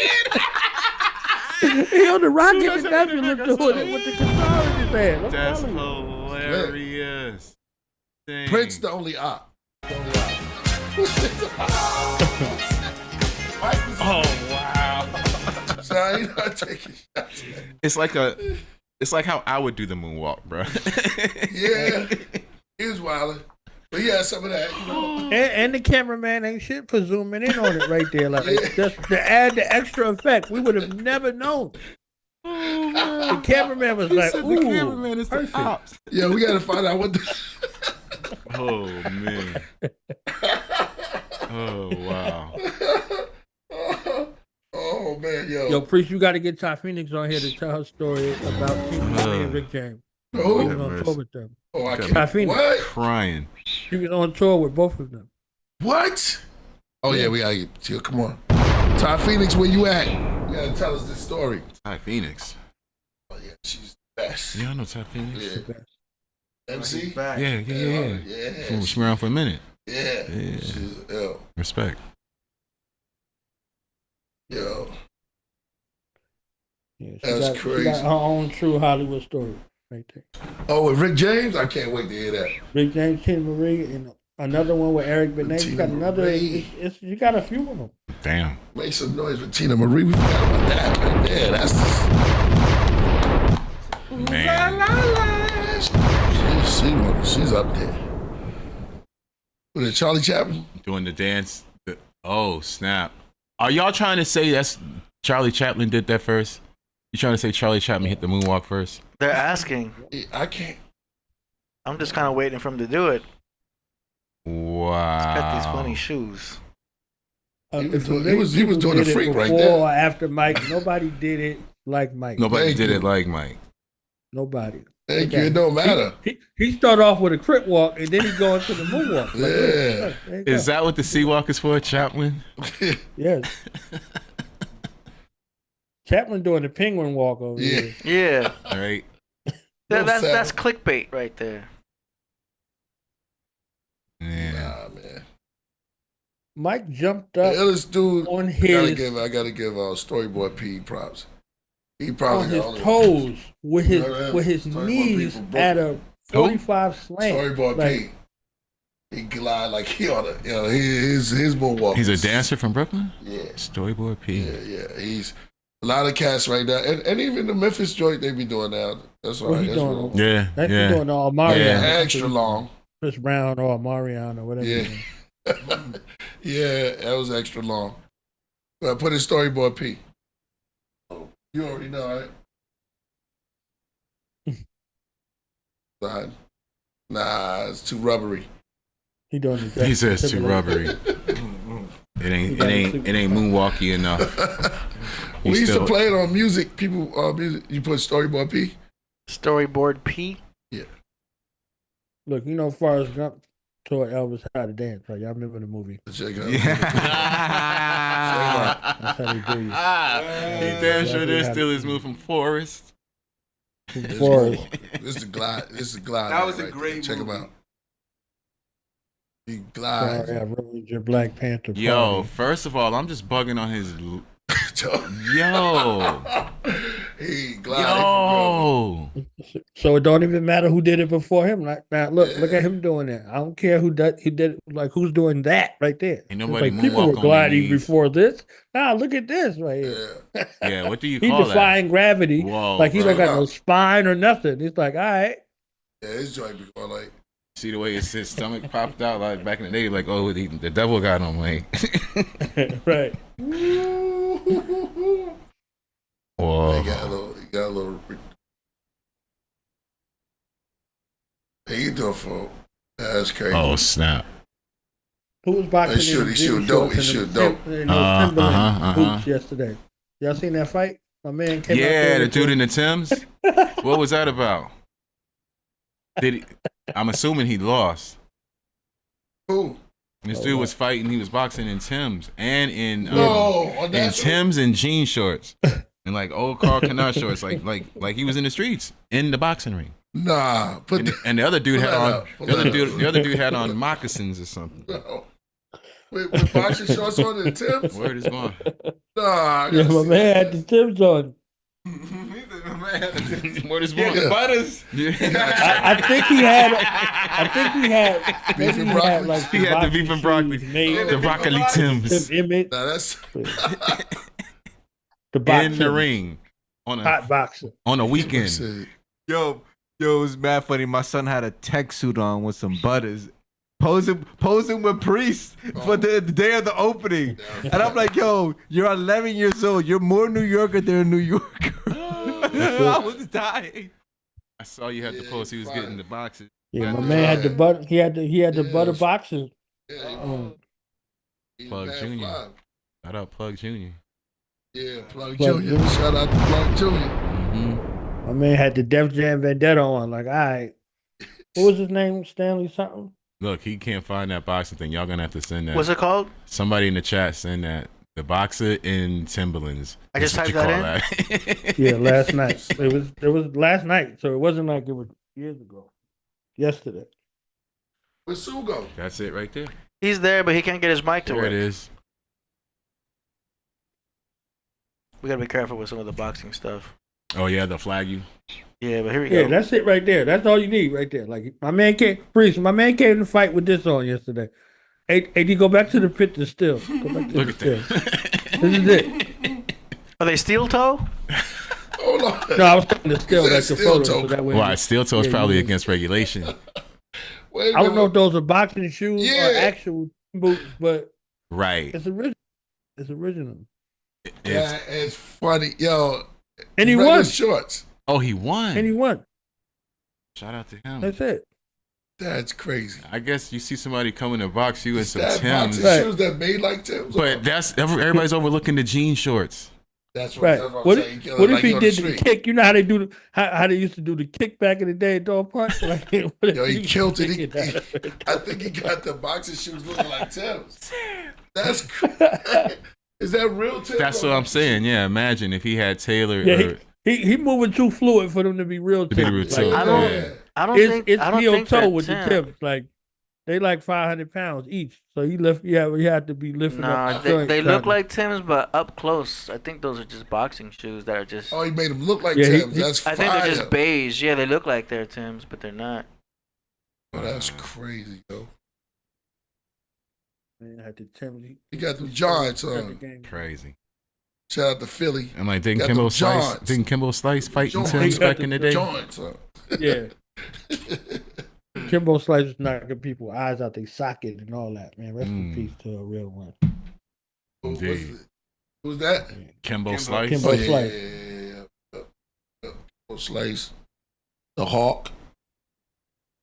He on the rocket the Nebula doing it with the guitar in his hand. I'm That's telling you. hilarious. Dang. Prince the only op. The only op. Oh wow. So you know, I take it. It's like how I would do the moonwalk, bro. Yeah, he was wilding, but he had some of that. You know, And the cameraman ain't shit for zooming in on it right there. Like just to add the extra effect, we would have never known. The cameraman was like, said "Ooh, the cameraman is the perfect." ops. yeah, we got to find out what. Oh man. Oh wow. Oh man, yo. Yo, Priest, you got to get Ty Phoenix on here to tell her story about Tina Marie and Rick James. She Oh, was on tour with them. oh, I Ty can't. Phoenix. What? Crying. She was on tour with both of them. What? Oh yeah, we gotta get to. Come on, Ty Phoenix, where you at? You gotta tell us this story. Ty Phoenix. Oh yeah, she's the best. Yeah, I know Ty Phoenix. Yeah. MC. Yeah, yeah, yeah. Yeah. She's been around for a minute. Yeah. Yeah. She's, yo, Respect. yo. Yeah, she That's got, She crazy. got her own true Hollywood story right there. Oh, with Rick James, I can't wait to hear that. Rick James, Tina Marie, and another one with Eric Benet. You got Tina another. Marie. You got a few of them. Damn. Make some noise with Tina Marie. We forgot about that right there. That's Man. She's up there. With it, Charlie Chaplin? Doing the dance. Oh, snap. Are y'all trying to say that's Charlie Chaplin did that first? You trying to say Charlie Chaplin hit the moonwalk first? They're asking. I can't. I'm just kind of waiting for him to do it. Wow. He's got these funny shoes. He was doing the freak right before there. or after Mike. Nobody did it like Mike. Nobody did it like Mike. Nobody. Thank you. It don't matter. He started off with a crit walk and then he go into the moonwalk. Like, Yeah. there you go. Is that what the sea walk is for, Chaplin? Yes. Chaplin doing the penguin walk over here. Yeah. All right. That's clickbait right there. Yeah. Nah, man. Mike jumped The up illest dude. on I his gotta give Storyboard P props. He on probably his the only toes with his Yeah, with his Storyboard knees P from at a 45 slant. Storyboard Like, P. He glide like he oughta, his moonwalk. He's a dancer from Brooklyn? Yeah. Storyboard P. Yeah. He's a lot of cats right now, and even the Memphis joint they be doing now. That's all What right. he That's doing? wrong. Yeah. That's Yeah. doing all Mario. Yeah, extra long. Chris Brown or Marion or whatever. Yeah. his name. Yeah, that was extra long. But put in Storyboard P. Oh, you already know, right? Nah, it's too rubbery. He doing his He says too rubbery. It ain't moonwalky enough. We used to play it on music. People, music. You put Storyboard P. Storyboard P. Yeah. Look, Forrest Gump taught Elvis how to dance, right? Y'all remember the movie? Check it out. That's how they do you. He damn sure there still is move from Forrest. Forrest. This is the glide. That was a right great there. Check him movie. out. He glides. Sorry, I ruined your Black Panther Yo, party. first of all, I'm just bugging on his. He glides. Yo. So it don't even matter who did it before him. Like now, look at him doing it. I don't care who did. He did it, like who's doing that right there. Ain't nobody It's like people moonwalk were on their gliding knees. before this. Now look at this right here. Yeah, what do you He call that? defying gravity. Whoa, Like he bro. don't got no spine or nothing. He's like, all right. Yeah, his joint be going like. See the way his stomach popped out like back in the day, like, oh, the devil got him, like. Right. Whoa. He got a little. Hey, you doing for? That's crazy. Oh, snap. Who was boxing He in shoot the dope. shorts He and shoot the dope. in those Timberland uh-huh. boots yesterday? Y'all seen that fight? My man came out Yeah, there the with dude in the Timbs. What was that about? I'm assuming he lost. Who? This dude was fighting. He was boxing in Timbs and in on that show? Timbs and jean shorts and like old Carl Canard shorts, like he was in the streets in the boxing ring. Nah, And the other dude Pull had that on up. Pull the other that dude. up. The other dude had on moccasins or something. No. With boxing shorts on the Timbs? Word is gone. Nah, I Yeah, gotta my see man that. had the Timbs on. Word is Yeah, gone. the butters. I think he had. Beef Maybe and he had broccoli. like He had the beef and broccoli. shoes made The broccoli Timbs Tim Emmett, Nah, that's the boxing, in the ring on hot a boxer. weekend. Yo, it was mad funny. My son had a tech suit on with some butters. Posing with Priest for the day of the opening. And I'm like, yo, you're 11 years old. You're more New Yorker than a New Yorker. I was dying. I saw you had the post. He was getting the boxes. Yeah, my man had the butter. He had the butter boxers. Plug Junior. Shout out Plug Junior. Yeah, Plug Plug Junior. Junior. Shout out to Plug Junior. Mm-hmm. My man had the Def Jam Vendetta on. Like, all right, what was his name? Stanley something. Look, he can't find that boxing thing. Y'all gonna have to send that. What's it called? Somebody in the chat send that. The boxer in Timberlands. I just That's typed what you that call that. Yeah, last night. It was last night, so it wasn't like it was years ago. Yesterday. Where'd Sue go? That's it right there. He's there, but he can't get his mic to There work. it is. We gotta be careful with some of the boxing stuff. Oh yeah, they'll flag you. Yeah, but here we Yeah, go. that's it right there. That's all you need right there. Like my man came, Priest. My man came to fight with this on yesterday. AD, go back to the pit to still. Go back to Look the at still. that. This is it. Are they steel toe? Hold on. No, I was trying to steal said like the steel photo. toe. So that way Why? Steel toe is Yeah, probably yeah. against regulation. Wait a I don't know if minute. those are boxing shoes Yeah. or actual boots, but Right. it's original. It's original. It's, That is funny. Yo, And he regular won. shorts. oh, he won. And he won. Shout out to him. That's it. That's crazy. I guess you see somebody coming to box you in Is some that Timbs, boxing Right. shoes that made like Tim's? but everybody's overlooking the jean shorts. That's Right. That's What I'm if, saying. what Like if he on did the street. kick? You know how they do how they used to do the kick back in the day, dog punch. Like, what if Yo, he killed it. kicked I think he got the boxing shoes looking like Tim's. That's crazy. Is that real Tim's? That's what I'm saying. Yeah, imagine if he had Taylor. Yeah, or, he moving too fluid for them to be real To be Timbs. real Like, Timbs. I don't it's think it's I don't heel think toe they're with the Tim. Timbs. Like they like 500 pounds each. So you lift. Yeah, you have to be lifting Nah, up. the joint they look kinda. like Tim's, but up close, I think those are just boxing shoes that are just. Oh, he made him look like Yeah, Tim's. he- That's I fire. think they're just beige. Yeah, they look like they're Tim's, but they're not. Oh, that's crazy, yo. Man, had the Timbs. He got them Giants on. Crazy. Shout out to Philly. I'm like, didn't Got Kimbo them Slice? Johns. Didn't Kimbo Slice fight in Johns. Tim's back in the day? Giants on. Yeah. Kimbo Slice was knocking people eyes out their socket and all that. Man, rest in peace to a real one. Indeed. Who's that? Kimbo Slice. Kimbo Oh, yeah, Slice. yeah. Kimbo Slice. The Hawk.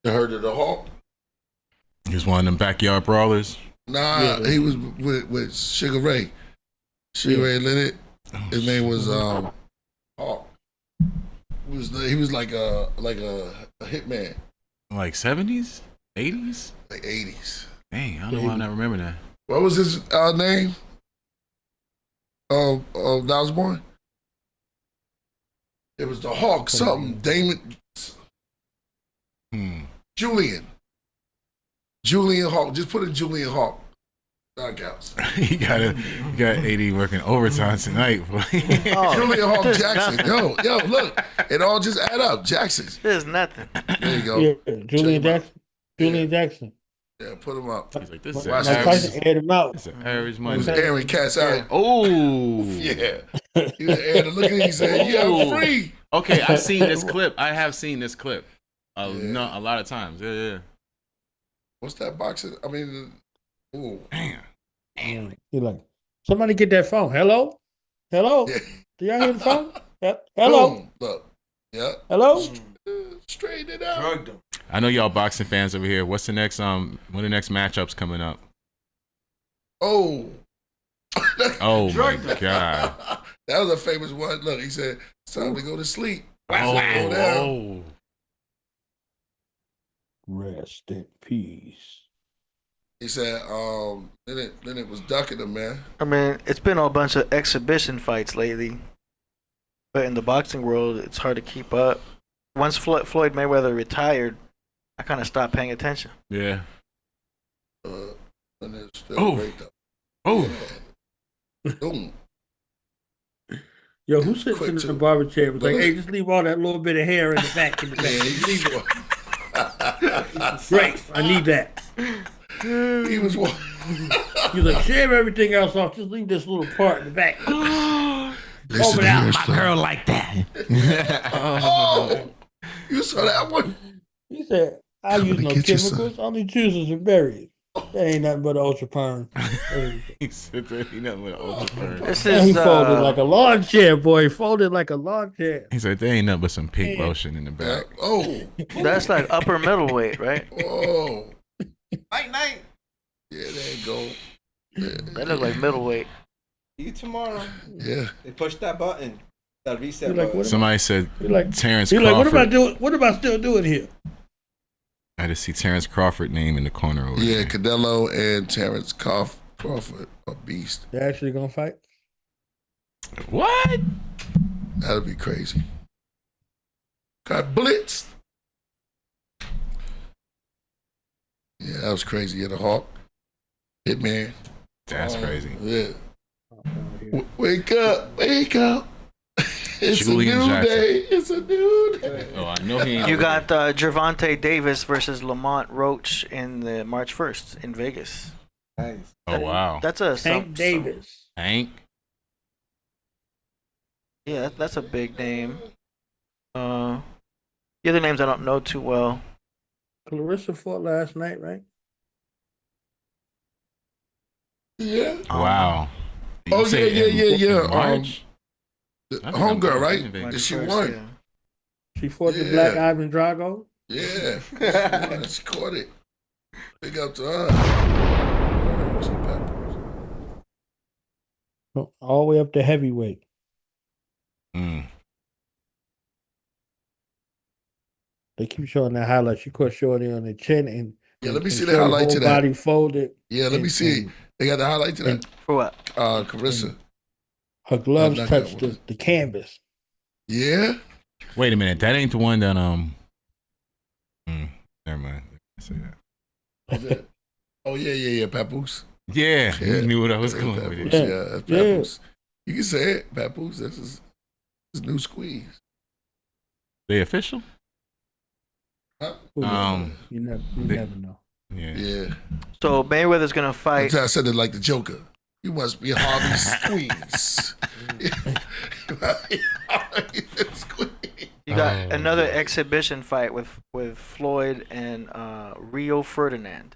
You heard of the Hawk? He was one of them backyard brawlers. Nah, Yeah. he was with Sugar Ray. Sugar Ray Leonard. His name was Hawk. He was like a hitman, Like 70s? 80s? like 80s. Dang, I don't know why I'm not remembering that. What was his name? That was born. It was the Hawk. Something. Damon. Julian Hawk. Just put in Julian Hawk. Knockouts. he got 80 working overtime tonight, boy. Julian Hawk There's Jackson. nothing. Yo, look. It all just add up. Jackson's. There's nothing. There you go. Yeah, Check Julian him out. Jackson. Julian Jackson. Yeah, put him up. He's like, this is Watch Mike that. Tyson aired him out. It's an average It was Monday. Aaron Katz out. Oh, Yeah. He was airing. Look at him. He said, "Yeah, I'm free." okay. I've seen this clip. I have seen this clip. Yeah. No, a lot of times. Yeah. What's that boxing? I mean, ooh. Damn. He like, somebody get that phone. Hello? Hello? Yeah. Do y'all hear the phone? Hello? Boom. Look. Yeah. Hello? Straighten it out. I know y'all boxing fans over here. What's the next when the next matchups coming up? Oh. Oh my god. That was a famous one. Look, he said, "It's time to go to sleep." Go down. Oh. Rest in peace. He said, then it was ducking him, man. I mean, it's been a bunch of exhibition fights lately, but in the boxing world, it's hard to keep up. Once Floyd Mayweather retired, I kind of stopped paying attention. Yeah. And it's still Oh. great though. Oh. Boom. Yo, who sits Quick in the too. barber chair was like, Look. hey, just leave all that little bit of hair in the back. Yeah, he was, Great. I need that. he was one. He's like, shave everything else off. Just leave this little part in the back. Listen Over here, there, son. Girl like that. Oh, you saw that one? He said, I Coming use to no get you, son. chemicals, only juices and berries. That ain't nothing but an ultra perm. He said that he nothing but an ultra burn. This And he is folded like a lawn chair, boy. He folded like a lawn chair. He said there ain't nothing but some pink lotion in the back. Oh, that's like upper middleweight, right? oh. Night night. Yeah, there you go. That look like middleweight. See you tomorrow. Yeah. They push that button. That reset He like, button. what am Somebody said He like, Terrence he like, what am I Crawford. doing? What am I still doing here? I had to see Terrence Crawford name in the corner over Yeah, there. Canelo and Terrence Crawford are beast. They actually gonna fight? What? That'd be crazy. Got blitzed. Yeah, that was crazy. Yeah, the Hawk. Hitman. That's crazy. Yeah. Wake up. Wake up. It's Julian a new Jackson. day. It's a new day. Oh, I know he ain't. You got Gervonta Davis versus Lamont Roach in the March 1st in Vegas. Nice. Oh wow. That's a Hank Davis. Hank. Yeah, that's a big name. The other names I don't know too well. Clarissa fought last night, right? Yeah. Wow. Oh, You say yeah. in March? The I think I'm homegirl, right? Vegas. And she 21st, won. yeah. She fought the Yeah. Black Ivan Drago. Yeah. She won. She caught it. Big up to her. Some peppers. All the way up to heavyweight. Mm. They keep showing that highlight. She caught Shorty on the chin and Yeah, let me see and the Shorty highlight whole to that. body folded. Yeah, let me and- see. and They got the highlight to that. For what? Carissa. Her gloves Not that touched one. the canvas. Yeah. Wait a minute. That ain't the one that never mind. I say that. Oh yeah. Papoose. Yeah, Yeah. you knew what I was Yeah, going Papoose. with. Yeah. It. Yeah, that's Yeah. Papoose. You can say it, Papoose. This is his new squeeze. They official? Huh? You never know. Yeah. Yeah. So Mayweather's gonna fight. That's how I said it like the Joker. You must be Harvey Squeeze. Harvey Squeeze. You got another exhibition fight with Floyd and Rio Ferdinand.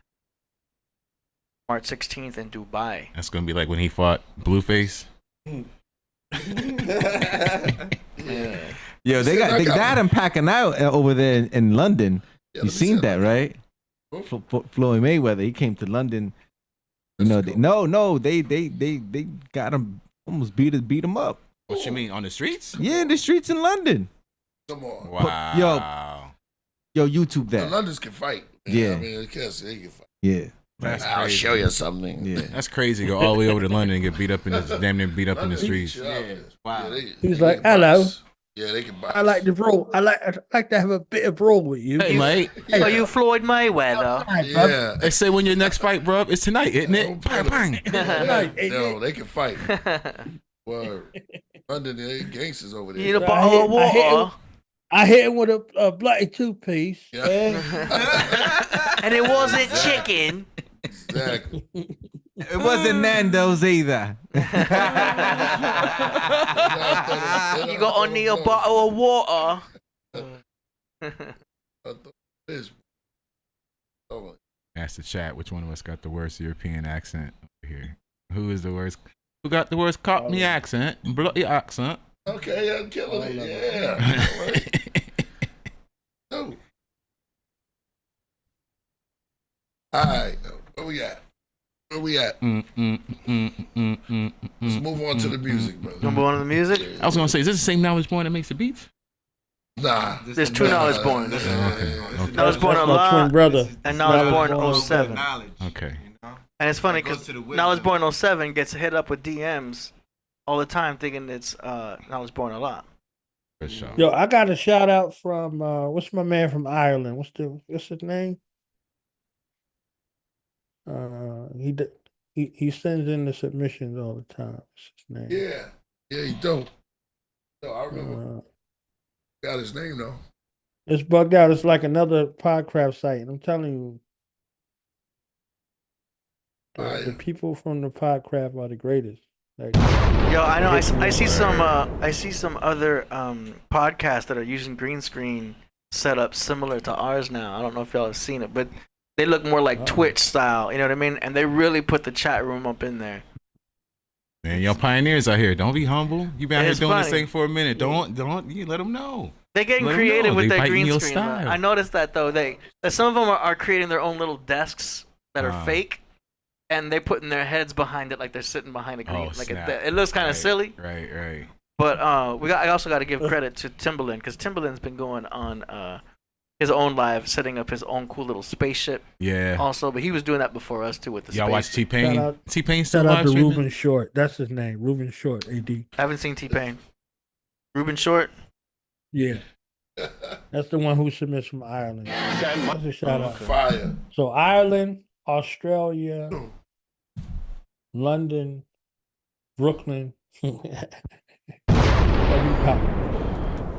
March 16th in Dubai. That's gonna be like when he fought Blueface. Yeah. Yo, they I got got him packing out over there in London. Yeah, You let me seen see that, right? Who? Floyd Mayweather. He came to London. You know, they got him almost beat him up. What you mean on the streets? Yeah, in the streets in London. Come on. Wow. Yo, YouTube The that. Londons can fight. Yeah. I mean, they can fight. Yeah, That's I'll crazy. show you something. yeah. That's crazy. Go all the way over to London and get beat up in the damn near beat up in the streets. Wow. He's like, hello. Yeah, they can box. I like to brawl. I like to have a bit of brawl with you. Hey, mate. Are you Floyd Mayweather? Hi, bub. Yeah. They say when your next fight, bro, it's tonight, isn't it? Bang, bang. Right, hey, No, they can fight. Word. London, they gangsters over You need there. a bottle of water. I hit him with a bloody two-piece. Yeah. And it wasn't chicken. Exactly. It wasn't Nando's either. You got only a bottle of water. Oh, Ask the chat which one of us got the worst European accent over here. Who is the worst? Who got the worst Cockney accent? Bloody accent. okay, I'm killing it. Yeah. No. All right. Where we at? Let's move on to the music, bro. Number one on the music. I was gonna say, is this the same Knowledge Born that makes the beats? Nah. There's two Knowledge Born. Okay. Knowledge Born That's a my lot. twin brother. And Knowledge Knowledge Born Born 07. Okay. And it's funny That goes because to the wisdom. Knowledge Born 07 gets hit up with DMs all the time thinking it's Knowledge Born a lot. For sure. Yo, I got a shout out from what's my man from Ireland? What's his name? He sends in the submissions all the time. What's his name? Yeah. Yeah, he don't. No, I remember. Got his name though. It's bugged out. It's like another Podcraft site. And I'm telling you, the people from the Podcraft are the greatest. Like, Yo, I know. I see some. I see some other podcasts that are using green screen setups similar to ours now. I don't know if y'all have seen it, but they look more like Twitch style. You know what I mean? And they really put the chat room up in there. Man, y'all pioneers out here. Don't be humble. You been out here It's doing this funny. thing for a minute. Don't you let them know. They're getting Let 'em creative know. with They their biting green your screen. though. style. I noticed that though. That some of them are creating their own little desks that are fake, and they putting their heads behind it like they're sitting behind a green. Oh, like snap. it looks kind of Right, silly. Right. But I also got to give credit to Timbaland because Timbaland's been going on his own live, setting up his own cool little spaceship. Yeah. Also, but he was doing that before us too with the Y'all space. watch Shout T-Pain? out- T-Pain still shout out live to streaming? Ruben Short. That's his name. Ruben Short. AD. I haven't seen T-Pain. Ruben Short. Yeah. That's the one who submits from Ireland. That's a shout out. Fire. So Ireland, Australia, London, Brooklyn.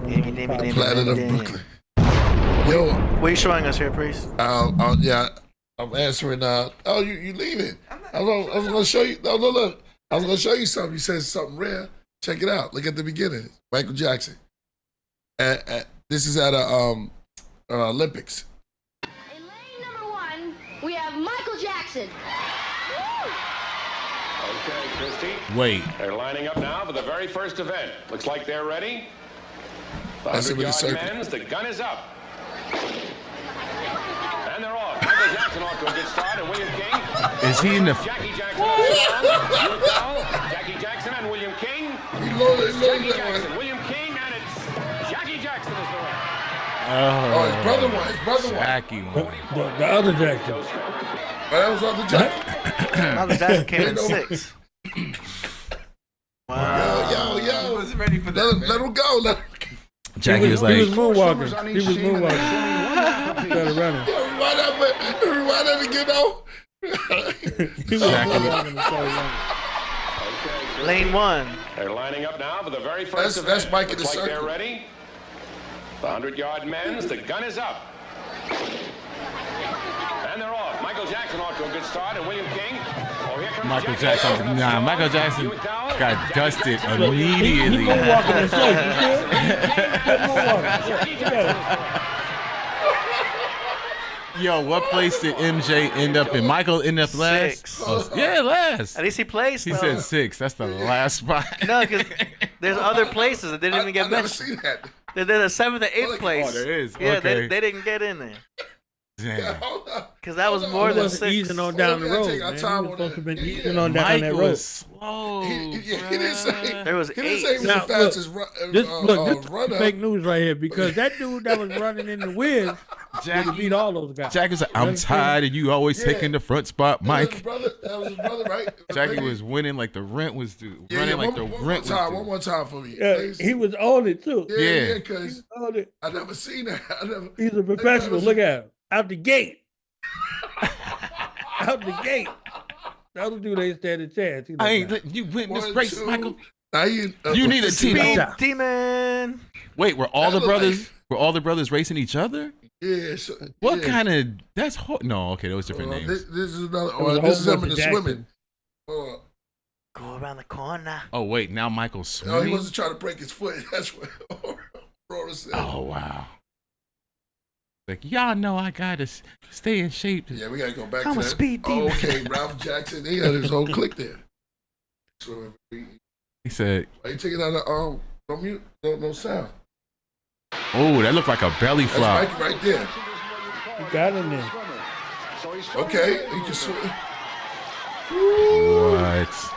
Planet of Brooklyn. Yo, What are you showing us here, Priest? yeah, I'm answering. Oh, you leaving? I was gonna show you. No, look. I was gonna show you something. You said something rare. Check it out. Look at the beginning. Michael Jackson. This is at a Olympics. In lane number 1, we have Michael Jackson. Okay, Christy. Wait. They're lining up now for the very first event. Looks like they're ready. The That's it with the 100-yard circle. men's, the gun is up. And they're off. Michael Jackson off to a good start, and William King. Is he in the? Jackie Jackson off the ground. Jackie Jackson and William King. He loaded Jackie that Jackson, one. William King, and it's Jackie Jackson is the winner. Oh, his brother won. His brother won. Jackie won. The other Jackson. That was on the Jackson. Michael Jackson came in 6. Yo, yo. was ready for Let him go. Let him go. Jackie was he like, was moonwalking. He was moonwalking. Instead of running. Yo, rewind that again, though. He was moonwalking instead of running. Lane 1. They're lining up now for the very first event. That's Mike in the Looks like circle. they're ready. The 100-yard men's, the gun is up. And they're off. Michael Jackson off to a good start, and William King. Oh, here comes Michael Jackie Jackson. Nah, Michael Jackson got dusted He immediately. moonwalking himself. You see it? He moonwalking. Yo, what place did MJ end up in? Michael end up last? 6. Oh, yeah, last. At least he placed. He though. said 6. That's the last spot. No, because there's other places that didn't even I get never mentioned. seen that. There's a 7th and 8th place. Oh, there is. Yeah, Okay. they didn't get in there Damn. Hold on. because that was Hold more on. than Wasn't 6. easing on down the We gotta road, take our man. time He was on supposed to it. have been easing on down Mike that road. was slow. He didn't say. There was He didn't 8. say he was Now, the fastest This is runner. fake news right here because that dude that was running in the Wiz Jackie beat all those guys. Jackie's like, I'm tired of you always Yeah. taking the front spot, That was Mike. his brother. That was his brother, right? Jackie was winning like the rent was due. Running like the one rent more time, was one due. more time for me. Yeah, please. he was on it too. Yeah, Yeah. because On it. I never seen that. He's a professional. Look at him. Out the gate. Out the gate. The other dude ain't stand a chance. He I like, ain't nah. let you win this One, race, two. Michael. Now You need a team. Speed Nah. demon. Wait, were all That the look brothers like- were all the brothers racing each other? Yeah. So, What yeah. kind of that's no, okay, those different names. This is another. was a This is whole him in bunch the of swimming. Jacksons. Go around the corner. Oh wait, now Michael's No, he swimming. wasn't trying to break his foot. That's what Aurora said. Oh wow. Like y'all know I gotta stay in shape. Yeah, we gotta go back I'm to a that. speed Oh, demon. okay, Ralph Jackson. He had his whole clique there. So He said, why you taking out no mute, no sound. "Oh, that looked like a belly That's flop." Mikey right there. He got in there. Okay, he can swim. What?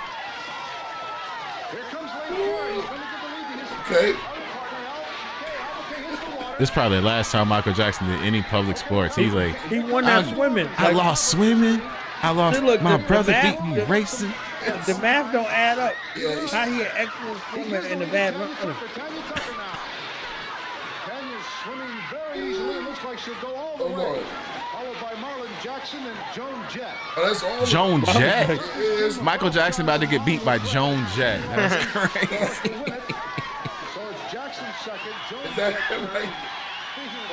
Okay. This is probably the last time Michael Jackson did any public sports. He's like, He won that swimming. I Like, lost swimming. I lost. See, look, My the brother math- beat me the- racing. The math don't add up. Yeah, How he an excellent swimmer and a bad runner? Tanya's swimming very easily. It looks like she'll go all the Hold way. on. Followed by Marlon Jackson and Joan Jett. Oh, that's all. Joan Jett. Yes. Michael Jackson about to get beat by Joan Jett. That's crazy. So it's Jackson second. Joan Is that right?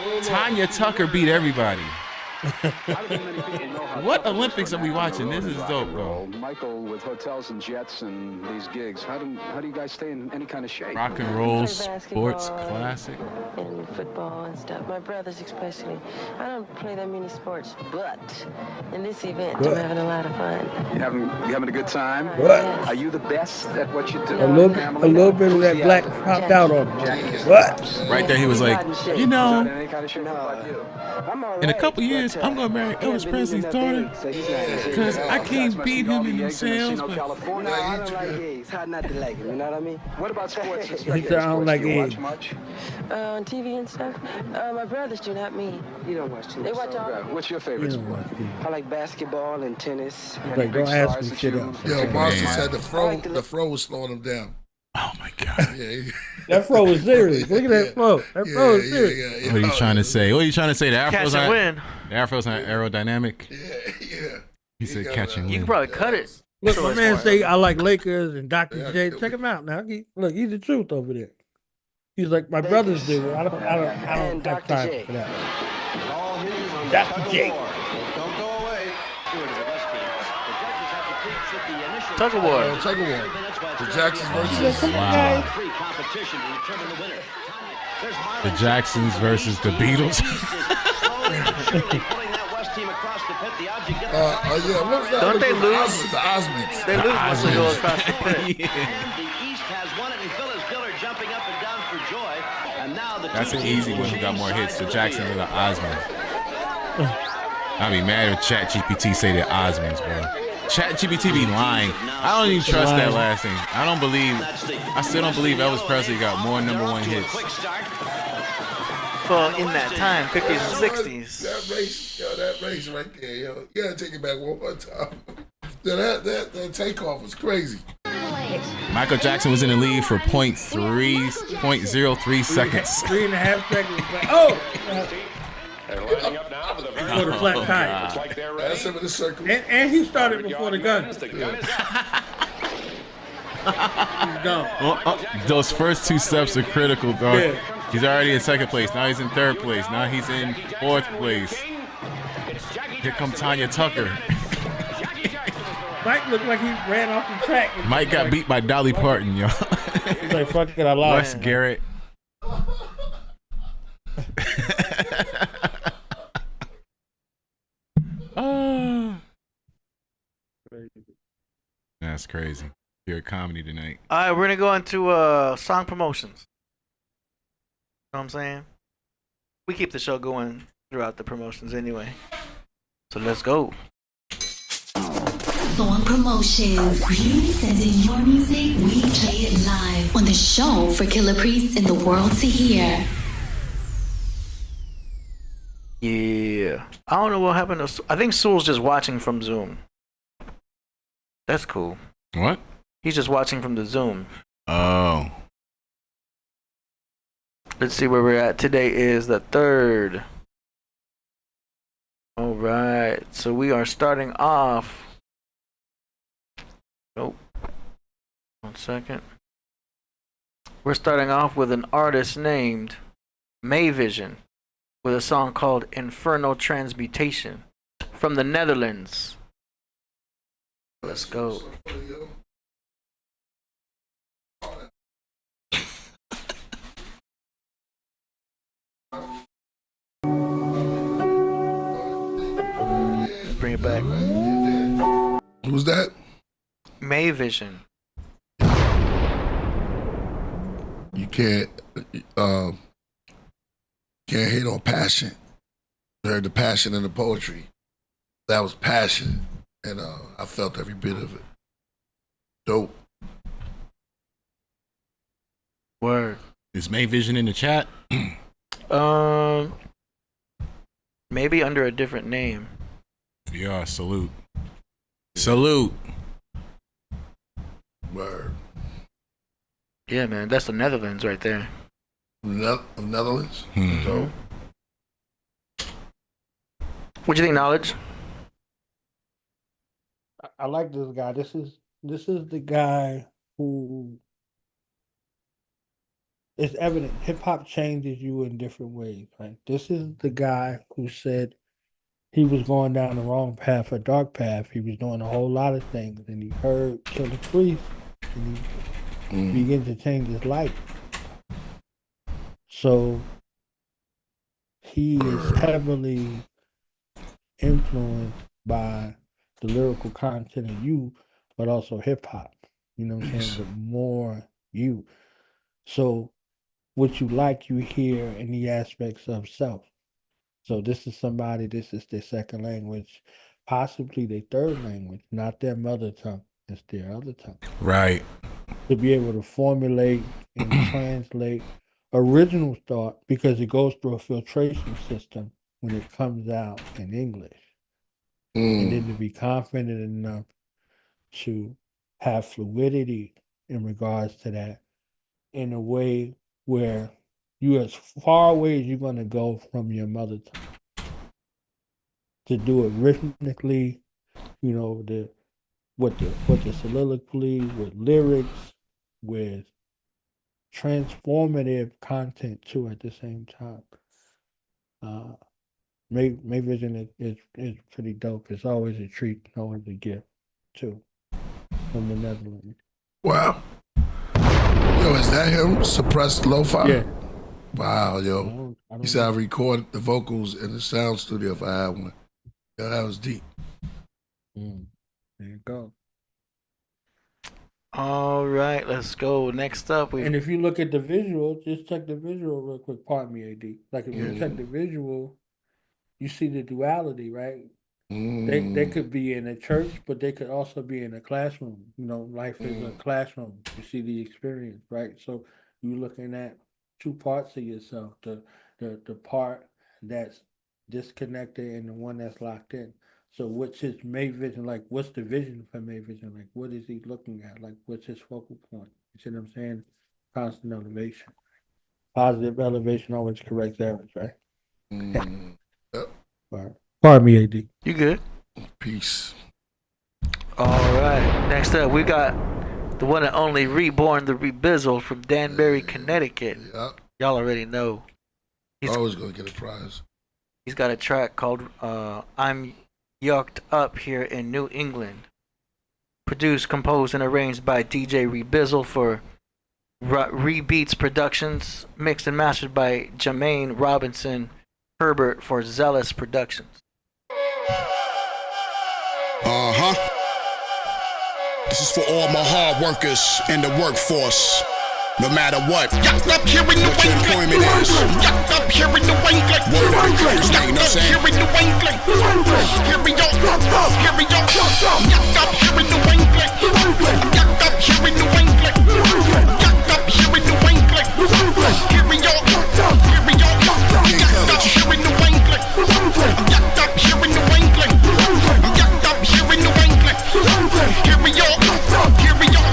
Hold on. Tanya Tucker beat everybody. What Olympics are we watching? This is dope, bro. Michael, with hotels and jets and these gigs, how do you guys stay in any kind of shape? Rock and roll Play sports basketball classic. and football and stuff. My brothers especially. I don't play that many sports, but in this event, I'm having a lot of fun. You having a good time? What? Are you the best at what you do? A little bit of that black popped out on him. What? Right there, he was like, you know, Any kind of shape about you? I'm all in a right, couple years, but, I'm gonna marry Elvis Presley's daughter. Because I can't beat him in them sales. No, California. I don't like eggs. How not to like them, you know what I mean? What about sports? He said, I don't like Do you eggs. watch much? On TV and stuff. My brothers do, not me. You don't watch TV. They watch all. What's your You favorite don't sport? watch TV. I like basketball and tennis. Like, don't ask me shit else. Yo, Monster Man. said the fro was slowing him down. Oh my God. Yeah, That fro was serious. Look at that fro. That fro is serious. What are you trying to say? What are you trying to say? The Catch Afro's and not, win. the Afro's not aerodynamic. Yeah. He said got catch and You win. can probably cut it. Look, So my it's man fine. say I like Lakers and Dr. Yeah, J. yeah. Check him out now. Look, he's the truth over there. He's like my brothers do. I don't And have Dr. time J. for that. All hands on Dr. the J. tug of war. Don't go away. Tug of war. Tug of war. The Jacksons Yeah, versus. come on, Wow. guys. Free competition to determine the winner. There's The Jacksons versus the Beatles. pulling that West team across the pit. The object gets Yeah, what was that? Don't they The lose? Osmonds, the Osmonds. They lose once they go across the pit. And the East has won it, and Phyllis Diller jumping up and down for joy. And now the That's two an teams easy will one. Who got more change hits, the sides Jacksons of or the the Osmonds? I'd be mad if ChatGPT say they're Osmonds, bro. ChatGPT be lying. I don't even trust that last thing. I still don't believe Elvis Presley got more #1 hits. Well, in that time, 50s and 60s. That race right there, yo. You gotta take it back one more time. That takeoff was crazy. Michael Jackson was in the lead for 0.03 seconds. 3.5 seconds. Oh! They're lining up now for the very For the flat first tire. round. Looks like they're ready. That's him in the circle. And he started before the gun. The gun is up. He's gone. Those first 2 steps are critical, dog. Yeah. He's already in second place. Now he's in third place. Now he's in fourth place. Here comes Tanya Tucker. Mike looked like he ran off the track. Mike got beat by Dolly Parton, yo. He's like, fuck it, I Wes lost. Garrett. That's crazy. Pure comedy tonight. All right, we're gonna go into song promotions. You know what I'm saying? We keep the show going throughout the promotions anyway. So let's go. Song promotions. You send in your music, we play it live on the show for Killah Priest and the world to hear. Yeah. I don't know what happened to. I think Sewell's just watching from Zoom. That's cool. What? He's just watching from the Zoom. Oh. Let's see where we're at. Today is the 3rd. All right. So we are starting off. Nope. 1 second. We're starting off with an artist named Mayvision with a song called Infernal Transmutation from the Netherlands. Let's go. Bring it back. Who's that? Mayvision. You can't hate on passion. You heard the passion in the poetry. That was passion, and I felt every bit of it. Dope. Word. Is Mayvision in the chat? Maybe under a different name. Yeah, salute. Salute. Word. Yeah, man, that's the Netherlands right there. Netherlands? Hmm. What do you think, Knowledge? I like this guy. This is the guy who it's evident hip hop changes you in different ways. Right? This is the guy who said he was going down the wrong path, a dark path. He was doing a whole lot of things, and he heard Killah Priest, and he began to change his life. So he is heavily influenced by the lyrical content of you, but also hip hop. You know what I'm saying? But more you. So what you like, you hear in the aspects of self. So this is somebody, this is their second language, possibly their third language, not their mother tongue, it's their other tongue. Right. To be able to formulate and translate original thought, because it goes through a filtration system when it comes out in English. And then to be confident enough to have fluidity in regards to that in a way where you're as far away as you're going to go from your mother tongue. To do it rhythmically, you know, with the soliloquy, with lyrics, with transformative content too at the same time. Mayvision is pretty dope. It's always a treat, always a gift too, from the Netherlands. Wow. Yo, is that him? Suppressed lo-fi? Yeah. Wow, I yo. don't He said I know. recorded the vocals in the sound studio if I had one. Yo, that was deep. There you go. All right, let's go. Next up, we And if you look at the visual, just check the visual real quick. Pardon me, AD. Like if you check the visual, you see the duality, right? They could be in a church, but they could also be in a classroom. You know, life is a classroom. You see the experience, right? So you're looking at two parts of yourself: the part that's disconnected and the one that's locked in. So what's his May vision like? What's the vision for May vision like? What is he looking at? Like what's his focal point? You see what I'm saying? Constant elevation. Positive elevation always corrects errors, right? Yep. Right. Pardon me, AD. You good? Peace. All right. Next up, we got the one and only Reborn the Rebizzle from Danbury, Connecticut. Yep. Y'all already know. Always gonna get a prize. He's got a track called I'm Yucked Up here in New England. Produced, composed, and arranged by DJ Rebizzle for Rebeats Productions. Mixed and mastered by Jermaine Robinson Herbert for Zealous Productions. This is for all my hard workers in the workforce. No matter what, yucked up here in the what your employment is. Yucked up here in the Wanglet. Word up, understand, you know what I'm saying? Here in the Wanglet. Here we go. Here we go. Yucked up here in the Wanglet. Yucked up here in the Wanglet. Yucked up here in the Wanglet. Here we go. Here we go. Yucked up here in the Wanglet. Yucked up here in the Wanglet. Yucked up here in the Wanglet. Here we go. Here we go.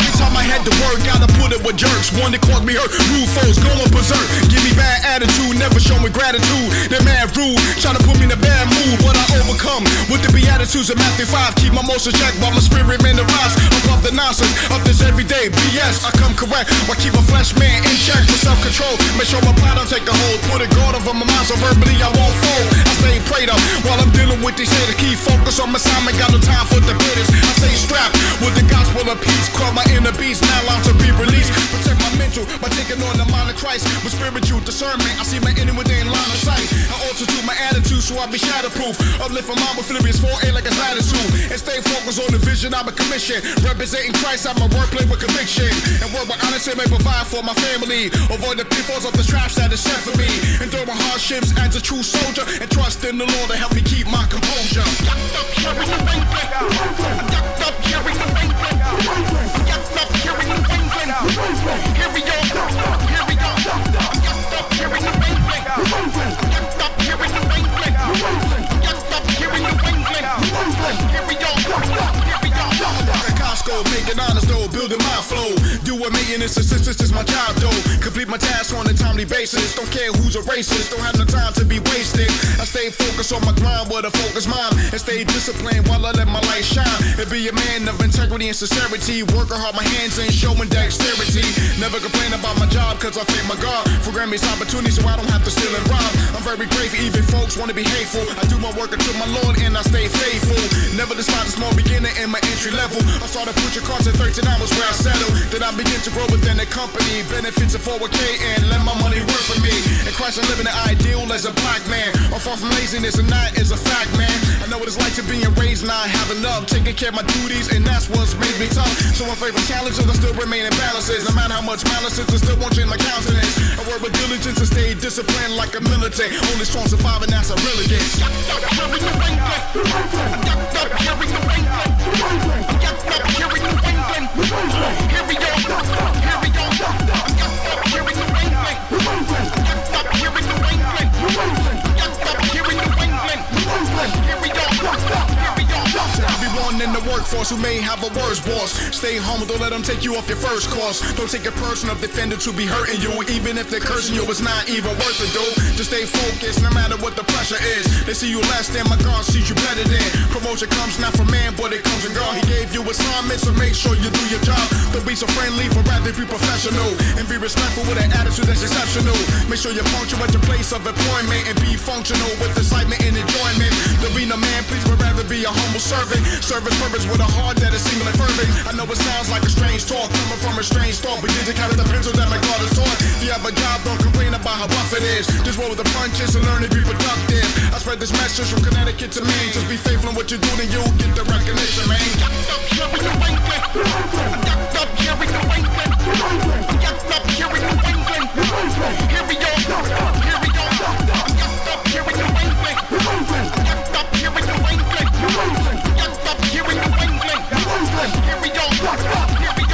Every time I had the word, gotta put it with jerks. One that caused me hurt. Rude foes going berserk. Give me bad attitude, never show me gratitude. They're mad rude, trying to put me in a bad mood. But I overcome with the beatitudes of Matthew 5. Keep my motion checked while my spirit man the rise. Above the nonsense of this everyday BS. I come correct while keep my flesh man in check with self-control. Make sure my pride don't take a hold. Put a guard over my mind so verbally I won't fold. I stay prayed up while I'm dealing with these haters. Keep focus on my assignment, got no time for the bitters. I stay strapped with the gospel of peace. Call my inner beast, now I'm to be released. Protect my mental by taking on the mind of Christ. With spiritual discernment, I see my enemy within line of sight. I alter to my attitude so I be shatterproof. Uplift my mind with Philippians 4:8 like a latitude. And stay focused on the vision I'm a commission. Representing Christ at my workplace with conviction. And work with honesty may provide for my family. Avoid the pitfalls of the traps that is set for me. Endure my hardships as a true soldier. And trust in the Lord to help me keep my composure. Yucked up here in the Wanglet. Yucked up here in the Wanglet. Yucked up here in the Wanglet. Here we go. Here we go. Yucked up here in the Wanglet. Yucked up here in the Wanglet. Yucked up here in the Wanglet. Here we go. Here we go. At Costco, making honest though, building my flow. Doing maintenance assistance is my job though. Complete my tasks on a timely basis. Don't care who's a racist, don't have no time to be wasted. I stay focused on my grind with a focused mind. And stay disciplined while I let my light shine. And be a man of integrity and sincerity. Working hard my hands and showing dexterity. Never complain about my job cause I thank my God for Grammy's opportunity so I don't have to steal and rob. I'm very grateful even folks wanna be hateful. I do my work unto my Lord and I stay faithful. Never despise a small beginner in my entry level. I started pushing cards at 13 hours where I settled. Then I begin to grow within the company. Benefits of 401k and let my money work for me. In Christ I'm living the ideal as a black man. I'm far from laziness and that is a fact, man. I know what it's like to being raised and I have enough. Taking care of my duties and that's what's made me tough. So my favorite challenges I still remain in balances. No matter how much malice is, I still won't change my countenance. I work with diligence and stay disciplined like a militant. Only strong surviving, that's a real against. Yucked up here in the Wanglet. Yucked up here in the Wanglet. Yucked up here in the Wanglet. Here we go. Here we go. Yucked up here in the Wanglet. Yucked up here in the Wanglet. Yucked up here in the Wanglet. Here we go. Here we go. To everyone in the workforce who may have a worse boss, stay humble, don't let them take you off your first course. Don't take it personal if they offended to be hurting you. Even if they're cursing you, it's not even worth it, dude. Just stay focused no matter what the pressure is. They see you less than my God sees you better than. Promotion comes not from man, but it comes from God. He gave you assignments, so make sure you do your job. Don't be so friendly, but rather be professional. And be respectful with an attitude that's exceptional. Make sure you're punctual at your place of employment. And be functional with excitement and enjoyment. Don't be no man, please, but rather be a humble servant. Service purpose with a heart hard that it seems like fervent. I know it sounds like a strange talk coming from a strange thought, but did you count the pencil that my God has taught? If you have a job, don't complain about how rough it is. Just roll with the punches and learn to be productive. I spread this message from Connecticut to Maine. Just be faithful in what you do, then you'll get the recognition, man. Yucked up here in New England. Yucked up here in New England. Yucked up here in New England. Here we go. Here we go. Yucked up here in New England. Yucked up here in New England. Yucked up here in New England. Here we go. Here we go.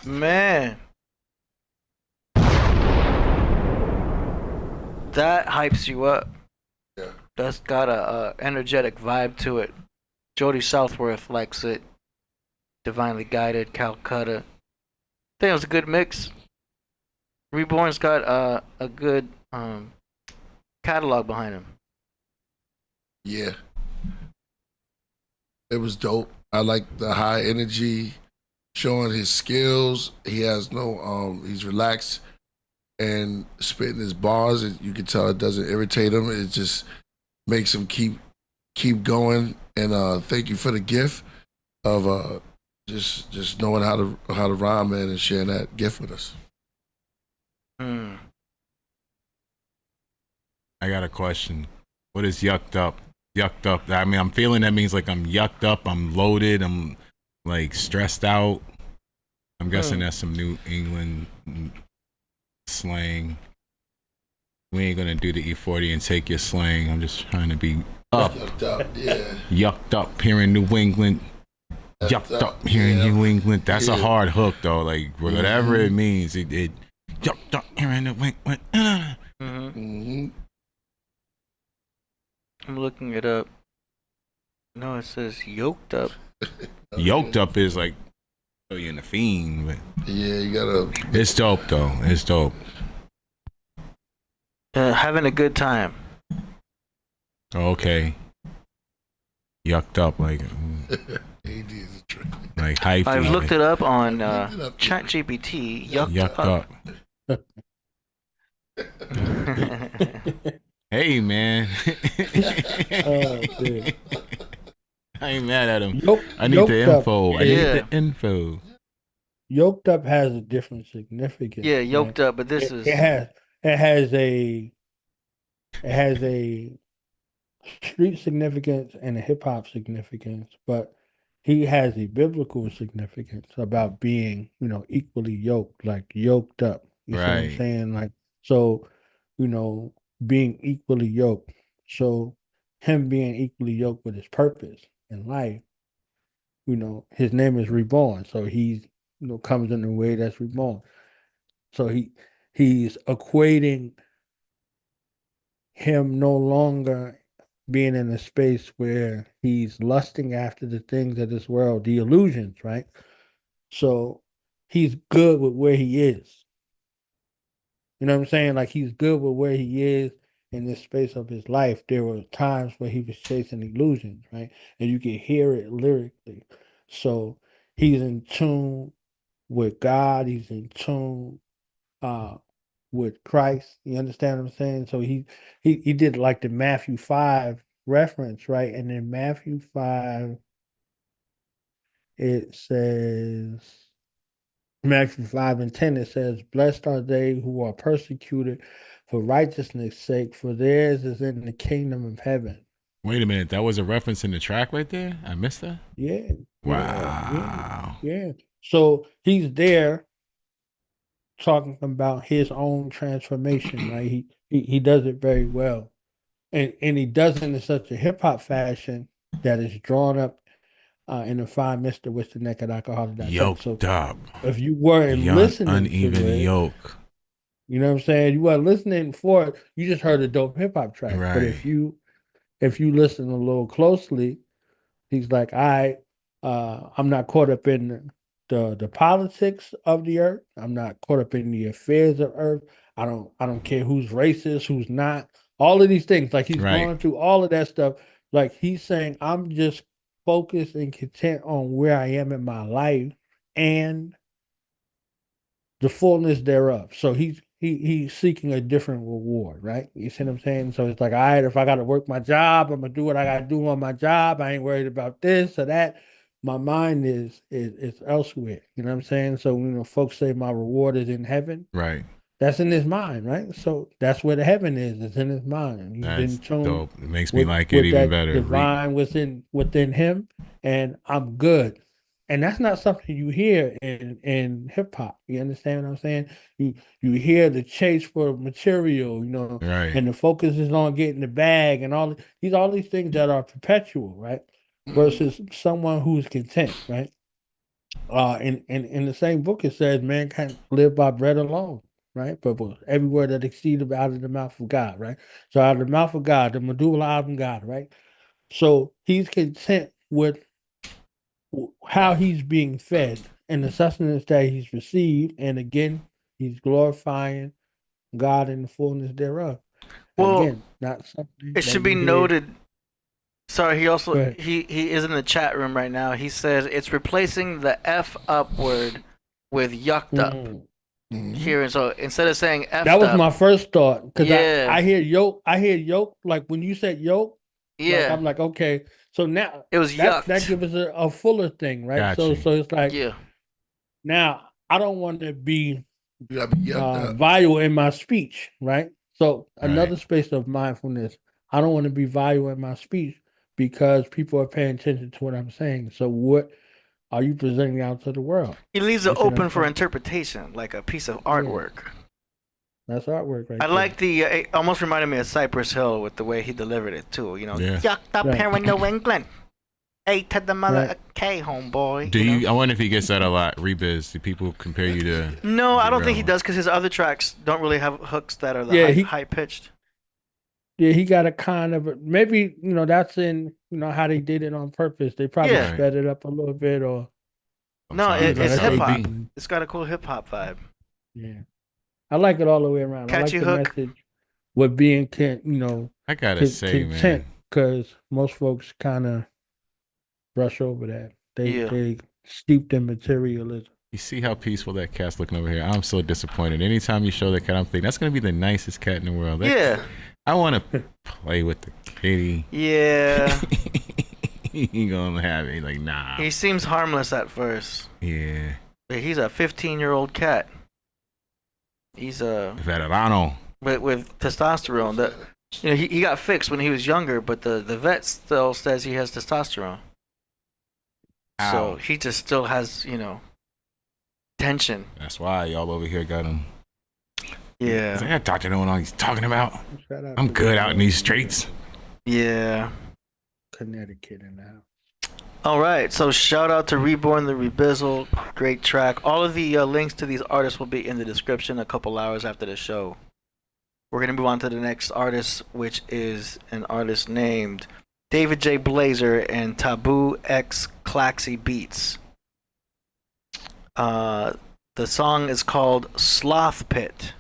Man, that hypes you up. Yeah. That's got a energetic vibe to it. Jody Southworth likes it. Divinely Guided, Calcutta. I think it was a good mix. Reborn's got a good catalog behind him. Yeah. It was dope. I like the high energy, showing his skills. He has no he's relaxed and spitting his bars. You can tell it doesn't irritate him. It just makes him keep going. And thank you for the gift of just knowing how to rhyme, man, and sharing that gift with us. I got a question. What is yucked up? Yucked up. I mean, I'm feeling that means like I'm yucked up, I'm loaded, I'm like stressed out. I'm guessing that's some New England slang. We ain't gonna do the E40 and take your slang. I'm just trying to be up. Yucked up, yeah. Yucked up here in New England. Yucked up here in New England. That's a hard hook though. Like whatever it means, it yucked up here in New England. I'm looking it up. No, it says yoked up. Yoked up is like, oh, you're in the fiend. But yeah, you gotta. It's dope though. It's dope. Having a good time. Okay. Yucked up like. Like hyphy. I've looked it up on ChatGPT. Yucked up. Hey man. Oh, dude. I ain't mad at him. Yoked I need the up. info. I need the info. Yoked up has a different significance. Yeah, yoked up, but this is it has a street significance and a hip hop significance, but he has a biblical significance about being, equally yoked, like yoked up. You see what I'm saying? Like, so, being equally yoked. So him being equally yoked with his purpose in life, his name is Reborn. So he's, comes in a way that's reborn. So he's equating him no longer being in a space where he's lusting after the things of this world, the illusions, right? So he's good with where he is. You know what I'm saying? Like he's good with where he is in this space of his life. There were times where he was chasing illusions, right? And you can hear it lyrically. So he's in tune with God. He's in tune with Christ. You understand what I'm saying? So he did like the Matthew 5 reference, right? And in Matthew 5, it says, Matthew 5:10, it says, "Blessed are they who are persecuted for righteousness' sake, for theirs is in the kingdom of heaven." Wait a minute, that was a reference in the track right there? I missed that? Yeah. Wow. Yeah. So he's there talking about his own transformation, right? He does it very well. And he does it in such a hip hop fashion that is drawn up and the fine mist of which the naked alcoholic dissect. Yoked So up. if you weren't Beyond listening uneven to it, yoke. you know what I'm saying? You weren't listening for it. You just heard a dope hip hop track. Right. But if you listen a little closely, he's like, I'm not caught up in the politics of the earth. I'm not caught up in the affairs of earth. I don't care who's racist, who's not. All of these things. Like he's going through all of that stuff. Like he's saying, I'm just focused and content on where I am in my life and the fullness thereof. So he's seeking a different reward, right? You see what I'm saying? So it's like, all right, if I got to work my job, I'm gonna do what I got to do on my job. I ain't worried about this or that. My mind is elsewhere. You know what I'm saying? So folks say my reward is in heaven. Right. That's in his mind, right? So that's where the heaven is. It's in his mind. He's That's been shown dope. It makes me like it even better. Divine within him, and I'm good. And that's not something you hear in hip hop. You understand what I'm saying? You hear the chase for material, right. And the focus is on getting the bag and all these things that are perpetual, right? Versus someone who's content, right? In the same book it says man can't live by bread alone, right? But every word that exceeds out of the mouth of God, right? So out of the mouth of God, the medulla oblongata God, right? So he's content with how he's being fed and the sustenance that he's received, and again, he's glorifying God in the fullness thereof. Well, again, not something it should be noted. Sorry, he is in the chat room right now. He says it's replacing the F up word with yucked up. Here, and so instead of saying F, that was my first thought because I hear yoke. Like when you said yoke, I'm like, okay. So now it was that gives us a fuller thing, right? Gotcha. So it's like, now I don't want to be vile in my speech, right? So another space of mindfulness. I don't want to be vile in my speech because people are paying attention to what I'm saying. So what are you presenting out to the world? He leaves it open for interpretation, like a piece of artwork. Yeah. That's artwork, right? I like the. It almost reminded me of Cypress Hill with the way he delivered it too. Yucked up here in New England. A to the mother K, homeboy. Do you? I wonder if he gets that a lot. Rebiz. Do people compare you to? No, I don't think he does because his other tracks don't really have hooks that are high pitched. Yeah, he got a kind of maybe that's in how they did it on purpose. They probably sped it up a little bit, or no, it's hip hop. It's got a cool hip hop vibe. Yeah, I like it all the way around. Catchy I like hook. The message with being I gotta say, man, because most folks kind of brush over that. They steeped in materialism. You see how peaceful that cat's looking over here. I'm so disappointed. Anytime you show that cat, I'm thinking that's gonna be the nicest cat in the world. I want to play with the kitty. Yeah. He gonna have it. He's like, nah. He seems harmless at first. Yeah. But he's a 15-year-old cat. He's a veterano. With testosterone. He got fixed when he was younger, but the vet still says he has testosterone. Ow. So he just still has, tension. That's why y'all over here got him. Yeah. That doctor don't know what he's talking about. I'm good out in these streets. Yeah. Connecticut in the house. All right. So shout out to Reborn the Rebizzle. Great track. All of the links to these artists will be in the description a couple hours after the show. We're going to move on to the next artist, which is an artist named David J. Blazer and Taboo X Claxy Beats. The song is called Sloth Pit.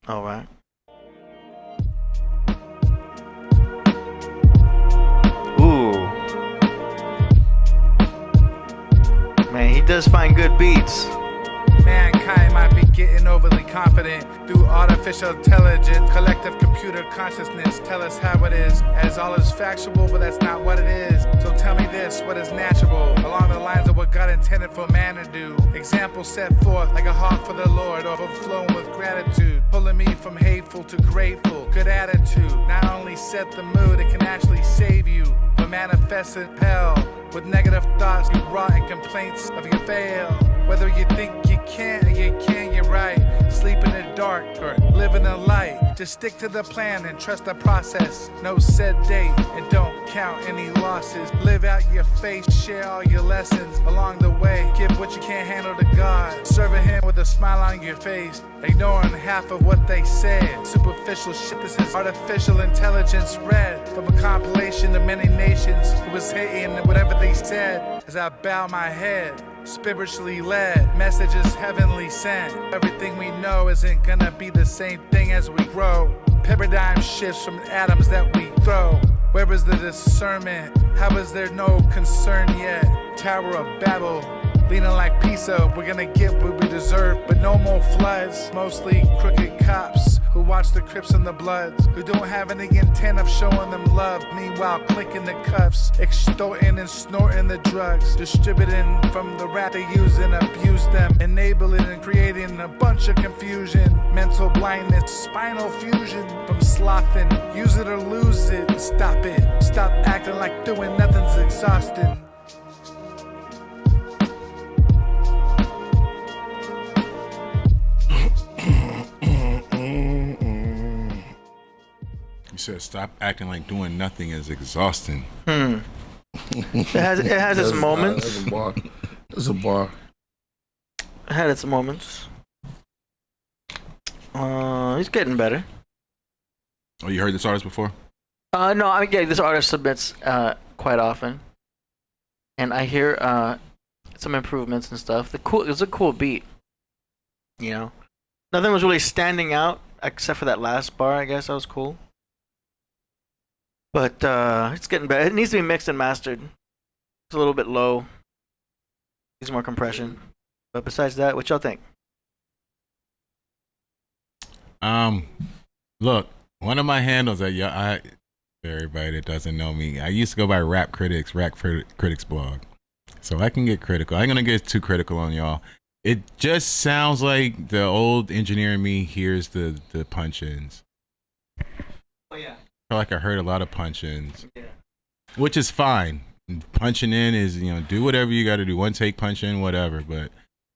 All right. Ooh. Man, he does find good beats. Mankind might be getting overly confident through artificial intelligence. Collective computer consciousness tell us how it is, as all is factual, but that's not what it is. So tell me this, what is natural, along the lines of what God intended for man to do. Example set forth like a heart for the Lord, overflowing with gratitude, pulling me from hateful to grateful. Good attitude not only set the mood, it can actually save you from manifesting hell with negative thoughts you brought and complaints of your fail. Whether you think you can't or you can, you're right. Sleep in the dark or live in the light. Just stick to the plan and trust the process. No set date and don't count any losses. Live out your faith, share all your lessons along the way. Give what you can't handle to God. Serving Him with a smile on your face. Ignoring half of what they said. Superficial shit, this is artificial intelligence spread from a compilation of many nations who was hating whatever they said. As I bow my head, spiritually led, messages heavenly sent. Everything we know isn't gonna be the same thing as we grow. Paradigm shifts from atoms that we throw. Where is the discernment? How is there no concern yet? Tower of Babel, leaning like Pisa. We're gonna get what we deserve, but no more floods. Mostly crooked cops who watch the Crips and the Bloods, who don't have any intent of showing them love. Meanwhile, clicking the cuffs, extorting and snorting the drugs, distributing from the rap they use and abuse them, enabling and creating a bunch of confusion, mental blindness, spinal fusion from slothing. Use it or lose it. Stop it. Stop acting like doing nothing's exhausting. You said stop acting like doing nothing is exhausting. It has its moments. That's a bar. That's a bar. It had its moments. He's getting better. Oh, you heard this artist before? No, I mean, yeah, this artist submits quite often, and I hear some improvements and stuff. It's a cool beat. You know, nothing was really standing out except for that last bar. I guess that was cool. But it's getting better. It needs to be mixed and mastered. It's a little bit low. Needs more compression. But besides that, what y'all think? Look, one of my handles that for everybody that doesn't know me, I used to go by Rap Critics blog. So I can get critical. I ain't gonna get too critical on y'all. It just sounds like the old engineer in me hears the punch-ins. Oh yeah. I feel like I heard a lot of punch-ins, which is fine. Punching in is, do whatever you got to do. One take punch in, whatever, but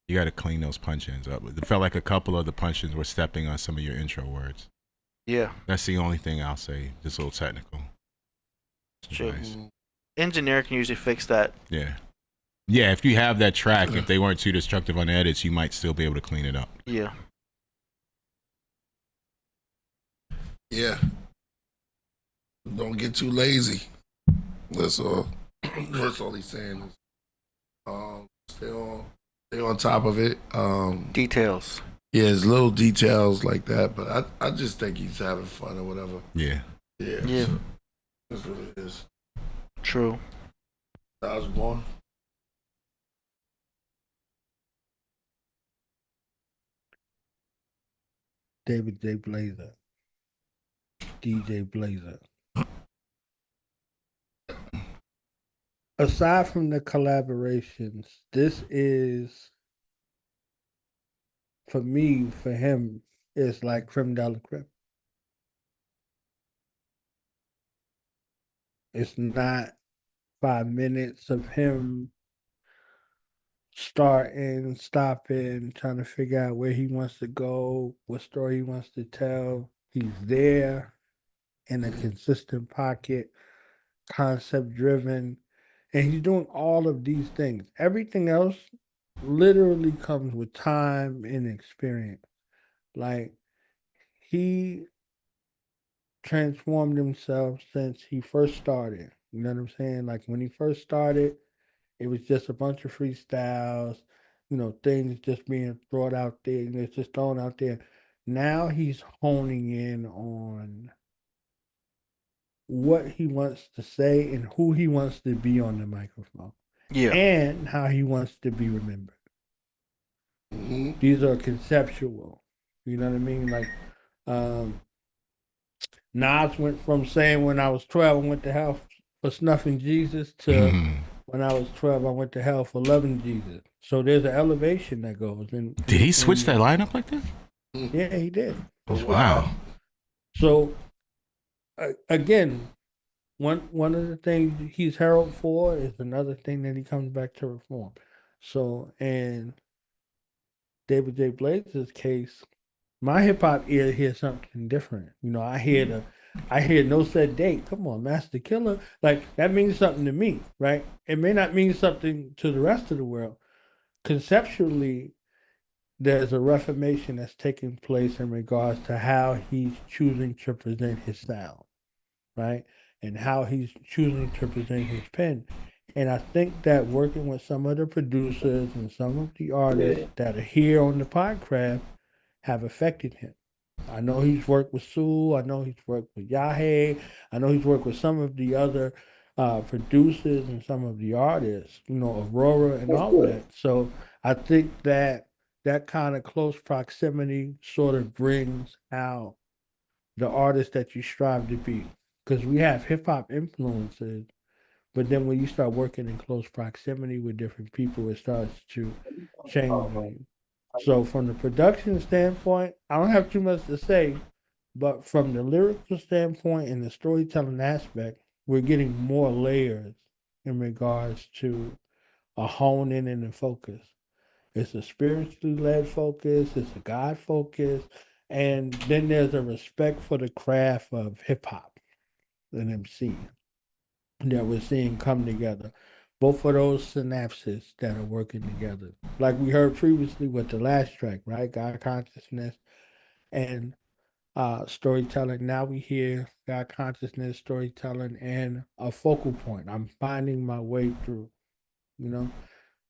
you got to clean those punch-ins up. It felt like a couple of the punch-ins were stepping on some of your intro words. Yeah. That's the only thing I'll say. Just a little technical. It's true. Engineer can usually fix that. Yeah. Yeah, if you have that track, if they weren't too destructive on edits, you might still be able to clean it up. Yeah. Yeah. Don't get too lazy. That's all. That's all he's saying. Stay on top of it. Details. Yeah, it's little details like that, but I just think he's having fun or whatever. Yeah. Yeah. Yeah. So that's what it is. True. I was born. David J. Blazer. DJ Blazer. Aside from the collaborations, this is, for me, for him, it's like creme de la creme. It's not 5 minutes of him starting, stopping, trying to figure out where he wants to go, what story he wants to tell. He's there in a consistent pocket, concept driven, and he's doing all of these things. Everything else literally comes with time and experience. Like, he transformed himself since he first started. You know what I'm saying? Like, when he first started, it was just a bunch of freestyles, things just being brought out there, and it's just thrown out there. Now he's honing in on what he wants to say and who he wants to be on the microphone. Yeah. And how he wants to be remembered. Mm-hmm. These are conceptual. You know what I mean? Like, Nas went from saying when I was 12 I went to hell for snuffing Jesus to when I was 12 I went to hell for loving Jesus. So there's an elevation that goes in. Did he switch that lineup like that? Yeah, he did. Wow. So again, one of the things he's heralded for is another thing that he comes back to reform. So in David J. Blazer's case, My hip hop ear hears something different. You know, I hear no set date. Come on, Master Killer. Like that means something to me, right? It may not mean something to the rest of the world. Conceptually, there's a reformation that's taking place in regards to how he's choosing to present his sound, right? And how he's choosing to present his pen. And I think that working with some of the producers and some of the artists that are here on the Podcraft have affected him. I know he's worked with Sue. I know he's worked with Yahe. I know he's worked with some of the other producers and some of the artists, you know, Aurora and all of that. So I think that that kind of close proximity sort of brings out the artist that you strive to be. Because we have hip hop influences, but then when you start working in close proximity with different people, it starts to change you. So from the production standpoint, I don't have too much to say, but from the lyrical standpoint and the storytelling aspect, we're getting more layers in regards to a hone in and a focus. It's a spiritually led focus, it's a God focus, and then there's a respect for the craft of hip hop and MC that we're seeing come together. Both of those synapses that are working together. Like we heard previously with the last track, right? God consciousness and storytelling. Now we hear God consciousness, storytelling, and a focal point. I'm finding my way through, you know?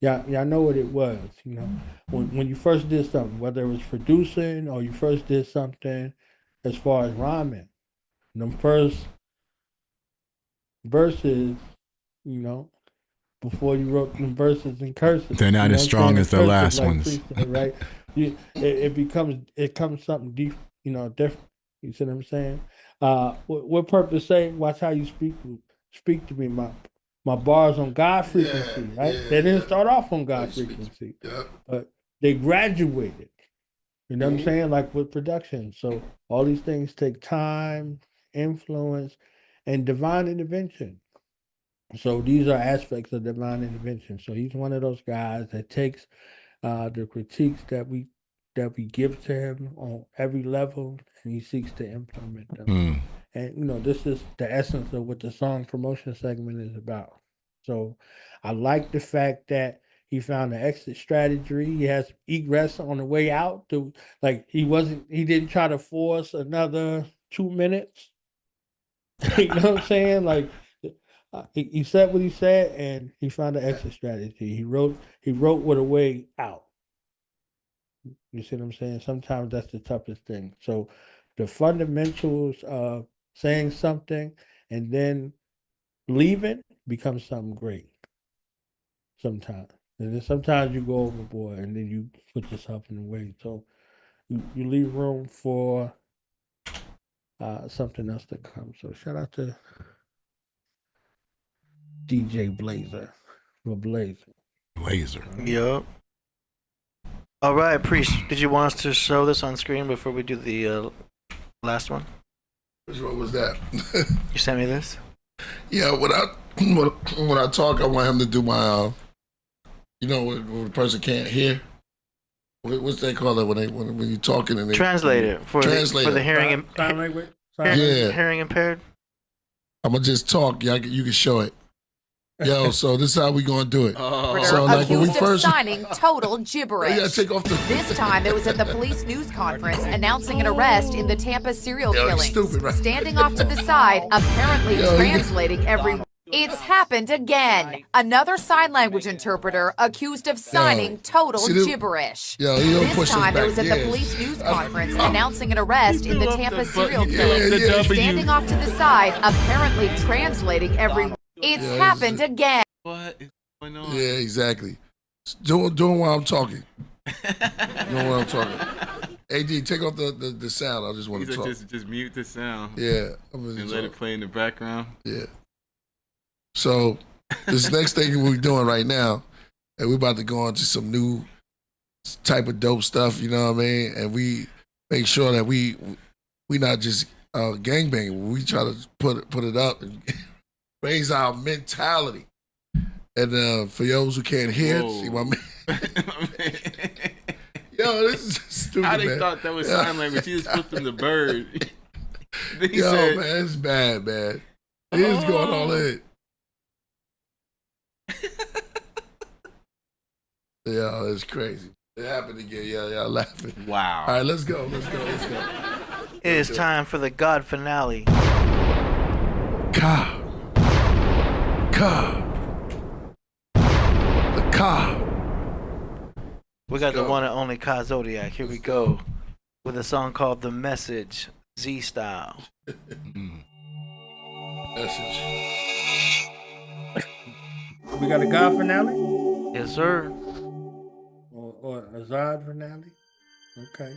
Y'all know what it was, you know? When you first did something, whether it was producing or you first did something as far as rhyming, them first verses, you know, before you wrote them verses and curses. They're not as strong as the last like ones. Freestyle, right? It becomes something deep, you know, different. You see what I'm saying? What purpose say? Watch how you speak to me. My bars on God frequency, right? They didn't start off on God frequency, but they graduated. You know what I'm saying? Like with production. So all these things take time, influence, and divine intervention. So these are aspects of divine intervention. So he's one of those guys that takes the critiques that we give to him on every level, and he seeks to implement them. And you know, this is the essence of what the song promotion segment is about. So I like the fact that he found an exit strategy. He has egress on the way out. He didn't try to force another 2 minutes. You know what I'm saying? Like. He said what he said, and he found an exit strategy. He wrote with a way out. You see what I'm saying? Sometimes that's the toughest thing. So the fundamentals of saying something and then leaving becomes something great. Sometimes. And then sometimes you go overboard and then you put yourself in the way. So you leave room for something else to come. So shout out to DJ Blazer for Blazer. Yup. All right, Priest, did you want us to show this on screen before we do the last one? Which one was that? You sent me this? Yeah, when I talk, I want him to do my, you know, when the person can't hear. What's they call it when you're talking and they translate it for the hearing sign language. Hearing impaired. I'm gonna just talk. You can show it. Yo, so this is how we gonna do it. So like when we Accused first of signing total gibberish. Yeah, take off the. This time it was at the police news conference announcing an arrest in the Tampa serial killings. Stupid, right? Standing off to the side, apparently translating every. It's happened again. Another sign language interpreter accused of signing total gibberish. This time it was at the police news conference announcing an arrest in the Tampa serial killings. Standing off to the side, apparently translating every. It's happened again. What is going on? Yeah, exactly. Doing while I'm talking. Doing while I'm talking. AD, take off the sound. I just want to talk. Just mute the sound. Yeah. And let it play in the background. Yeah. So this next thing we're doing right now, and we're about to go on to some new type of dope stuff, you know what I mean? And we make sure that we not just gangbanging. We try to put it up and raise our mentality. And for those who can't hear, see my man. Yo, this is stupid, How they man. thought that was sign language? He just put them to bird. Then he Yo, said, man, it's bad, man. He was going all in. Yo, it's crazy. It happened again. Y'all laughing. Wow. All right, let's go. It is time for the God finale. Ka. The Ka. We got the one and only Ka Zodiac. Here we go with a song called The Message, Z Style. Message. We got a God finale? Yes, sir. Or a Zod finale? Okay.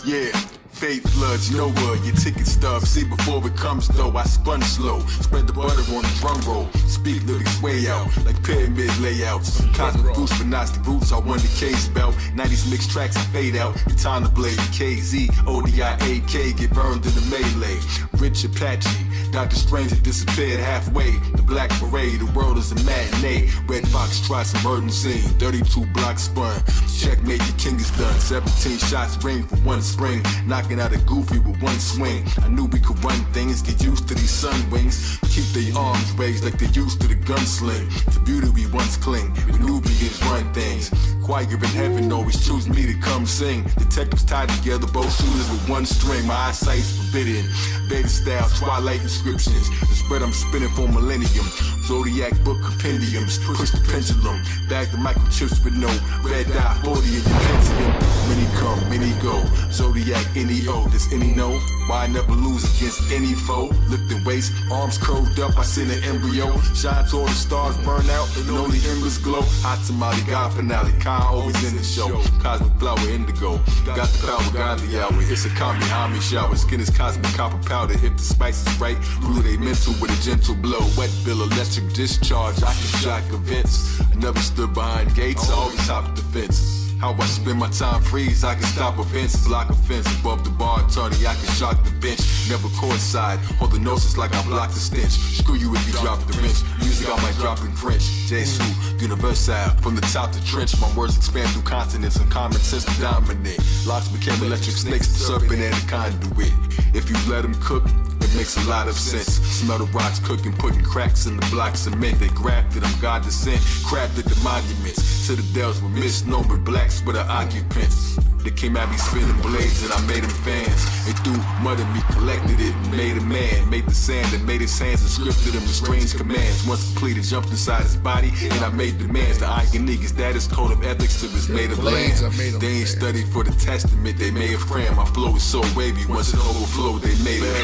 Yeah, fate floods nowhere, your ticket stub. See before it comes though, I spun slow. Spread the butter on the drum roll. Speak lyrics way out, like pyramid layouts. Cosmic boost, but not the roots. I won the K's belt. 90s mixed tracks, I fade out. The time to blade. KZ, ODIAK, get burned in the melee. Rich Apache, Dr. Strange had disappeared halfway. The Black Parade, the world is a matinee. Red Fox tries some murder scene. 32 blocks spun. Checkmate, your king is done. 17 shots ring for one spring. Knocking out a goofy with one swing. I knew we could run things, get used to these sun wings. Keep their arms raised like they used to the gunsling. To beauty we once cling. We Nubians run things. Choir in heaven always choose me to come sing. Detectives tied together, both shooters with one string. My eyesight's forbidden. Beta style, twilight inscriptions. The spread I'm spinning for millennium. Zodiac book compendiums. Push the pendulum. Back the microchips with no red dye 40 in your Pentium. Many come, many go. Zodiac NEO. Does any know why I never lose against any foe? Lifting weights, arms curled up. I send an embryo. Shine till the stars burn out and only embers glow. Hot tamale, God finale. Always in the show, cosmic flower indigo. Got the power, God the hour. It's a Kami shower. Skin is cosmic copper powder. If the spice is right, rule they mental with a gentle blow. Wet bill, electric discharge. I can shock events. I never stood behind gates. I always hopped the fences. How I spend my time freeze, I can stop offenses, block a fence above the bar, attorney, I can shock the bench. Never courtside, hold the noses like I block the stench. Screw you if you drop the wrench. Music I might drop in French. Jesu, universal, from the top to trench. My words expand through continents and common sense to dominate. Locks became electric snakes, the serpent and the conduit. If you let them cook, it makes a lot of sense. Smell the rocks cooking, putting cracks in the blocks of cement. They grafted, I'm God descent, crafted the monuments. To the dells with misnomered blacks with the occupants. They came at me spinning blades and I made them fans. They threw mud at me, collected it and made a man. Made the sand and made his hands and scripted him with strange commands. Once completed, jumped inside his body and I made demands. The Icon niggas, that is code of ethics to his native land. They ain't studied for the testament, they may have crammed. My flow is so wavy, once it overflowed, they made it.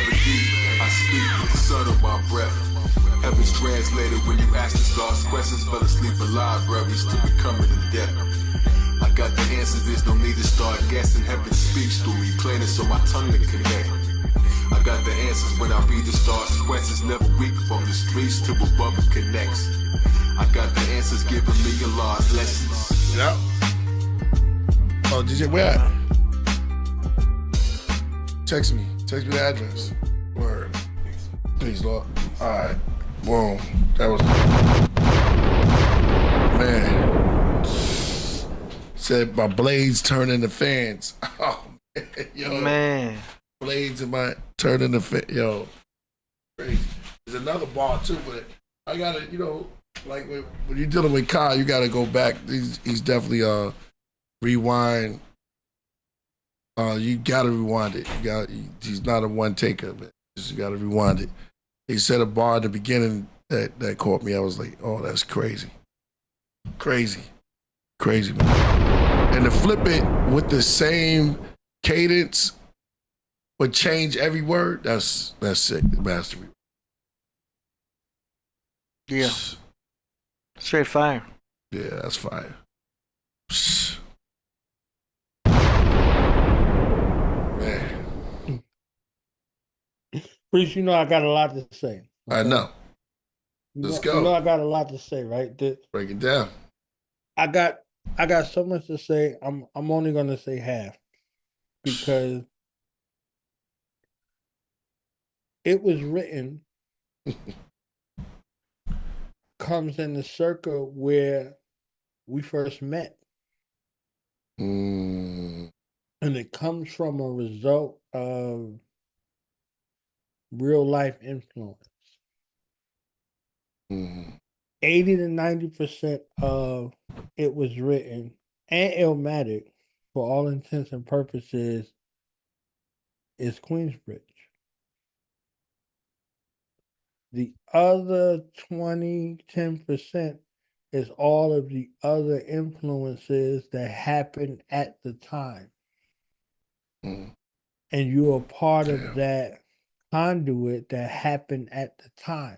I speak with the sun of my breath. Heaven's translated when you ask the stars questions. Fell asleep in libraries to becoming in depth. I got the answers, there's no need to start guessing. Heaven speaks through me, plain so my tongue to connect. I got the answers when I read the stars' questions. Never weak from the streets to above it connects. I got the answers giving me a lost lessons. Yep. Oh, DJ, where at? Text me the address. Word. Please, Lord. All right. Boom. That was... Man. Said my blades turn into fans. Oh, man. Yo. Man. Blades in my turn into fans. Yo. Crazy. There's another bar, too, but I gotta, like when you're dealing with Kai, you gotta go back. He's definitely, rewind. You gotta rewind it. He's not a one taker, man. You gotta rewind it. He said a bar at the beginning that caught me. I was like, oh, that's crazy. Crazy, man. And to flip it with the same cadence, but change every word, that's sick. Mastery. Yeah. Straight fire. Yeah, that's fire. Man. Priest, I got a lot to say. Okay? I know. Let's go. I got a lot to say, right? Break it down. I got so much to say. I'm only gonna say half because it was written comes in the circle where we first met. Mm. And it comes from a result of real life influence. 80 to 90% of it was written and Illmatic, for all intents and purposes, is Queensbridge. The other 10% is all of the other influences that happened at the time. And you are part of that conduit that happened at the time.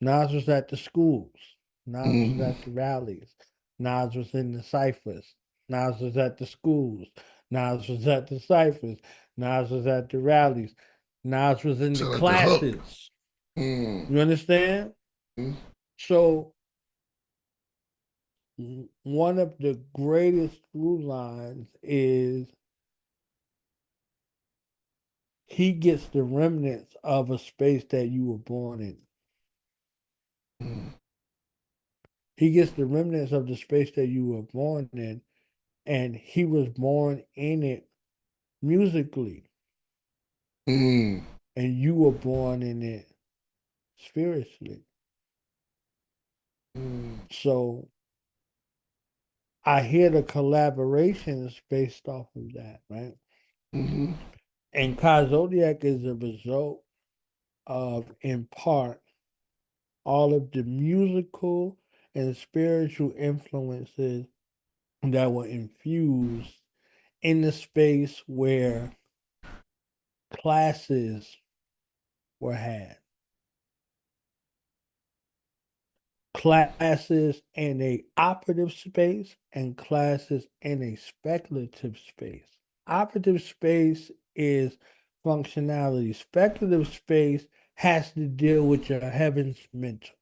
Nas was at the schools. Nas was at the rallies. Nas was in the ciphers. Nas was at the schools. Nas was at the ciphers. Nas was at the rallies. Nas was in the classes. You understand? So, one of the greatest through lines is he gets the remnants of a space that you were born in. He gets the remnants of the space that you were born in, and he was born in it musically. And you were born in it spiritually. So I hear the collaborations based off of that, right? And Kai Zodiac is a result of, in part, all of the musical and spiritual influences that were infused in the space where classes were had. Classes in a operative space and classes in a speculative space. Operative space is functionality. Speculative space has to deal with your heavens mental.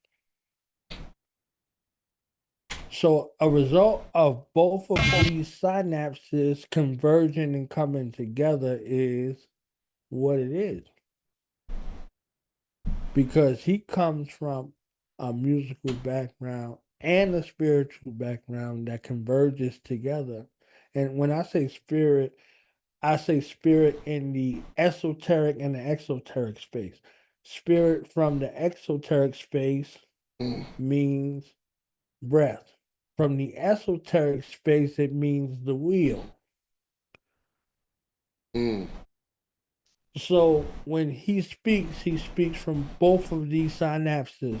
So a result of both of these synapses converging and coming together is what it is. Because he comes from a musical background and a spiritual background that converges together. And when I say spirit in the esoteric and the exoteric space. Spirit from the exoteric space means breath. From the esoteric space, it means the wheel. So when he speaks from both of these synapses,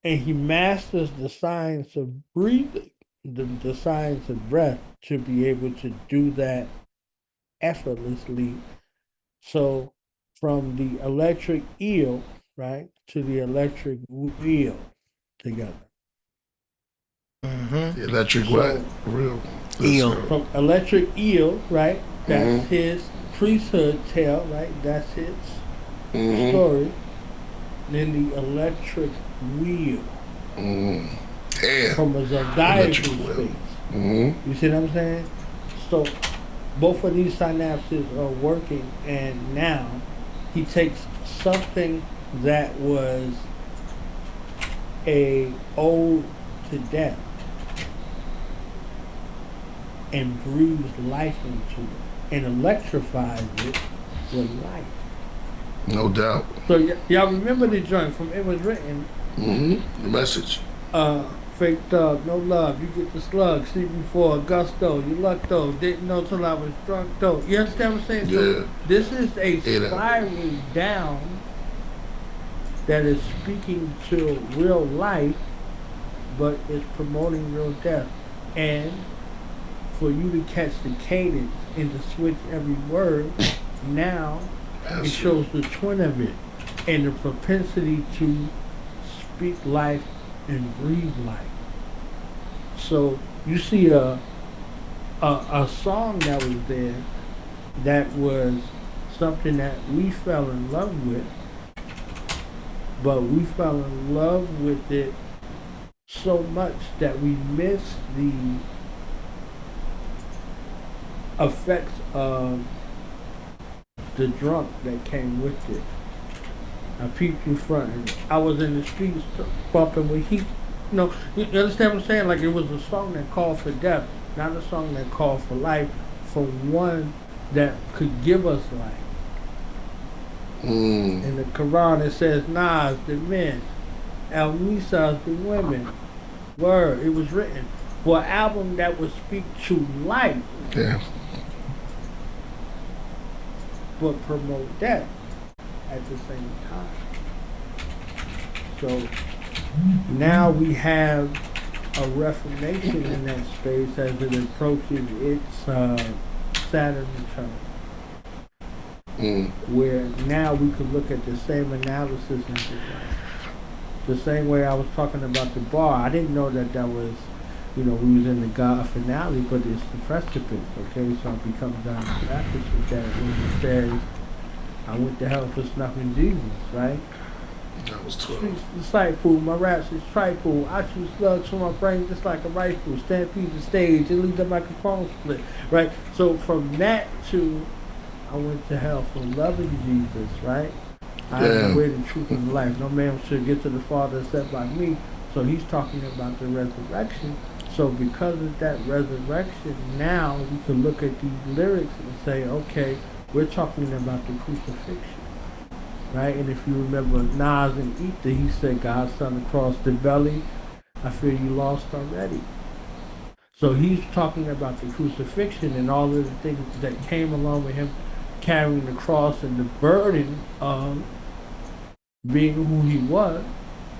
and he masters the science of breathing, the science of breath, to be able to do that effortlessly. So from the electric eel, right, to the electric wheel together. The electric what? Real Eel. From electric eel, right? That's his priesthood tale, right? That's his story. Then the electric wheel. From a zodiacal space. You see what I'm saying? So both of these synapses are working, and now he takes something that was a ode to death and breathes life into it and electrifies it with life. No doubt. So y'all remember the joint from It Was Written? The message. Fake thug, no love, you get the slug, see before gusto, you luck though, didn't know till I was drunk though. You understand what I'm saying? Yeah. So this is a spiral down that is speaking to real life, but it's promoting real death. And for you to catch the cadence and to switch every word, now it shows the twin of it and the propensity to speak life and breathe life. So you see a song that was there that was something that we fell in love with, but we fell in love with it so much that we missed the effects of the drunk that came with it. I peeped you front, and I was in the streets bumping with heat. You understand what I'm saying? Like, it was a song that called for death, not a song that called for life, from one that could give us life. In the Quran it says, Nas, the men, El Misas, the women. Word, it was written for an album that would speak to life. Yeah. But promote death at the same time. So now we have a reformation in that space as it approaches its Saturn return. Where now we could look at the same analysis and the same way I was talking about the bar. I didn't know that was, we was in the God finale, but it's the precipice, okay? So it becomes down to practice with that when it says, I went to hell for snuffing Jesus, right? That was 12. It's sight food, my raps is trifle. I shoot slugs from my brain just like a rifle. Stampede the stage, it leaves the microphone split, right? So from that to I went to hell for loving Jesus, right? I am the way, the truth, and the life. No man should get to the Father except by me. So he's talking about the resurrection. So because of that resurrection, now we can look at these lyrics and say, okay, we're talking about the crucifixion, right? And if you remember Nas and Ether, he said, God's son across the belly, I fear you lost already. So he's talking about the crucifixion and all of the things that came along with him carrying the cross and the burden of being who he was,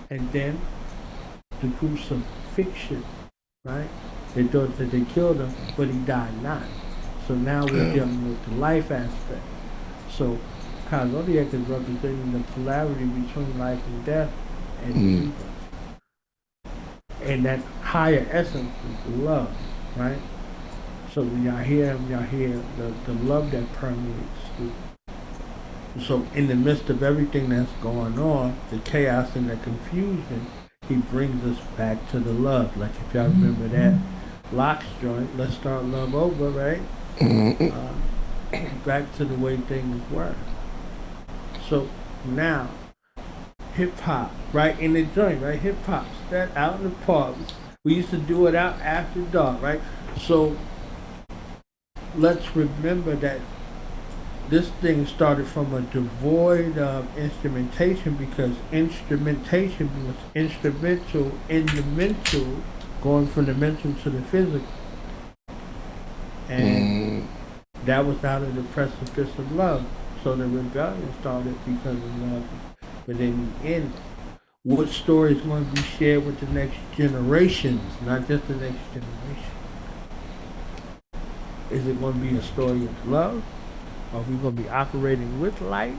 and then the crucifixion, right? They thought that they killed him, but he died not. So now we're dealing with the life aspect. So Zodiac is representing the polarity between life and death and evil. And that higher essence is love, right? So when y'all hear him, y'all hear the love that permeates through. So in the midst of everything that's going on, the chaos and the confusion, he brings us back to the love. Like if y'all remember that Locks joint, let's start love over, right? Back to the way things were. So now, hip hop, right in the joint, right? Hip hop, that out in the park. We used to do it out after dark, right? So let's remember that this thing started from a devoid of instrumentation, because instrumentation was instrumental in the mental, going from the mental to the physical. And that was out of the precipice of love. So the rebellion started because of love. But in the end, what story is going to be shared with the next generations, not just the next generation? Is it going to be a story of love? Are we going to be operating with light,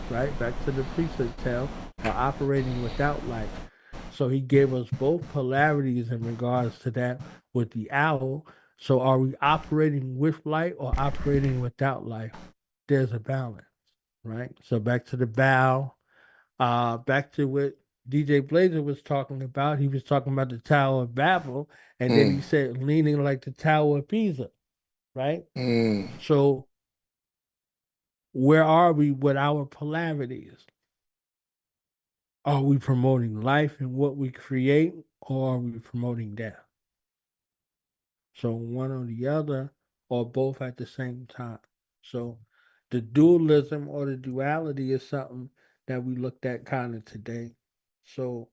right? Back to the priesthood tale, or operating without light? So he gave us both polarities in regards to that with the owl. So are we operating with light or operating without light? There's a balance, right? So back to the bow, back to what DJ Blazer was talking about. He was talking about the Tower of Babel, and then he said leaning like the Tower of Pisa, right? So where are we with our polarities? Are we promoting life and what we create, or are we promoting death? So one or the other, or both at the same time. So the dualism or the duality is something that we looked at kind of today. So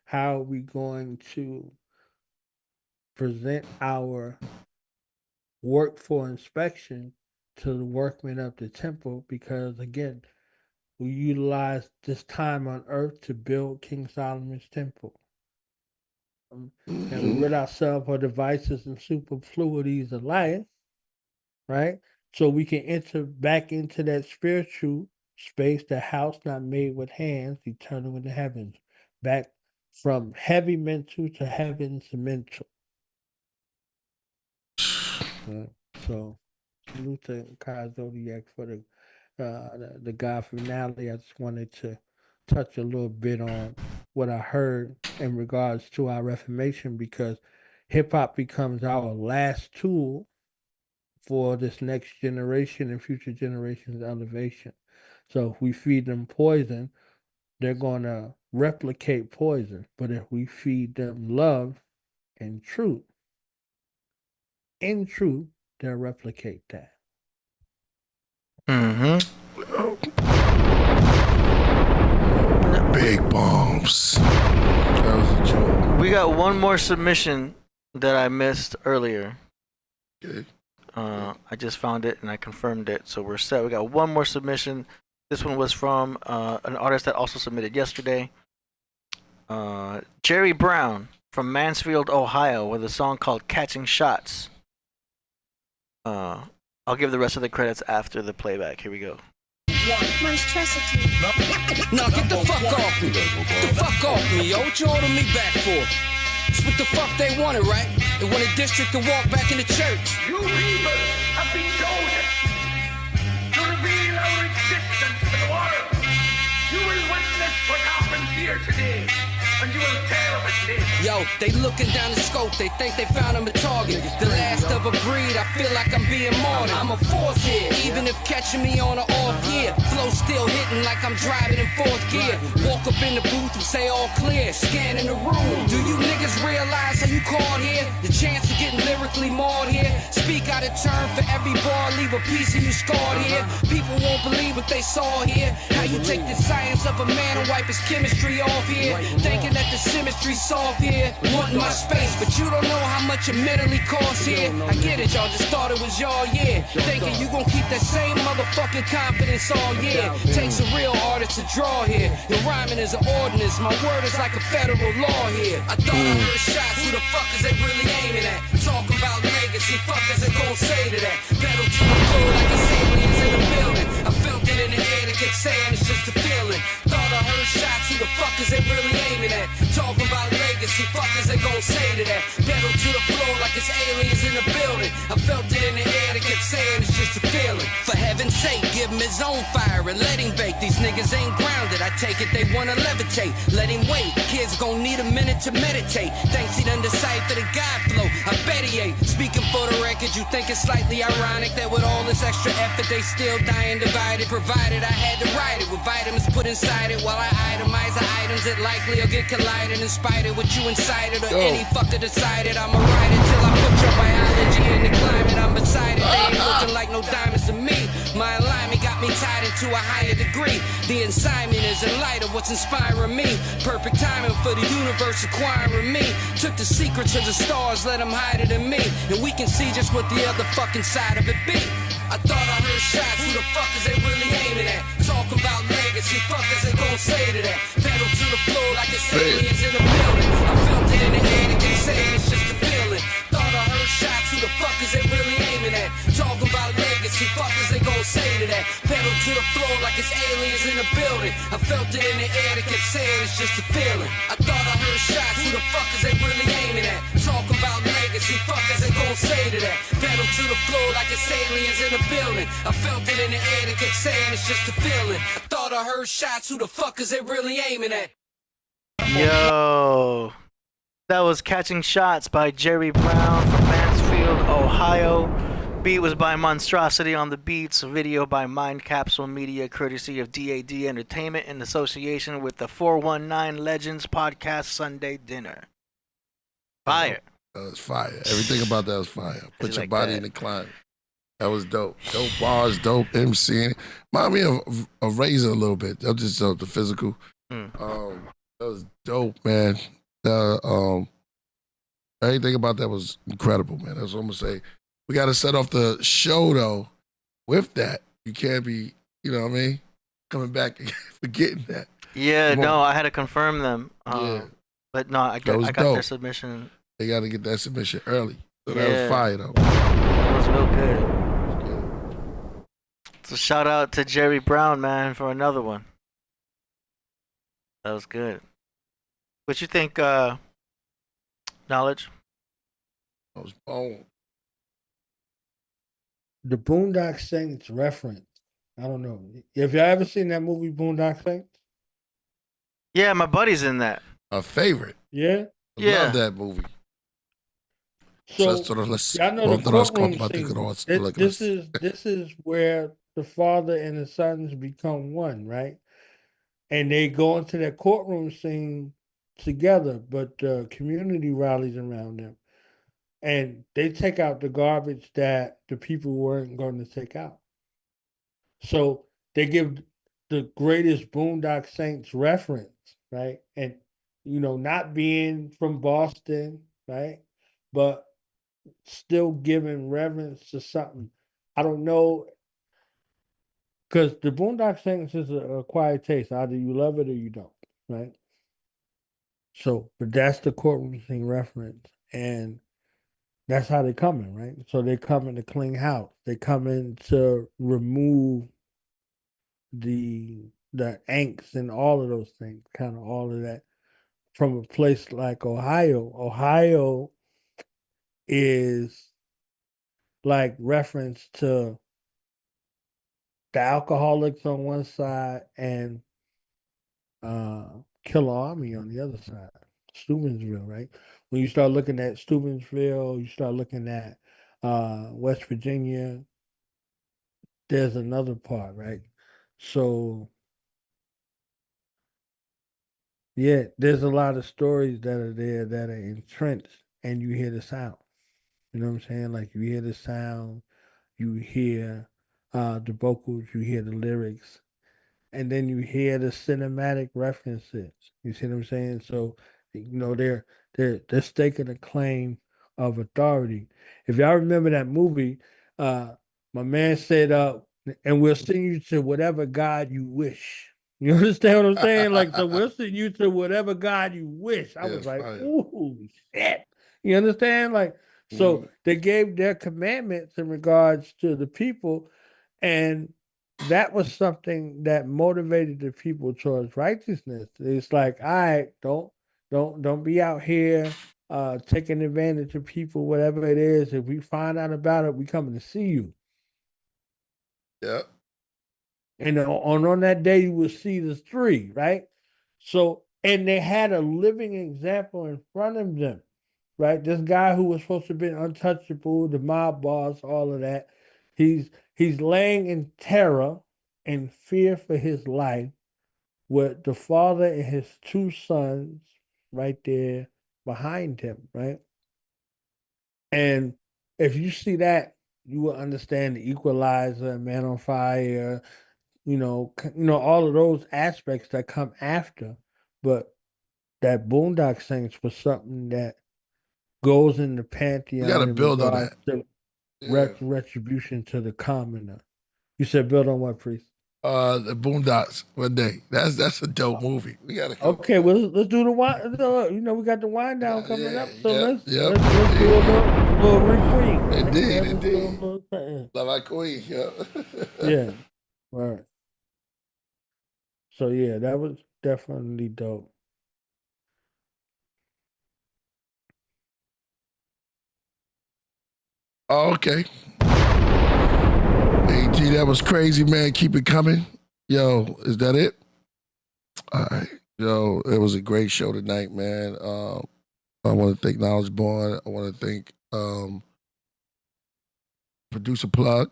how are we going to present our work for inspection to the workmen of the temple? Because again, we utilize this time on earth to build King Solomon's temple. And we rid ourselves of devices and superfluities of life, right? So we can enter back into that spiritual space, the house not made with hands, eternal in the heavens. Back from heavy mental to heaven's mental. So salute to Kai Zodiac for the God finale. I just wanted to touch a little bit on what I heard in regards to our reformation, because hip hop becomes our last tool for this next generation and future generations' elevation. So if we feed them poison, they're gonna replicate poison. But if we feed them love and truth, in truth, they'll replicate that. Big bombs. That was a joke. We got one more submission that I missed earlier. Okay. I just found it and I confirmed it, so we're set. We got one more submission. This one was from an artist that also submitted yesterday. Jerry Brown from Mansfield, Ohio, with a song called "Catching Shots." I'll give the rest of the credits after the playback. Here we go. Monstrosity. Now get the fuck off me. Get the fuck off me, yo. What you holding me back for? It's what the fuck they wanted, right? They wanted district to walk back in the church. You people have been chosen to reveal our existence to the world. You will witness what happens here today, and you will tell of it later. Yo, they looking down the scope, they think they found him a target. The last of a breed, I feel like I'm being martyred. I'm a force here, even if catching me on an off year. Flow still hitting like I'm driving in fourth gear. Walk up in the booth and say all clear, scanning the room. Do you niggas realize how you called here? The chance of getting lyrically mauled here. Speak out of turn for every bar, leave a piece of you scarred here. People won't believe what they saw here. How you take the science of a man and wipe his chemistry off here. Thinking that the symmetry's soft here. Wanting my space, but you don't know how much it mentally costs here. I get it, y'all just thought it was y'all, yeah. Thinking you gon' keep that same motherfucking confidence all year. Takes a real artist to draw here. Your rhyming is an ordinance, my word is like a federal law here. I thought I heard shots, who the fuck is they really aiming at? Talk about legacy, fuckers they gon' say to that. Pedal to the floor like it's aliens in the building. I felt it in the air to get saying it's just a feeling. Thought I heard shots, who the fuck is they really aiming at? Talking about legacy, fuckers they gon' say to that. Pedal to the floor like it's aliens in the building. I felt it in the air to get saying it's just a feeling. For heaven's sake, give him his own fire and let him bake. These niggas ain't grounded, I take it they wanna levitate. Let him wait, kids gon' need a minute to meditate. Thanks he done decipher the God flow, I bet he ain't. Speaking for the record, you think it's slightly ironic that with all this extra effort they still dying divided. Provided I had to write it with vitamins put inside it while I itemize the items that likely will get collided in spite of what you incited or any fucker decided. I'ma ride it till I put your biology in the climate. I'm beside it, they ain't looking like no diamonds to me. My alignment got me tied into a higher degree. The assignment is in light of what's inspiring me. Perfect timing for the universe acquiring me. Took the secrets of the stars, let them hide it in me. And we can see just what the other fucking side of it be. I thought I heard shots, who the fuck is they really aiming at? Talk about legacy, fuckers they gon' say to that. Pedal to the floor like it's aliens in the building. I felt it in the air to get saying it's just a feeling. Thought I heard shots, who the fuck is they really aiming at? Talk about legacy, fuckers they gon' say to that. Pedal to the floor like it's aliens in the building. I felt it in the air to kept saying it's just a feeling. I thought I heard shots, who the fuck is they really aiming at? Talk about legacy, fuckers they gon' say to that. Pedal to the floor like it's aliens in the building. I felt it in the air to kept saying it's just a feeling. I thought I heard shots, who the fuck is they really aiming at? Yo, that was Catching Shots by Jerry Brown from Mansfield, Ohio. Beat was by Monstrosity on the beats. Video by Mind Capsule Media, courtesy of DAD Entertainment in association with the 419 Legends Podcast Sunday Dinner. Fire. That was fire. Everything about that was fire. Put your like body that? in the climate. That was dope. Dope bars, dope MCing. Remind me of Razor a little bit. That was just the physical. That was dope, man. Everything about that was incredible, man. That's what I'm gonna say. We got to set off the show though with that. You can't be, you know what I mean, coming back and forgetting that. Yeah, Come no, on. I had to confirm them. Yeah. But no, I got dope. their submission. They got to get that submission early. So that Yeah. was fire though. That was real good. So shout out to Jerry Brown, man, for another one. That was good. What you think, Knowledge? That was bone. The Boondock Saints reference. I don't know. Have y'all ever seen that movie Boondock Saints? Yeah, my buddy's in that. A favorite. Yeah? I love that movie. So y'all know the courtroom scene. This is where the father and the sons become one, right? And they go into that courtroom scene together, but the community rallies around them. And they take out the garbage that the people weren't going to take out. So they give the greatest Boondock Saints reference, right? And, not being from Boston, right? But still giving reverence to something. I don't know, because the Boondock Saints is a acquired taste. Either you love it or you don't, right? So, but that's the courtroom scene reference. And that's how they come in, right? So they come in to clean house. They come in to remove the angst and all of those things, kind of all of that, from a place like Ohio. Ohio is like reference to the alcoholics on one side and Killer Army on the other side, Steubenville, right? When you start looking at Steubenville, you start looking at West Virginia, there's another part, right? So, yeah, there's a lot of stories that are there that are entrenched, and you hear the sound. You know what I'm saying? Like, you hear the sound, you hear the vocals, you hear the lyrics, and then you hear the cinematic references. You see what I'm saying? So, they're staking a claim of authority. If y'all remember that movie, my man said, and we'll send you to whatever God you wish. You understand what I'm saying? Like, so we'll send you to whatever God you wish. I was like, ooh, shit. You understand? Like, so they gave their commandments in regards to the people, and that was something that motivated the people towards righteousness. It's like, all right, don't be out here taking advantage of people, whatever it is. If we find out about it, we coming to see you. Yeah. And on that day, you will see the three, right? So, and they had a living example in front of them, right? This guy who was supposed to be untouchable, the mob boss, all of that, he's laying in terror and fear for his life with the father and his two sons right there behind him, right? And if you see that, you will understand the Equalizer, Man on Fire, all of those aspects that come after. But that Boondock Saints was something that goes in the pantheon. You got to build on that. Retribution to the commoner. You said build on what, Priest? The Boondocks one day. That's a dope movie. We gotta go. Okay, well let's do the wind. We got the wind down coming up. So let's do a little requeen. Indeed. Like Queen. Yeah. Yeah. Right. So yeah, that was definitely dope. Oh, okay. AG, that was crazy, man. Keep it coming. Yo, is that it? All right. Yo, it was a great show tonight, man. I want to thank Knowledge Born. I want to thank Producer Plug.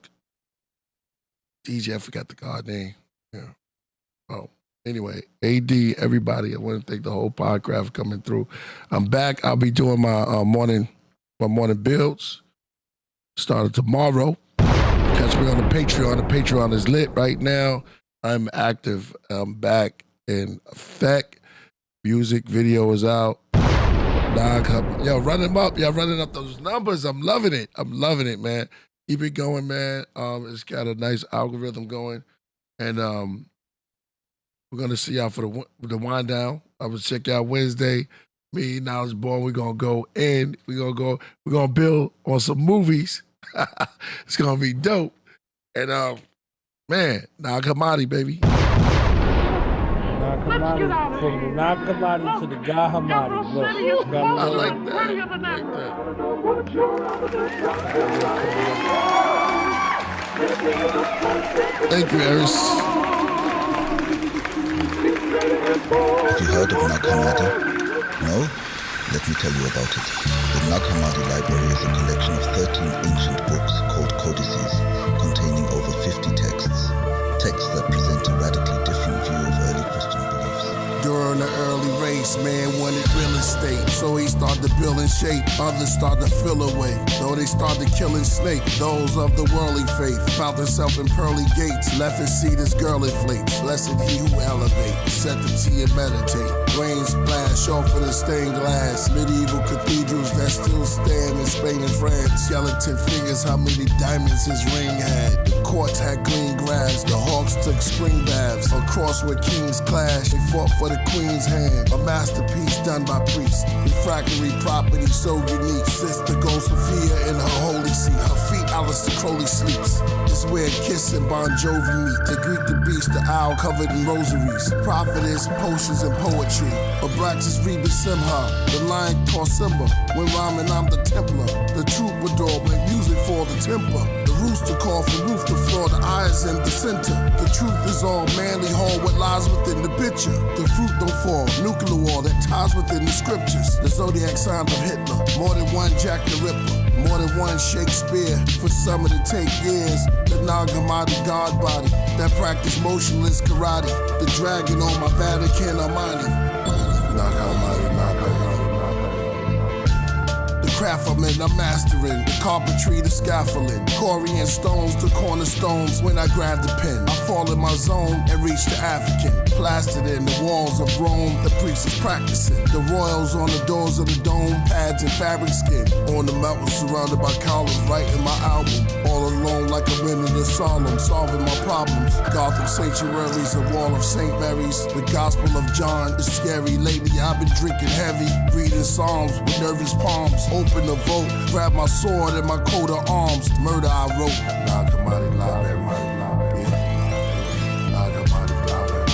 DJ, I forgot the god name. Yeah. Oh, anyway, AD, everybody. I want to thank the whole Podcraft coming through. I'm back. I'll be doing my morning builds. Started tomorrow. Catch me on the Patreon. The Patreon is lit right now. I'm active. I'm back in effect. Music video is out. Yo, run them up. Y'all running up those numbers. I'm loving it. I'm loving it, man. Keep it going, man. It's got a nice algorithm going. And we're going to see y'all for the wind down. I will check out Wednesday. Me, Knowledge Born, we're going to go in. We're going to build on some movies. It's going to be dope. And, man, Nakamati, baby. Nakamati, from the Nakamati to the Gahamati. Look, I like that. Thank you, Eris. Have you heard of Nakamati? No? Let me tell you about it. The Nag Hammadi Library is a collection of 13 ancient books called codices, containing over 50 texts. Texts that present a radically different view of early Christian beliefs. During the early race, man wanted real estate, so he started building shape. Others started to fill away, though they started killing snake. Those of the worldly faith found themselves in pearly gates, left his seat as girl inflates. Blessed he who elevates, set the tea and meditate. Rain splash off of the stained glass. Medieval cathedrals that still stand in Spain and France. Skeleton figures how many diamonds his ring had. The courts had green grass. The hawks took spring baths. Across where kings clashed, they fought for the queen's hand. A masterpiece done by priests. Refractory property so unique. Sister goes Sophia in her holy seat. Her feet Alistair Crowley sleeps. It's where Kiss and Bon Jovi meet. The Greek, the beast, the owl covered in rosaries. Prophetess, potions, and poetry. Abraxas Rebus Simha, the lion called Simba. When rhyming, I'm the Templar. The troubadour make music for the temper. The rooster call from roof to floor, the eyes in the center. The truth is all manly, hold what lies within the picture. The fruit don't fall, nuclear war that ties within the scriptures. The zodiac sign of Hitler, more than one Jack the Ripper, more than one Shakespeare. For some of it take years. The Nag Hammadi god body that practice motionless karate. The dragon on my Vatican Armani. Nag Hammadi, Nag Hammadi. The craft I'm in, I'm mastering. The carpentry, the scaffolding. Corian stones to cornerstones. When I grab the pen, I fall in my zone and reach the African. Plastered in the walls of Rome, the priest is practicing. The royals on the doors of the dome, pads and fabric skin. On the mountain surrounded by columns, writing my album. All alone like I'm in the solemn, solving my problems. Gothic sanctuaries, the wall of St. Mary's. The Gospel of John is scary. Lately I've been drinking heavy, reading Psalms with nervous palms. Open the vote, grab my sword and my coat of arms. Murder I wrote. Nag Hammadi Library. Nag Hammadi Library.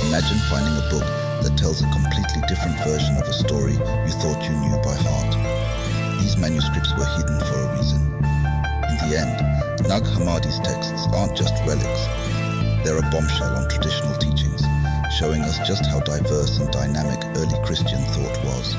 Imagine finding a book that tells a completely different version of a story you thought you knew by heart. These manuscripts were hidden for a reason. In the end, Nag Hammadi's texts aren't just relics. They're a bombshell on traditional teachings, showing us just how diverse and dynamic early Christian thought was.